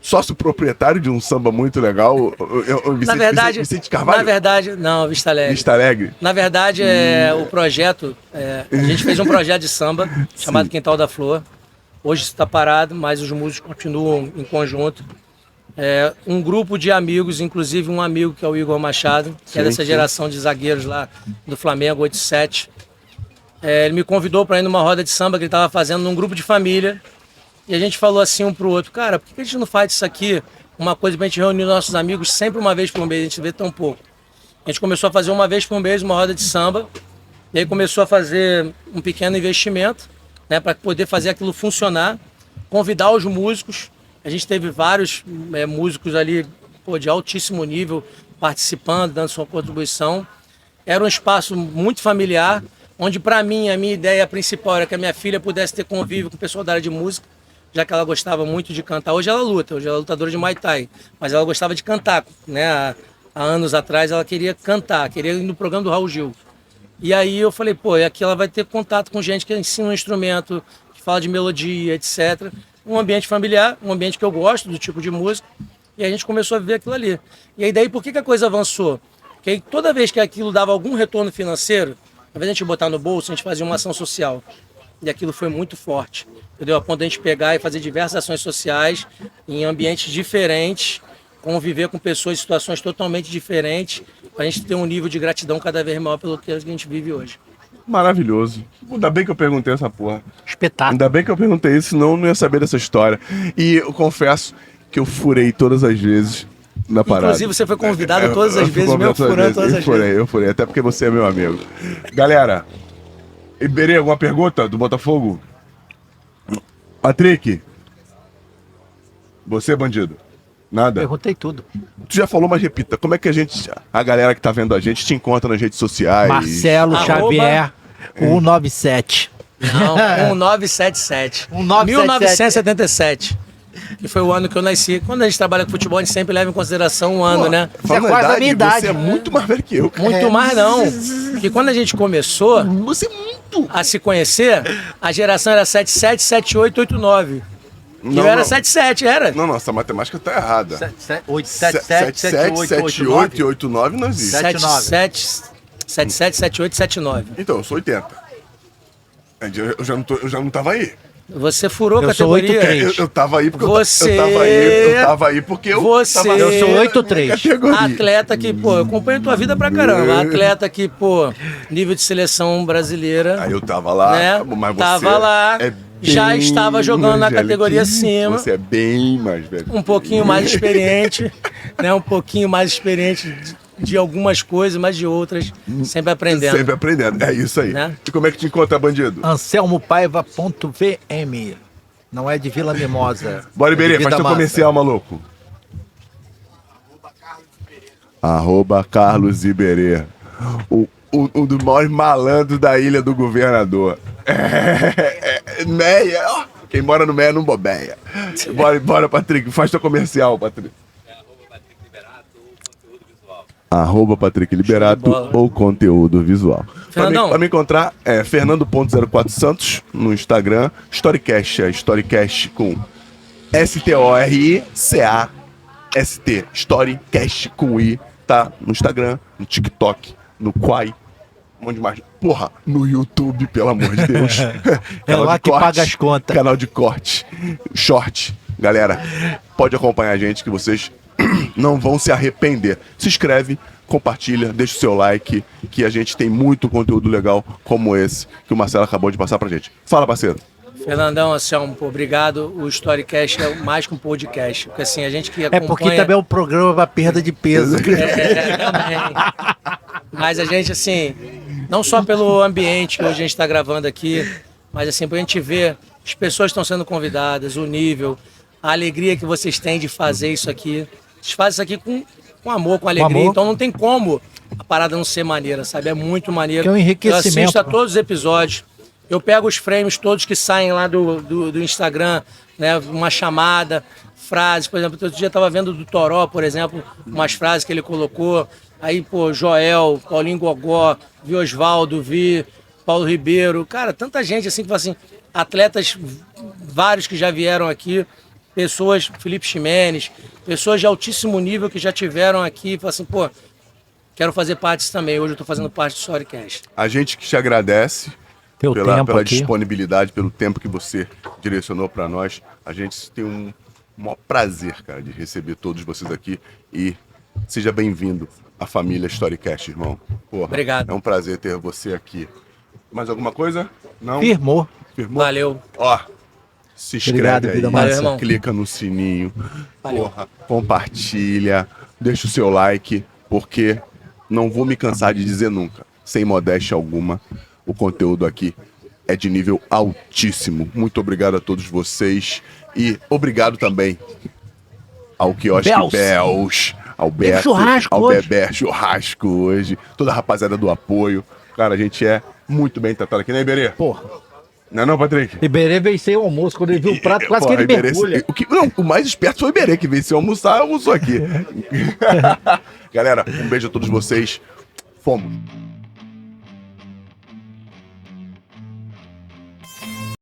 sócio proprietário de um samba muito legal. Vicente Carvalho? Na verdade, não, Vista Alegre. Vista Alegre. Na verdade, o projeto... a gente fez um projeto de samba chamado Quintal da Flor. Hoje está parado, mas os músicos continuam em conjunto. Um grupo de amigos, inclusive um amigo que é o Igor Machado, que é dessa geração de zagueiros lá do Flamengo, 87. Ele me convidou para ir numa roda de samba que ele estava fazendo num grupo de família. E a gente falou assim um pro outro, cara, por que a gente não faz isso aqui, uma coisa pra gente reunir nossos amigos sempre uma vez por mês, a gente vê tão pouco. A gente começou a fazer uma vez por mês uma roda de samba, e aí começou a fazer um pequeno investimento, né, para poder fazer aquilo funcionar, convidar os músicos. A gente teve vários músicos ali de altíssimo nível participando, dando sua contribuição. Era um espaço muito familiar, onde para mim, a minha ideia principal era que a minha filha pudesse ter convívio com o pessoal da área de música, já que ela gostava muito de cantar. Hoje ela é lutadora de Muay Thai, mas ela gostava de cantar, né? Há anos atrás ela queria cantar, queria ir no programa do Raul Gil. E aí eu falei, aqui ela vai ter contato com gente que ensina um instrumento, que fala de melodia, etc. Um ambiente familiar, um ambiente que eu gosto, do tipo de música, e a gente começou a viver aquilo ali. E aí daí por que a coisa avançou? Porque aí, toda vez que aquilo dava algum retorno financeiro, ao invés de a gente botar no bolso, a gente fazia uma ação social. E aquilo foi muito forte, entendeu? A ponto de a gente pegar e fazer diversas ações sociais em ambientes diferentes, conviver com pessoas em situações totalmente diferentes, para a gente ter um nível de gratidão cada vez maior pelo que a gente vive hoje. Maravilhoso. Ainda bem que eu perguntei essa porra. Espetáculo. Ainda bem que eu perguntei isso, senão eu não ia saber dessa história. E eu confesso que eu furei todas as vezes na parada. Inclusive você foi convidado todas as vezes, mesmo furando todas as vezes. Eu furei, até porque você é meu amigo. Galera, Iberê, alguma pergunta do Botafogo? Patrick, você, bandido? Nada? Perguntei tudo. Tu já falou, mas repita. Como é que a galera que tá vendo a gente te encontra nas redes sociais? Marcelo Xavier 197. Não, 1977. 1977. Que foi o ano que eu nasci. Quando a gente trabalha com futebol, a gente sempre leva em consideração um ano, né? Você é quase da minha idade. Você é muito mais velho que eu. Muito mais não. Porque quando a gente começou Você é muito. a se conhecer, a geração era 77, 78, 89. E eu era 77, era. Não, essa matemática tá errada. 77, 78 e 89 não existe. 77, 78, 79. Então, eu sou 80. Eu já não tava aí. Você furou a Eu sou categoria. 83. Eu tava aí porque Você- eu tava aí porque eu Você- tava Eu sou 83. categoria. Atleta que, eu acompanho tua vida pra caramba. Atleta que, nível de seleção brasileira. Aí eu tava lá, né? mas você Tava lá, é já bem estava jogando na mais velho categoria que- acima. Você é bem mais velho. Um pouquinho mais experiente, né? Um pouquinho mais experiente de algumas coisas, mas de outras, sempre aprendendo. Sempre aprendendo. É isso aí. Né? E como é que te encontra, bandido? AnselmoPaiva.vm. Não é de Vila Mimosa. Bora, é de Iberê, Vida faz teu Massa. comercial, maluco. @Carlos Iberê. Um dos maiores malandros da Ilha do Governador. Meia, ó. Quem mora no Meia não bobeia. Bora, Patrick, faz teu comercial, Patrick. @Patrick Liberato Show de bola. ou conteúdo visual. Fernandão. Pra me encontrar é Fernando.04 Santos no Instagram. Storycast é Storycast com STORICAST. Storycast com I. Tá no Instagram, no TikTok, no Quai. Onde mais? Porra, no YouTube, pelo amor de Deus. Canal lá de que corte, paga as contas. Canal de corte. Short. Galera, pode acompanhar a gente que vocês não vão se arrepender. Se inscreve, compartilha, deixa o seu like, que a gente tem muito conteúdo legal como esse que o Marcelo acabou de passar pra gente. Fala, parceiro. Fernandão, Anselmo, obrigado. O Storycast é mais que um podcast. Porque assim, a gente que É acompanha... porque também é um programa para perda de peso. Também. Mas a gente, assim, não só pelo ambiente que hoje a gente está gravando aqui, mas assim, pra gente ver as pessoas que estão sendo convidadas, o nível, a alegria que vocês têm de fazer isso aqui. Vocês fazem isso aqui com amor, com alegria, amor. então não tem como a parada não ser maneira, sabe? É muito maneiro. Que é um enriquecimento. Eu assisto a todos os episódios. Eu pego os frames todos que saem lá do Instagram, né? Uma chamada, frases, por exemplo, outro dia eu tava vendo do Toró, por exemplo, umas frases que ele colocou. Aí, Joel, Paulinho Gogó, vi Osvaldo, vi Paulo Ribeiro. Cara, tanta gente assim que fala assim, atletas vários que já vieram aqui, pessoas, Felipe Ximenes, pessoas de altíssimo nível que já tiveram aqui e falam assim, quero fazer parte disso também. Hoje eu tô fazendo parte do Storycast. A gente que te agradece Teu tempo pela aqui. disponibilidade, pelo tempo que você direcionou para nós. A gente tem maior prazer, cara, de receber todos vocês aqui e seja bem-vindo à família Storycast, irmão. Porra, Obrigado. É um prazer ter você aqui. Mais alguma coisa? Não? Firmou. Firmou? Valeu. Ó, se inscreve Obrigado, aí, vida massa. Valeu, irmão. clica no sininho, Valeu. porra, compartilha, deixa o seu like, porque não vou me cansar de dizer nunca, sem modéstia alguma, o conteúdo aqui é de nível altíssimo. Muito obrigado a todos vocês e obrigado também ao Quiosque Bells, ao Beto, churrasco ao hoje. Bebé Churrasco hoje, toda a rapaziada do apoio. Cara, a gente é muito bem tratado aqui, né, Iberê? Porra. Não é não, Patrick? Iberê venceu o almoço. Quando ele viu o prato, quase Porra, que ele Iberê, mergulha. o mais esperto foi o Iberê, que venceu almoçar, almoçou aqui. Galera, um beijo a todos vocês. Fomos.